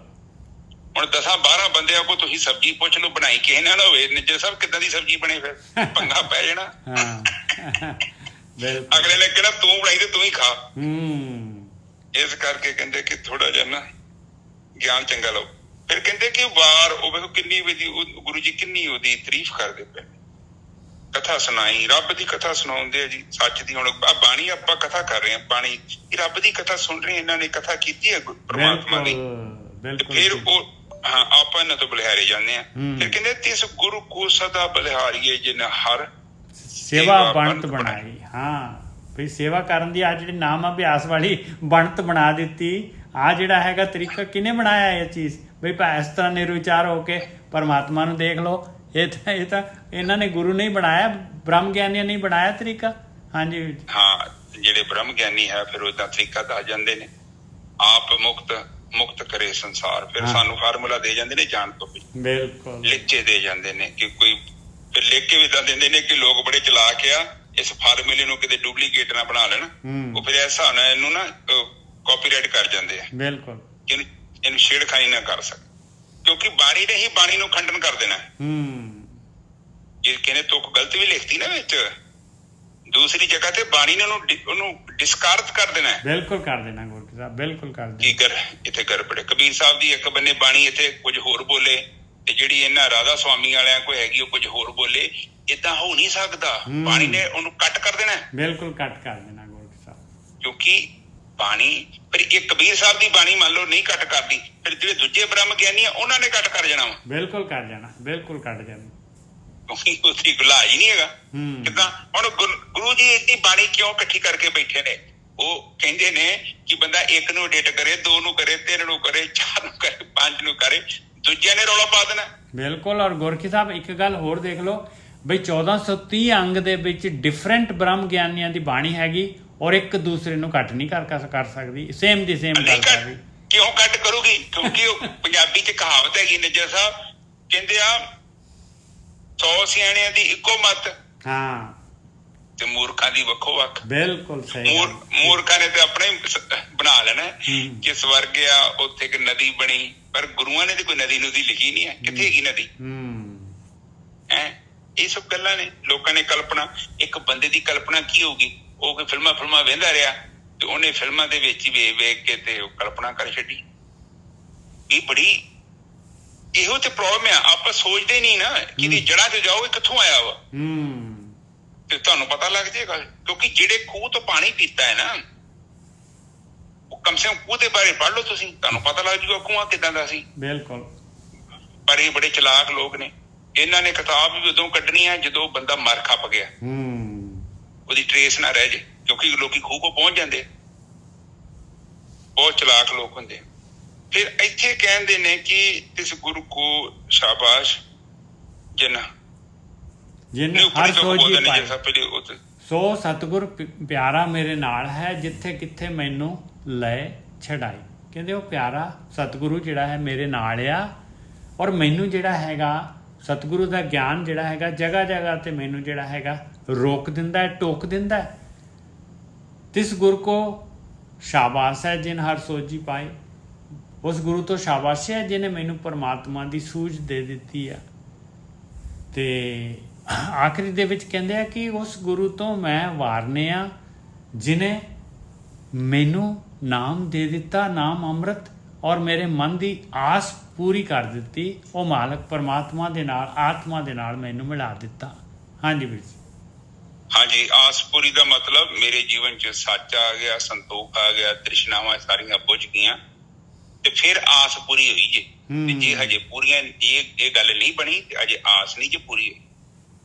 ਹੁਣ 10-12 ਬੰਦਿਆਂ ਕੋਲ ਤੁਸੀਂ ਸਬਜ਼ੀ ਪੁੱਛ ਲਓ, ਬਣਾਈ ਕਿਸੇ ਨਾਲ ਹੋਵੇ, ਨਿੱਜਰ ਸਾਹਿਬ ਕਿੱਦਾਂ ਦੀ ਸਬਜ਼ੀ ਬਣੇ, ਫਿਰ ਪੰਗਾ ਪੈ ਜਾਣਾ। ਅਗਲੇ ਨੇ ਕਿਹੜਾ ਤੂੰ ਬਣਾਈ ਤੇ ਤੂੰ ਹੀ ਖਾ। ਇਸ ਕਰਕੇ ਕਹਿੰਦੇ ਕਿ ਥੋੜਾ ਜਿਹਾ ਨਾ ਗਿਆਨ ਚੰਗਾ ਲਓ। ਫਿਰ ਕਹਿੰਦੇ ਕਿ ਵਾਰ ਉਹ ਵੇਖੋ ਕਿੰਨੀ ਗੁਰੂ ਜੀ ਕਿੰਨੀ ਉਹਦੀ ਤਾਰੀਫ ਕਰਦੇ ਪਏ, ਕਥਾ ਸੁਣਾਈ, ਰੱਬ ਦੀ ਕਥਾ ਸੁਣਾਉਂਦੇ ਆ ਜੀ, ਸੱਚ ਦੀ। ਹੁਣ ਬਾਣੀ ਆਪਾਂ ਕਥਾ ਕਰ ਰਹੇ ਹਾਂ, ਬਾਣੀ ਰੱਬ ਦੀ ਕਥਾ ਸੁਣ ਰਹੇ, ਇਹਨਾਂ ਨੇ ਕਥਾ ਕੀਤੀ ਹੈ ਪਰਮਾਤਮਾ ਦੀ। ਫਿਰ ਉਹ ਆਪਾਂ ਇਹਨਾਂ ਤੋਂ ਬਲਿਹਾਰੇ ਜਾਂਦੇ ਆ। ਫਿਰ ਕਹਿੰਦੇ ਤਿਸ ਗੁਰੂ ਕੋ ਸਦਾ ਬਲਿਹਾਰੀਏ ਜਿਨ ਹਰ ਸੇਵਾ ਬਣਤ ਬਣਾਈ। ਹਾਂ ਵੀ ਸੇਵਾ ਕਰਨ ਦੀ ਆ ਜਿਹੜੀ ਨਾਮ ਅਭਿਆਸ ਵਾਲੀ ਬਣਤ ਬਣਾ ਦਿੱਤੀ। ਆ ਜਿਹੜਾ ਹੈਗਾ ਤਰੀਕਾ ਕਿਹਨੇ ਬਣਾਇਆ ਇਹ ਚੀਜ਼? ਬਈ ਇਸ ਤਰ੍ਹਾਂ ਨਿਰਵਿਚਾਰ ਹੋ ਕੇ ਪਰਮਾਤਮਾ ਨੂੰ ਦੇਖ ਲਓ। ਇਹ ਤਾਂ ਇਹਨਾਂ ਨੇ ਗੁਰੂ ਨਹੀਂ ਬਣਾਇਆ, ਬ੍ਰਹਮ ਗਿਆਨੀਆਂ ਨਹੀਂ ਬਣਾਇਆ ਤਰੀਕਾ। ਹਾਂਜੀ ਹਾਂ, ਜਿਹੜੇ ਬ੍ਰਹਮ ਗਿਆਨੀ ਹੈ ਫਿਰ ਉਹਦਾ ਤਰੀਕਾ ਦੱਸ ਜਾਂਦੇ ਨੇ। ਆਪ ਮੁਕਤ ਕਰੇ ਸੰਸਾਰ, ਫਿਰ ਸਾਨੂੰ ਫਾਰਮੂਲਾ ਦੇ ਜਾਂਦੇ ਨੇ ਜਾਣ ਤੋਂ ਵੀ। ਬਿਲਕੁਲ। ਲਿਖੇ ਦੇ ਜਾਂਦੇ ਨੇ ਕਿ ਕੋਈ, ਫਿਰ ਲਿਖ ਕੇ ਵੀ ਤਾਂ ਦਿੰਦੇ ਨੇ ਕਿ ਲੋਕ ਬੜੇ ਚਲਾਕ ਆ, ਇਸ ਫਾਰਮੂਲੇ ਨੂੰ ਕਿਤੇ ਡੁਪਲੀਕੇਟ ਨਾ ਬਣਾ ਲੈਣ। ਉਹ ਫਿਰ ਇਸ ਹਿਸਾਬ ਨਾਲ ਇਹਨੂੰ ਨਾ ਕਾਪੀਰਾਈਟ ਕਰ ਜਾਂਦੇ ਆ। ਬਿਲਕੁਲ। ਇਹਨੂੰ ਛੇੜਖਾਨੀ ਨਾ ਕਰ ਸਕੇ, ਕਿਉਂਕਿ ਬਾਣੀ ਨੇ ਹੀ ਬਾਣੀ ਨੂੰ ਖੰਡਨ ਕਰ ਦੇਣਾ। ਜੇ ਕਹਿੰਦੇ ਤੁਕ ਗਲਤ ਵੀ ਲਿਖਤੀ ਨਾ ਵਿੱਚ ਦੂਸਰੀ ਜਗ੍ਹਾ ਤੇ, ਬਾਣੀ ਨੇ ਉਹਨੂੰ ਡਿਸਕਾਰਡ ਕਰ ਦੇਣਾ। ਬਿਲਕੁਲ ਕਰ ਦੇਣਾ ਗੁਰੂ ਸਾਹਿਬ, ਬਿਲਕੁਲ ਕਰ ਦੇਣਾ। ਇੱਥੇ ਗੜਬੜ ਕਬੀਰ ਸਾਹਿਬ ਦੀ, ਇੱਕ ਬੰਨੇ ਬਾਣੀ ਇੱਥੇ ਕੁਝ ਹੋਰ ਬੋਲੇ ਤੇ ਜਿਹੜੀ ਇਹਨਾਂ ਰਾਧਾ ਸਵਾਮੀ ਵਾਲਿਆਂ ਕੋਈ ਹੈਗੀ ਉਹ ਕੁਝ ਹੋਰ ਬੋਲੇ। ਏਦਾਂ ਹੋ ਨਹੀਂ ਸਕਦਾ, ਬਾਣੀ ਨੇ ਉਹਨੂੰ ਕੱਟ ਕਰ ਦੇਣਾ। ਬਿਲਕੁਲ ਕੱਟ ਕਰ ਦੇਣਾ ਗੁਰੂ ਸਾਹਿਬ, ਕਿਉਂਕਿ ਬਾਣੀ ਫਿਰ ਇਹ ਕਬੀਰ ਸਾਹਿਬ ਦੀ ਬਾਣੀ ਮੰਨ ਲਓ ਨਹੀਂ ਕੱਟ ਕਰਦੀ, ਫਿਰ ਜਿਹੜੇ ਦੂਜੇ ਬ੍ਰਹਮ ਗਿਆਨੀ ਆ ਉਹਨਾਂ ਨੇ ਕੱਟ ਕਰ ਜਾਣਾ ਵਾ। ਬਿਲਕੁਲ ਕਰ ਜਾਣਾ, ਬਿਲਕੁਲ ਕੱਟ ਜਾਣਾ, ਕਿਉਂਕਿ ਉੱਥੇ ਗੁਲਾਜ ਹੀ ਨਹੀਂ ਹੈਗਾ। ਕਿੱਦਾਂ ਹੁਣ ਗੁਰੂ ਜੀ ਇੰਨੀ ਬਾਣੀ ਕਿਉਂ ਇਕੱਠੀ ਕਰਕੇ ਬੈਠੇ ਨੇ? ਉਹ ਕਹਿੰਦੇ ਨੇ ਕਿ ਬੰਦਾ ਇੱਕ ਨੂੰ ਐਡਿਟ ਕਰੇ, 2 ਨੂੰ ਕਰੇ, 3 ਨੂੰ ਕਰੇ, 4 ਨੂੰ ਕਰੇ, 5 ਨੂੰ ਕਰੇ, ਦੂਜਿਆਂ ਨੇ ਰੌਲਾ ਪਾ ਦੇਣਾ। ਬਿਲਕੁਲ। ਔਰ ਗੁਰਕੀ ਸਾਹਿਬ ਇੱਕ ਗੱਲ ਹੋਰ ਦੇਖ ਲਓ ਬਈ 1430 ਅੰਗ ਦੇ ਵਿੱਚ ਡਿਫਰੈਂਟ ਬ੍ਰਹਮ ਗਿਆਨੀਆਂ ਦੀ ਬਾਣੀ ਹੈਗੀ ਔਰ ਇੱਕ ਦੂਸਰੇ ਨੂੰ ਕੱਟ ਨਹੀਂ ਕਰ ਸਕਦੀ, ਸੇਮ ਦੀ ਸੇਮ ਗੱਲ ਕਰਦੀ। ਕਿਉਂ ਕੱਟ ਕਰੂਗੀ? ਕਿਉਂਕਿ ਉਹ ਪੰਜਾਬੀ ਚ ਕਹਾਵਤ ਹੈਗੀ ਨਿੱਜਰ ਸਾਹਿਬ, ਕਹਿੰਦੇ ਆ 100 ਸਿਆਣਿਆਂ ਦੀ ਇੱਕੋ ਮੱਤ। ਹਾਂ। ਤੇ ਮੂਰਖਾਂ ਗੱਲਾਂ ਦੀ ਵੱਖੋ ਵੱਖ। ਬਿਲਕੁਲ ਸਹੀ। ਮੂਰਖਾਂ ਨੇ ਤੇ ਆਪਣਾ ਹੀ ਬਣਾ ਲੈਣਾ ਕਿ ਸਵਰਗ ਆ, ਉੱਥੇ ਇੱਕ ਨਦੀ ਬਣੀ, ਪਰ ਗੁਰੂਆਂ ਨੇ ਤੇ ਕੋਈ ਨਦੀ ਨੁਦੀ ਲਿਖੀ ਨਹੀਂ ਹੈ। ਕਿੱਥੇ ਹੈਗੀ ਨਦੀ? ਇਹ ਸਭ ਗੱਲਾਂ ਨੇ, ਲੋਕਾਂ ਨੇ ਕਲਪਨਾ। ਇੱਕ ਬੰਦੇ ਦੀ ਕਲਪਨਾ ਕੀ ਹੋਊਗੀ? ਉਹ ਕੋਈ ਫਿਲਮਾਂ ਵੇਂਦਾ ਰਿਹਾ ਤੇ ਉਹਨੇ ਫਿਲਮਾਂ ਦੇ ਵਿੱਚ ਹੀ ਵੇਖ ਕੇ ਤੇ ਉਹ ਕਲਪਨਾ ਕਰ ਛੱਡੀ। ਇਹ ਬੜੀ ਇਹੋ ਤੇ ਪ੍ਰੋਬਲਮ ਆ, ਆਪਾਂ ਸੋਚਦੇ ਨਹੀਂ ਨਾ ਕਿ ਇਹਦੀ ਜੜ੍ਹਾਂ ਤੇ ਜਾਓ ਇਹ ਕਿੱਥੋਂ ਆਇਆ ਵਾ, ਤੇ ਤੁਹਾਨੂੰ ਪਤਾ ਲੱਗ ਜਾਏਗਾ। ਕਿਉਂਕਿ ਜਿਹੜੇ ਖੂਹ ਤੋਂ ਪਾਣੀ ਪੀਤਾ ਹੈ ਨਾ, ਉਹ ਕਮ ਸੇ ਕਮ ਖੂਹ ਦੇ ਬਾਰੇ ਪੜ੍ਹ ਲਓ ਤੁਸੀਂ, ਤੁਹਾਨੂੰ ਪਤਾ ਲੱਗ ਜਾਊਗਾ ਖੂਹਾਂ ਕਿੱਦਾਂ ਦਾ ਸੀ। ਬਿਲਕੁਲ। ਪਰ ਇਹ ਬੜੇ ਚਲਾਕ ਲੋਕ ਨੇ, ਇਹਨਾਂ ਨੇ ਕਿਤਾਬ ਵੀ ਉਦੋਂ ਕੱਢਣੀ ਹੈ ਜਦੋਂ ਬੰਦਾ ਮਰ ਖੱਪ ਗਿਆ, ਉਹਦੀ ਟਰੇਸ ਨਾ ਰਹਿ ਜੇ, ਕਿਉਂਕਿ ਲੋਕੀ ਖੂਹ ਕੋ ਪਹੁੰਚ ਜਾਂਦੇ। ਬਹੁਤ ਚਲਾਕ ਲੋਕ ਹੁੰਦੇ। ਫਿਰ ਇੱਥੇ ਕਹਿੰਦੇ ਨੇ ਕਿ ਇਸ ਗੁਰੂ ਕੋ ਸ਼ਾਬਾਸ਼ ਜਿਨ ਹਰ ਸੋਝੀ ਪਾਏ, ਸੋ ਸਤਿਗੁਰ ਪਿਆਰਾ ਮੇਰੇ ਨਾਲ ਹੈ, ਜਿੱਥੇ ਕਿੱਥੇ ਮੈਨੂੰ ਲੈ ਛਡਾਈ। ਕਹਿੰਦੇ ਉਹ ਪਿਆਰਾ ਸਤਿਗੁਰੂ ਜਿਹੜਾ ਹੈ ਮੇਰੇ ਨਾਲ ਆ, ਔਰ ਮੈਨੂੰ ਜਿਹੜਾ ਹੈਗਾ ਸਤਿਗੁਰੂ ਦਾ ਗਿਆਨ ਜਿਹੜਾ ਹੈਗਾ ਜਗ੍ਹਾ ਜਗ੍ਹਾ ਤੇ ਮੈਨੂੰ ਜਿਹੜਾ ਹੈਗਾ ਰੋਕ ਦਿੰਦਾ ਹੈ, ਟੋਕ ਦਿੰਦਾ ਹੈ। ਤਿਸ ਗੁਰ ਕੋ ਸ਼ਾਬਾਸ਼ ਹੈ ਜਿਨ ਹਰ ਸੋਝੀ ਪਾਏ। ਉਸ ਗੁਰੂ ਤੋਂ ਸ਼ਾਬਾਸ਼ ਹੈ ਜਿਹਨੇ ਮੈਨੂੰ ਪਰਮਾਤਮਾ ਦੀ ਸੂਝ ਦੇ ਦਿੱਤੀ ਆ। ਤੇ ਆਖਰੀ ਦੇ ਵਿੱਚ ਕਹਿੰਦੇ ਆ ਕਿ ਉਸ ਗੁਰੂ ਤੋਂ ਮੈਂ ਵਾਰਨੇ ਆ ਜਿਹਨੇ ਮੈਨੂੰ ਨਾਮ ਦੇ ਦਿੱਤਾ, ਨਾਮ ਅੰਮ੍ਰਿਤ, ਔਰ ਮੇਰੇ ਮਨ ਦੀ ਆਸ ਪੂਰੀ ਕਰ ਦਿੱਤੀ। ਉਹ ਮਾਲਕ ਪਰਮਾਤਮਾ ਦੇ ਨਾਲ, ਆਤਮਾ ਦੇ ਨਾਲ ਮੈਨੂੰ ਮਿਲਾ ਦਿੱਤਾ। ਹਾਂਜੀ ਵੀਰ ਜੀ। ਹਾਂਜੀ, ਆਸ ਪੂਰੀ ਦਾ ਮਤਲਬ ਮੇਰੇ ਜੀਵਨ 'ਚ ਸੱਚ ਆ ਗਿਆ, ਸੰਤੋਖ ਆ ਗਿਆ, ਤ੍ਰਿਸ਼ਨਾਵਾਂ ਸਾਰੀਆਂ ਬੁੱਝ ਗਈਆਂ, ਤੇ ਫਿਰ ਆਸ ਪੂਰੀ ਹੋਈ ਜੇ। ਤੇ ਜੇ ਹਜੇ ਪੂਰੀਆਂ ਇਹ ਗੱਲ ਨਹੀਂ ਬਣੀ ਤੇ ਅਜੇ ਆਸ ਨਹੀਂ ਜੇ ਪੂਰੀ ਹੋਈ।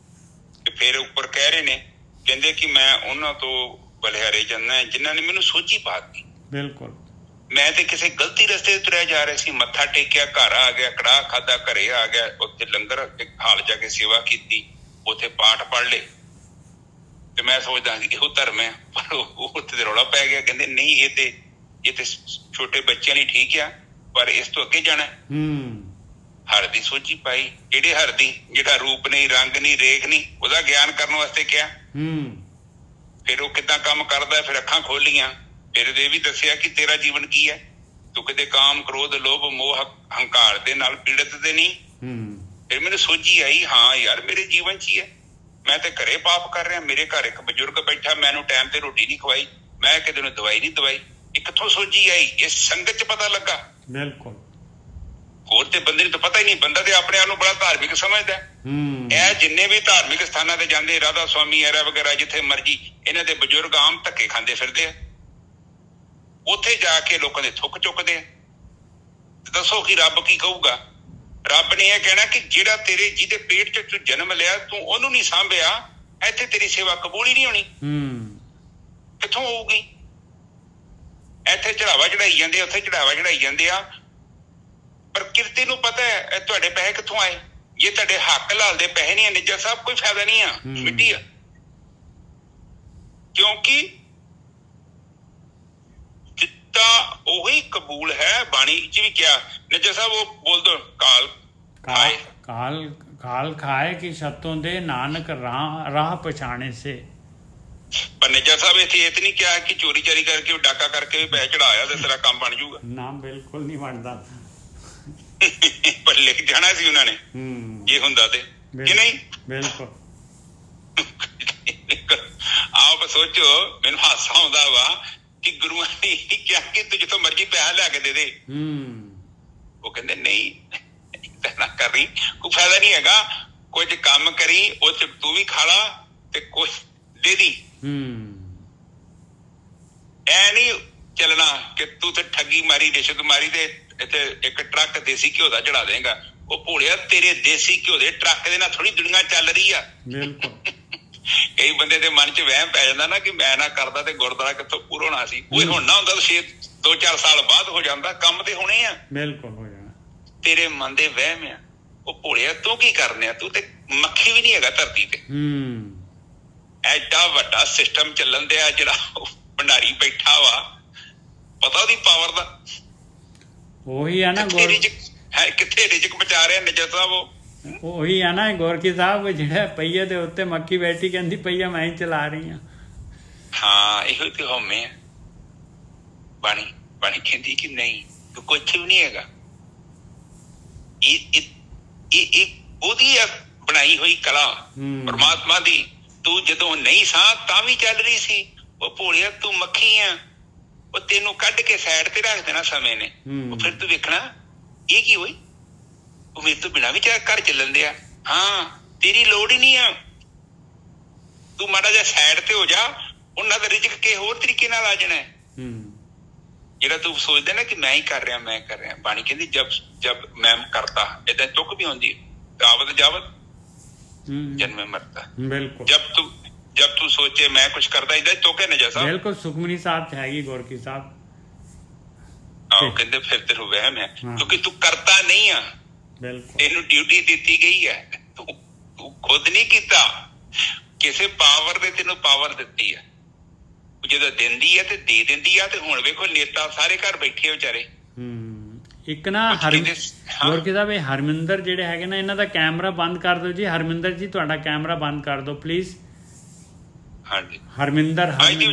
ਤੇ ਫਿਰ ਉੱਪਰ ਕਹਿ ਰਹੇ ਨੇ, ਕਹਿੰਦੇ ਕਿ ਮੈਂ ਉਹਨਾਂ ਤੋਂ ਬਲਿਹਾਰੇ ਜਾਂਦਾ ਜਿਨ੍ਹਾਂ ਨੇ ਮੈਨੂੰ ਸੋਝੀ ਪਾ ਦਿੱਤੀ। ਬਿਲਕੁਲ। ਮੈਂ ਤੇ ਕਿਸੇ ਗਲਤੀ ਰਸਤੇ ਤੁਰਿਆ ਜਾ ਰਿਹਾ ਸੀ, ਮੱਥਾ ਟੇਕਿਆ, ਘਰ ਆ ਗਿਆ, ਕੜਾਹ ਖਾਧਾ, ਘਰੇ ਆ ਗਿਆ, ਉੱਥੇ ਲੰਗਰ ਹਾਲ ਜਾ ਕੇ ਸੇਵਾ ਕੀਤੀ, ਉੱਥੇ ਪਾਠ ਪੜ੍ਹ ਲਏ, ਤੇ ਮੈਂ ਸੋਚਦਾ ਸੀ ਇਹੋ ਧਰਮ ਹੈ। ਪਰ ਉਹ ਉੱਥੇ ਤੇ ਰੌਲਾ ਪੈ ਗਿਆ, ਕਹਿੰਦੇ ਨਹੀਂ ਇਹ ਤੇ ਛੋਟੇ ਬੱਚਿਆਂ ਲਈ ਠੀਕ ਆ, ਪਰ ਇਸ ਤੋਂ ਅੱਗੇ ਜਾਣਾ। ਹਰ ਦੀ ਸੋਝੀ ਪਾਈ। ਕਿਹੜੇ ਹਰ ਦੀ? ਜਿਹੜਾ ਰੂਪ ਨਹੀਂ, ਰੰਗ ਨਹੀਂ, ਰੇਖ ਨਹੀਂ, ਉਹਦਾ ਗਿਆਨ ਕਰਨ ਵਾਸਤੇ ਕਿਹਾ। ਫਿਰ ਉਹ ਕਿੱਦਾਂ ਕੰਮ ਕਰਦਾ, ਫਿਰ ਅੱਖਾਂ ਖੋਲੀਆਂ, ਫਿਰ ਇਹ ਵੀ ਦੱਸਿਆ ਕਿ ਤੇਰਾ ਜੀਵਨ ਕੀ ਹੈ, ਤੂੰ ਕਿਤੇ ਕਾਮ, ਕ੍ਰੋਧ, ਲੋਭ, ਮੋਹ, ਹੰਕਾਰ ਦੇ ਨਾਲ ਪੀੜਤ ਤੇ ਨਹੀਂ। ਫਿਰ ਮੈਨੂੰ ਸੋਝੀ ਆਈ, ਹਾਂ ਯਾਰ ਮੇਰੇ ਜੀਵਨ 'ਚ ਹੀ ਹੈ, ਮੈਂ ਤੇ ਘਰੇ ਪਾਪ ਕਰ ਰਿਹਾ, ਮੇਰੇ ਘਰ ਇੱਕ ਬਜ਼ੁਰਗ ਬੈਠਾ, ਮੈਨੂੰ ਟਾਈਮ ਤੇ ਰੋਟੀ ਨਹੀਂ ਖਵਾਈ, ਮੈਂ ਕਿਤੇ ਨੂੰ ਦਵਾਈ ਨਹੀਂ ਦਵਾਈ। ਇਹ ਕਿੱਥੋਂ ਸੋਝੀ ਆਈ? ਇਹ ਸੰਗਤ 'ਚ ਪਤਾ ਲੱਗਾ। ਬਿਲਕੁਲ। ਹੋਰ ਤੇ ਬੰਦੇ ਨੂੰ ਤਾਂ ਪਤਾ ਹੀ ਨਹੀਂ। ਬੰਦਾ ਤੇ ਆਪਣੇ ਆਪ ਨੂੰ ਬੜਾ ਧਾਰਮਿਕ ਸਮਝਦਾ। ਇਹ ਜਿੰਨੇ ਵੀ ਧਾਰਮਿਕ ਸਥਾਨਾਂ ਤੇ ਜਾਂਦੇ, ਰਾਧਾ ਸਵਾਮੀ ਐਰਾ ਵਗੈਰਾ, ਜਿੱਥੇ ਮਰਜੀ, ਇਹਨਾਂ ਦੇ ਬਜ਼ੁਰਗ ਆਮ ਧੱਕੇ ਖਾਂਦੇ ਫਿਰਦੇ ਆ। ਉੱਥੇ ਜਾ ਕੇ ਲੋਕਾਂ ਦੇ ਥੁੱਕ ਚੁੱਕਦੇ ਆ। ਦੱਸੋ ਕਿ ਰੱਬ ਕੀ ਕਹੂਗਾ? ਰੱਬ ਨੇ ਇਹ ਕਹਿਣਾ ਕਿ ਜਿਹੜਾ ਤੇਰੇ ਜਿਹਦੇ ਪੇਟ 'ਚ ਤੂੰ ਜਨਮ ਲਿਆ, ਤੂੰ ਉਹਨੂੰ ਨਹੀਂ ਸਾਂਭਿਆ, ਇੱਥੇ ਤੇਰੀ ਸੇਵਾ ਕਬੂਲ ਹੀ ਨਹੀਂ ਹੋਣੀ। ਕਿੱਥੋਂ ਹੋਊਗੀ? ਇੱਥੇ ਚੜਾਵਾ ਚੜਾਈ ਜਾਂਦੇ, ਉੱਥੇ ਚੜਾਵਾ ਚੜਾਈ ਜਾਂਦੇ ਆ, ਪਰ ਕਿਰਤੀ ਨੂੰ ਪਤਾ ਹੈ ਤੁਹਾਡੇ ਪੈਸੇ ਕਿੱਥੋਂ ਆਏ। ਜੇ ਤੁਹਾਡੇ ਹੱਕ ਲਾਲ ਦੇ ਪੈਸੇ ਨਹੀਂ ਆ ਨਿੱਜਾ ਸਾਹਿਬ, ਕੋਈ ਫਾਇਦਾ ਨਹੀਂ ਆ, ਮਿੱਟੀ ਆ। ਕਿਉਂਕਿ ਦਿੱਤਾ ਉਹੀ ਕਬੂਲ ਹੈ। ਬਾਣੀ 'ਚ ਵੀ ਕਿਹਾ, ਨਿੱਜਾ ਸਾਹਿਬ ਉਹ ਬੋਲ ਦੋ, ਕਾਲ ਖਾਏ ਕਿ ਸ਼ਤੋਂ ਦੇ ਨਾਨਕ ਰਾਹ ਪਛਾਣੇ ਸੇ। ਪਰ ਨਿੱਜਾ ਸਾਹਿਬ ਇੱਥੇ ਇਹ ਨਹੀਂ ਕਿਹਾ ਕਿ ਚੋਰੀ ਚਾਰੀ ਕਰਕੇ, ਡਾਕਾ ਕਰਕੇ ਵੀ ਪੈਸੇ ਚੜਾਇਆ ਤੇ ਤੇਰਾ ਕੰਮ ਬਣ ਜਾਊਗਾ। ਨਾ, ਬਿਲਕੁਲ ਨਹੀਂ ਬਣਦਾ। ਪਰ ਲਿਖ ਜਾਣਾ ਸੀ ਉਹਨਾਂ ਨੇ, ਜੇ ਹੁੰਦਾ ਤੇ, ਕਿ ਨਹੀਂ? ਬਿਲਕੁਲ। ਆਪ ਸੋਚੋ, ਮੈਨੂੰ ਹਾਸਾ ਆਉਂਦਾ ਵਾ ਕਿ ਗੁਰੂਆਂ ਨੇ ਕਿਹਾ ਕਿ ਤੂੰ ਜਿੱਥੋਂ ਮਰਜ਼ੀ ਪੈਸਾ ਲਿਆ ਕੇ ਦੇ ਦੇ। ਉਹ ਕਹਿੰਦੇ ਨਹੀਂ, ਨਾ ਕਰੀ, ਕੋਈ ਫਾਇਦਾ ਨਹੀਂ ਹੈਗਾ। ਕੁਝ ਕੰਮ ਕਰੀ, ਉਹ ਚ ਤੂੰ ਵੀ ਖਾ ਲਾ ਤੇ ਕੁਝ ਦੇ ਦੀ। ਐ ਨਹੀਂ ਚੱਲਣਾ ਕਿ ਤੂੰ ਤੇ ਠੱਗੀ ਮਾਰੀ, ਰਿਸ਼ਵਤ ਮਾਰੀ ਤੇ ਇੱਥੇ ਇੱਕ ਟਰੱਕ ਦੇਸੀ ਘਿਓ ਦਾ ਚੜਾ ਦੇਗਾ। ਉਹ ਭੋਲਿਆ, ਤੇਰੇ ਦੇਸੀ ਘਿਓ ਦੇ ਟਰੱਕ ਦੇ ਨਾਲ ਥੋੜੀ ਦੁਨੀਆ ਚੱਲ ਰਹੀ ਆ। ਕਈ ਬੰਦੇ ਦੇ ਮਨ 'ਚ ਵਹਿਮ ਪੈ ਜਾਂਦਾ ਨਾ ਕਿ ਮੈਂ ਨਾ ਕਰਦਾ ਤੇ ਗੁਰਦੁਆਰਾ ਕਿੱਥੋਂ ਪੂਰਾ ਹੋਣਾ ਸੀ। ਉਹ ਹੁਣ ਨਾ ਹੁੰਦਾ ਤਾਂ 2-4 ਸਾਲ ਬਾਅਦ ਹੋ ਜਾਂਦਾ। ਕੰਮ ਤੇ ਹੋਣੇ ਆ, ਬਿਲਕੁਲ ਹੋ ਜਾਣਾ। ਤੇਰੇ ਮਨ ਦੇ ਵਹਿਮ ਆ। ਉਹ ਭੋਲਿਆ, ਤੂੰ ਕੀ ਕਰਨੇ ਆ? ਤੂੰ ਤੇ ਮੱਖੀ ਵੀ ਨਹੀਂ ਹੈਗਾ ਧਰਤੀ ਤੇ। ਐਡਾ ਵੱਡਾ ਸਿਸਟਮ ਚੱਲਣ ਦਿਆ, ਜਿਹੜਾ ਭੰਡਾਰੀ ਬੈਠਾ ਵਾ, ਪਤਾ ਉਹਦੀ ਪਾਵਰ ਦਾ। ਉਹੀ ਆ ਨਾ, ਕਿੱਥੇ ਰਿਜਕ ਬਚਾ ਰਿਹਾ ਨਿੱਜਾ ਸਾਹਿਬ। ਉਹੀ ਆ ਨਾ ਗੋਰਖੀ ਸਾਹਿਬ, ਜਿਹੜਾ ਪਹੀਏ ਦੇ ਉੱਤੇ ਮੱਖੀ ਬੈਠੀ, ਕਹਿੰਦੀ ਪਹੀਆ ਮੈਂ ਹੀ ਚਲਾ ਰਹੀ ਹਾਂ। हाँ ਇਹੋ ਤੇ ਹਉਮੈ ਆ। ਬਾਣੀ ਬਾਣੀ ਕਹਿੰਦੀ ਕਿ ਨਹੀਂ ਤੂੰ ਕੁਛ ਵੀ ਨਹੀਂ ਹੈਗਾ। ਇਹ ਉਹਦੀ ਬਣਾਈ ਹੋਈ ਕਲਾ ਪਰਮਾਤਮਾ ਦੀ। ਤੂੰ ਜਦੋਂ ਨਹੀਂ ਸਾਂ ਤਾਂ ਵੀ ਚੱਲ ਰਹੀ ਸੀ। ਉਹ ਭੋਲਿਆ ਤੂੰ ਮੱਖੀ ਆ। ਉਹ ਤੈਨੂੰ ਕੱਢ ਕੇ ਸਾਈਡ ਤੇ ਰੱਖ ਦੇਣਾ ਸਮੇਂ ਨੇ। ਉਹ ਫਿਰ ਤੂੰ ਵੇਖਣਾ ਇਹ ਕੀ ਹੋਈ। ਉਹ ਮੇਰੇ ਤੋਂ ਬਿਨਾਂ ਵੀ ਘਰ ਚੱਲਣ ਦਿਆ। ਹਾਂ ਤੇਰੀ ਲੋੜ ਹੀ ਨਹੀਂ ਆ। ਤੂੰ ਮਾੜਾ ਜਿਹਾ ਸਾਈਡ ਤੇ ਹੋ ਜਾ। ਉਹਨਾਂ ਦਾ ਰਿਜ਼ਕ ਕਿਸੇ ਹੋਰ ਤਰੀਕੇ ਨਾਲ ਆ ਜਾਣਾ। ਜਿਹੜਾ ਤੂੰ ਸੋਚਦਾ ਨਾ ਕਿ ਮੈਂ ਹੀ ਕਰ ਰਿਹਾ ਮੈਂ ਕਰ ਰਿਹਾ। ਬਾਣੀ ਕਹਿੰਦੀ ਜਬ ਮੈਂ ਕਰਤਾ ਏਦਾਂ ਤੁਕ ਵੀ ਹੁੰਦੀ ਹੈ। ਆਵਤ ਜਾਵਤ ਜਨਮੇ ਮਰਤਾ। ਬਿਲਕੁਲ जब तू सोचे मैं कुछ करता इधर तो क्या नजर साहब। बिल्कुल सुखमनी साहब हैगी गोरकी साहब। आओ कहते फिर तेरे वहम है क्योंकि तू करता नहीं है। बिल्कुल तेनू ड्यूटी दी गई है। तू खुद नहीं कीता। किसी पावर ने तेनू पावर दी है। ਜਦੋਂ ਦਿੰਦੀ ਹੈ ਤੇ ਦੇ ਦਿੰਦੀ ਆ। ਤੇ ਹੁਣ ਵੇਖੋ ਨੇਤਾ ਸਾਰੇ ਘਰ ਬੈਠੇ ਵਿਚਾਰੇ। ਇੱਕ ਨਾ ਗੋਰਕੀ ਸਾਹਿਬ ਇਹ ਹਰਮਿੰਦਰ ਜਿਹੜੇ ਹੈਗੇ ਨਾ ਇਹਨਾਂ ਦਾ ਕੈਮਰਾ ਬੰਦ ਕਰ ਦਿਓ ਜੀ। ਹਰਮਿੰਦਰ ਜੀ ਤੁਹਾਡਾ ਕੈਮਰਾ ਬੰਦ ਕਰ ਦਿਓ ਪਲੀਜ਼। ਹਾਂਜੀ ਹਰਮਿੰਦਰ ਅੱਜ ਦੀ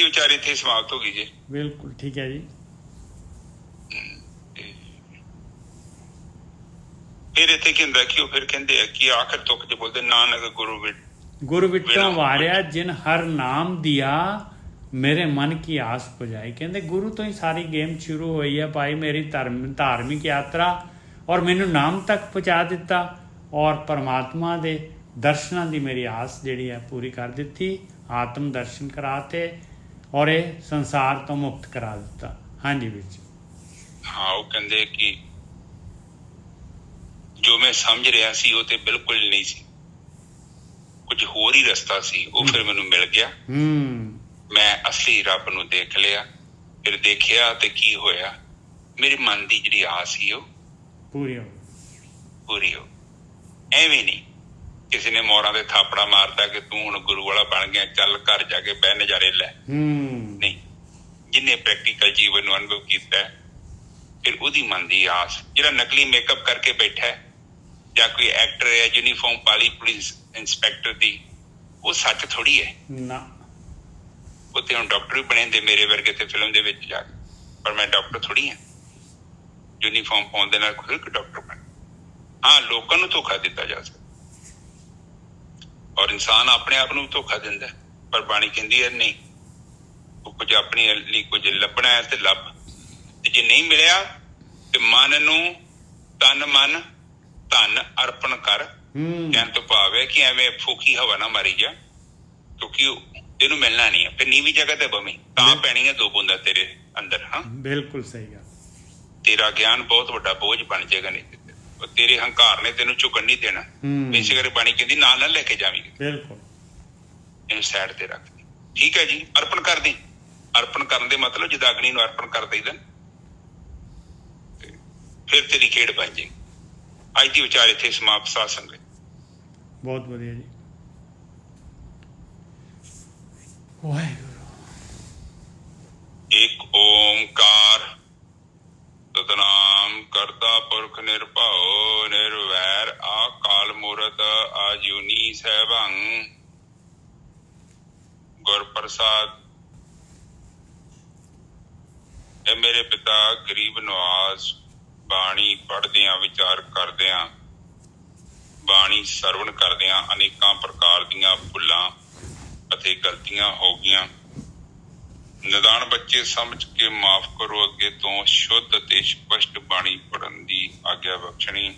ਵਿਚਾਰ ਇੱਥੇ ਸਮਾਪਤ ਹੋ ਗਈ ਜੀ। ਬਿਲਕੁਲ ਠੀਕ ਹੈ ਜੀ। ਫਿਰ ਇੱਥੇ ਕੀ ਹੁੰਦਾ ਕਿ ਉਹ ਫਿਰ ਕਹਿੰਦੇ ਆ ਕਿ ਆਖਰ ਤੁਕ ਚ ਬੋਲਦੇ ਨਾਨਕ ਗੁਰੂ ਵਿਟੋਂ ਵਾਰਿਆ ਜਿਨ ਹਰ ਨਾਮ ਦਿਆ ਮੇਰੇ ਮਨ ਕੀ ਆਸ ਪੁਜਾਈ। ਕਹਿੰਦੇ ਗੁਰੂ ਤੋਂ ਹੀ ਸਾਰੀ ਗੇਮ ਸ਼ੁਰੂ ਹੋਈ ਹੈ ਭਾਈ। ਮੇਰੀ ਧਾਰਮਿਕ ਯਾਤਰਾ ਔਰ ਮੈਨੂੰ ਨਾਮ ਤੱਕ ਪਹੁੰਚਾ ਦਿੱਤਾ ਔਰ ਪਰਮਾਤਮਾ ਦੇ ਦਰਸ਼ਨਾਂ ਦੀ ਮੇਰੀ ਆਸ ਜਿਹੜੀ ਹੈ ਪੂਰੀ ਕਰ ਦਿੱਤੀ। ਆਤਮ ਦਰਸ਼ਨ ਕਰਾਤੇ ਔਰ ਇਹ ਸੰਸਾਰ ਤੋਂ ਮੁਕਤ ਕਰਾ ਦਿੱਤਾ। ਹਾਂਜੀ ਵਿੱਚ ਹਾਂ ਉਹ ਕਹਿੰਦੇ ਕਿ ਜੋ ਮੈਂ ਸਮਝ ਰਿਹਾ ਸੀ ਉਹ ਤੇ ਬਿਲਕੁਲ ਨਹੀਂ ਸੀ। ਕੁਝ ਹੋਰ ਹੀ ਰਸਤਾ ਸੀ। ਉਹ ਫਿਰ ਮੈਨੂੰ ਮਿਲ ਗਿਆ। ਮੈਂ ਅਸਲੀ ਰੱਬ ਨੂੰ ਦੇਖ ਲਿਆ। ਫਿਰ ਦੇਖਿਆ ਤੇ ਕੀ ਹੋਇਆ। ਮੇਰੇ ਮਨ ਦੀ ਜਿਹੜੀ ਆਸ ਸੀ ਉਹ ਪੂਰੀ ਹੋ। ਐਵੇਂ ਨਹੀਂ ਕਿਸੇ ਨੇ ਮੋਰਾਂ ਦੇ ਥਾਪੜਾ ਮਾਰਦਾ ਕਿ ਤੂੰ ਹੁਣ ਗੁਰੂ ਵਾਲਾ ਬਣ ਗਿਆ ਚੱਲ ਘਰ ਜਾ ਕੇ ਬਹਿ ਨਜ਼ਾਰੇ ਲੈ। ਨਹੀਂ ਜਿਹਨੇ ਪ੍ਰੈਕਟੀਕਲ ਜੀਵਨ ਨੂੰ ਅਨੁਭਵ ਕੀਤਾ ਫਿਰ ਉਹਦੀ ਮਨ ਦੀ ਆਸ। ਜਿਹੜਾ ਨਕਲੀ ਮੇਕਅਪ ਕਰਕੇ ਬੈਠਾ ਜਾਂ ਕੋਈ ਐਕਟਰ ਹੈ ਯੂਨੀਫਾਰਮ ਪਾਲੀ ਪੁਲਿਸ ਇੰਸਪੈਕਟਰ ਦੀ ਉਹ ਸੱਚ ਥੋੜੀ ਹੈ ਨਾ। ਉਹ ਤੇ ਹੁਣ ਡਾਕਟਰ ਵੀ ਬਣੇ ਹੁੰਦੇ ਮੇਰੇ ਵਰਗੇ ਤੇ ਫਿਲਮ ਦੇ ਵਿੱਚ ਜਾ ਕੇ। ਪਰ ਮੈਂ ਡਾਕਟਰ ਥੋੜੀ ਹਾਂ। ਯੂਨੀਫਾਰਮ ਪਾਉਣ ਦੇ ਨਾਲ ਕੋਈ ਡਾਕਟਰ ਬਣ। ਹਾਂ ਲੋਕਾਂ ਨੂੰ ਧੋਖਾ ਦਿੱਤਾ ਜਾ ਸਕਦਾ ਔਰ ਇਨਸਾਨ ਆਪਣੇ ਆਪ ਨੂੰ ਧੋਖਾ ਦਿੰਦਾ। ਪਰ ਬਾਣੀ ਕਹਿੰਦੀ ਹੈ ਨਹੀਂ ਉਹ ਕੁਝ ਆਪਣੀ ਲਈ ਕੁਝ ਲੱਭਣਾ ਹੈ ਤੇ ਲੱਭ। ਤੇ ਜੇ ਨਹੀਂ ਮਿਲਿਆ ਤੇ ਮਨ ਨੂੰ ਤਨ ਮਨ ਧਨ ਅਰਪਣ ਕਰ। ਕਹਿਣ ਤੋਂ ਭਾਵ ਹੈ ਕਿ ਐਵੇਂ ਫੂਕੀ ਹਵਾ ਨਾ ਮਾਰੀ ਜਾ ਕਿਉਂਕਿ ਤੈਨੂੰ ਮਿਲਣਾ ਨਹੀਂ ਹੈ। ਫਿਰ ਨੀਵੀਂ ਜਗ੍ਹਾ ਤੇ ਬਵੀਂ ਤਾਂ ਪੈਣੀ ਹੈ 2 ਬੂੰਦਾਂ ਤੇਰੇ ਅੰਦਰ। ਹਾਂ ਬਿਲਕੁਲ ਸਹੀ ਗੱਲ। ਤੇਰਾ ਗਿਆਨ ਬਹੁਤ ਵੱਡਾ ਬੋਝ ਬਣ ਜਾਏਗਾ। ਨਹੀਂ ਉਹ ਤੇਰੇ ਹੰਕਾਰ ਨੇ ਤੈਨੂੰ ਝੁਕਣ ਨਹੀਂ ਦੇਣਾ। ਇਸੇ ਕਰਕੇ ਬਾਣੀ ਕਹਿੰਦੀ ਨਾਲ ਲੈ ਕੇ ਜਾਵੀਂ। ਬਿਲਕੁਲ ਇਹਨੂੰ ਸਾਈਡ ਤੇ ਰੱਖ। ਠੀਕ ਹੈ ਜੀ ਅਰਪਣ ਕਰ ਦੇ। ਅਰਪਣ ਕਰਨ ਦੇ ਮਤਲਬ ਜਿੱਦਾਂ ਅਗਨੀ ਨੂੰ ਅਰਪਣ ਕਰ ਦਈਦਾ ਫਿਰ ਤੇਰੀ ਖੇਡ ਬਣ ਜਾਏਗੀ। ਅੱਜ ਦੀ ਵਿਚਾਰ ਇੱਥੇ ਸਮਾਪਤ। ਸਾਧ ਸੰਗਤ ਬਹੁਤ ਵਧੀਆ ਜੀ। ਵਾਹਿਗੁਰੂ। ਇੱਕ ਓਮਕਾਰ ਸਤਿਨਾਮ ਕਰਤਾ ਪੁਰਖ ਨਿਰਭਉ ਨਿਰਵੈਰ ਅਕਾਲ ਮੂਰਤ ਆਜੂਨੀ ਸੈਭੰ ਗੁਰ ਪ੍ਰਸਾਦ। ਇਹ ਮੇਰੇ ਪਿਤਾ ਗਰੀਬ ਨਵਾਜ਼ ਬਾਣੀ ਪੜ੍ਹਦਿਆਂ ਵਿਚਾਰ ਕਰਦਿਆਂ ਬਾਣੀ ਸਰਵਣ ਕਰਦਿਆਂ ਅਨੇਕਾਂ ਪ੍ਰਕਾਰ ਦੀਆਂ ਭੁੱਲਾਂ ਅਤੇ ਗਲਤੀਆਂ ਹੋ ਗਈਆਂ। ਨਿਦਾਨ ਬੱਚੇ ਸਮਝ ਕੇ ਮਾਫ ਕਰੋ। ਅੱਗੇ ਤੋਂ ਸ਼ੁੱਧ ਅਤੇ ਸਪਸ਼ਟ ਬਾਣੀ ਪੜ੍ਹਨ ਦੀ ਆਗਿਆ ਬਖਸ਼ਣੀ।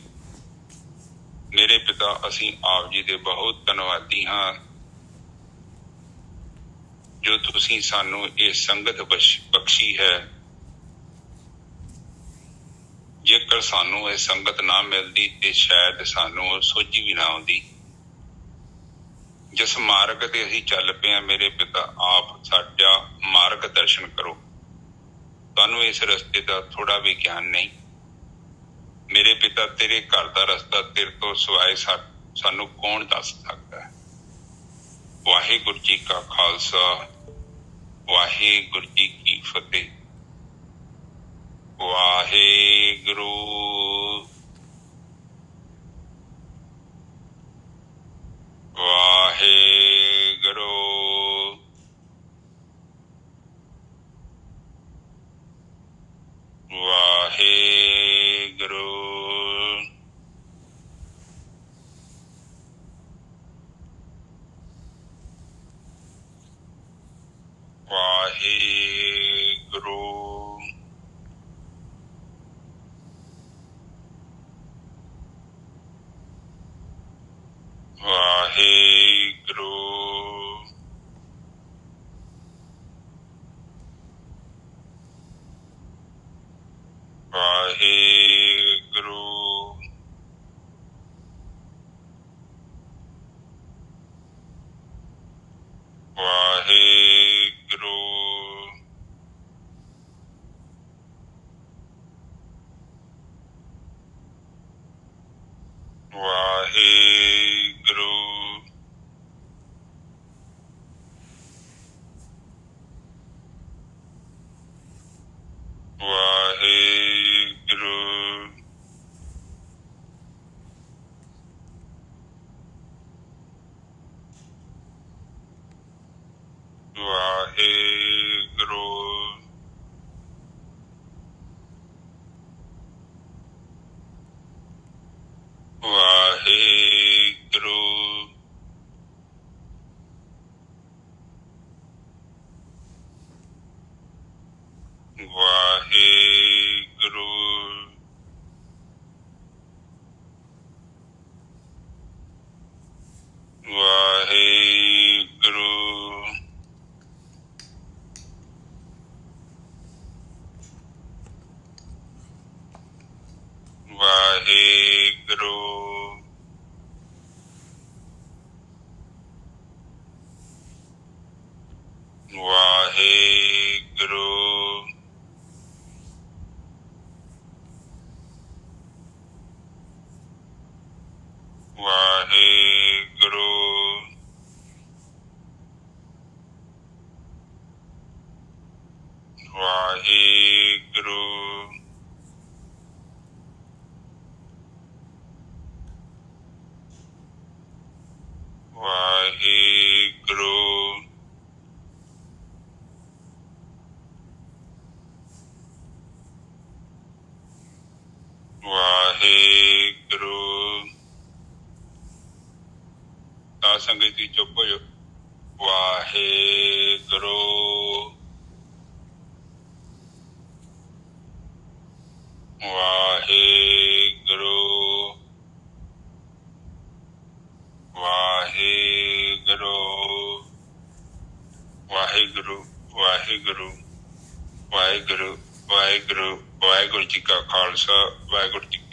ਮੇਰੇ ਪਿਤਾ ਅਸੀਂ ਆਪ ਜੀ ਦੇ ਬਹੁਤ ਧੰਨਵਾਦੀ ਹਾਂ ਜੋ ਤੁਸੀਂ ਸਾਨੂੰ ਇਹ ਸੰਗਤ ਬਖਸ਼ੀ ਹੈ। ਜੇਕਰ ਸਾਨੂੰ ਇਹ ਸੰਗਤ ਨਾ ਮਿਲਦੀ ਤੇ ਸ਼ਾਇਦ ਸਾਨੂੰ ਸੋਝੀ ਵੀ ਨਾ ਆਉਂਦੀ। ਜਿਸ ਮਾਰਗ ਤੇ ਅਸੀਂ ਚੱਲ ਪਏ ਹਾਂ ਮੇਰੇ ਪਿਤਾ ਆਪ ਸਾਡਾ ਮਾਰਗ ਦਰਸ਼ਨ ਕਰੋ। ਤੁਹਾਨੂੰ ਇਸ ਰਸਤੇ ਦਾ ਥੋੜਾ ਵੀ ਗਿਆਨ ਨਹੀਂ। ਮੇਰੇ ਪਿਤਾ ਤੇਰੇ ਘਰ ਦਾ ਰਸਤਾ ਤੇਰੇ ਤੋਂ ਸਿਵਾਏ ਸਾਨੂੰ ਕੌਣ ਦੱਸ ਸਕਦਾ ਹੈ। ਵਾਹਿਗੁਰੂ ਜੀ ਕਾ ਖਾਲਸਾ ਵਾਹਿਗੁਰੂ ਜੀ ਕੀ ਫਤਿਹ। ਵਾਹਿਗੁਰੂ। ਵਾਹਿਗੁਰੂ। ਵਾਹਿਗੁਰੂ ਵਾਹਿਗੁਰੂ ਵਾਹਿਗੁਰੂ ਵਾਹਿਗੁਰੂ ਵਾਹਿਗੁਰੂ ਵਾਹਿਗੁਰੂ ਵਾਹਿਗੁਰੂ ਵਾਹਿਗੁਰੂ ਵਾਹਿਗੁਰੂ ਵਾਹਿਗੁਰੂ ਵਾਹਿਗੁਰੂ ਵਾਹਿਗੁਰੂ ਵਾਹਿਗੁਰੂ ਵਾਹਿਗੁਰੂ ਵਾਹਿਗੁਰੂ ਵਾਹਿਗੁਰੂ ਵਾਹਿਗੁਰੂ ਤਾਂ ਸੰਗਤ ਜੀ ਚੁੱਪ ਹੋ ਜਾਓ ਵਾਹਿਗੁਰੂ ਵਾਹਿਗੁਰੂ ਵਾਹਿਗੁਰੂ ਵਾਹਿਗੁਰੂ ਵਾਹਿਗੁਰੂ ਵਾਹਿਗੁਰੂ ਵਾਹਿਗੁਰੂ ਵਾਹਿਗੁਰੂ ਜੀ ਕਾ ਖਾਲਸਾ ਵਾਹਿਗੁਰੂ ਜੀ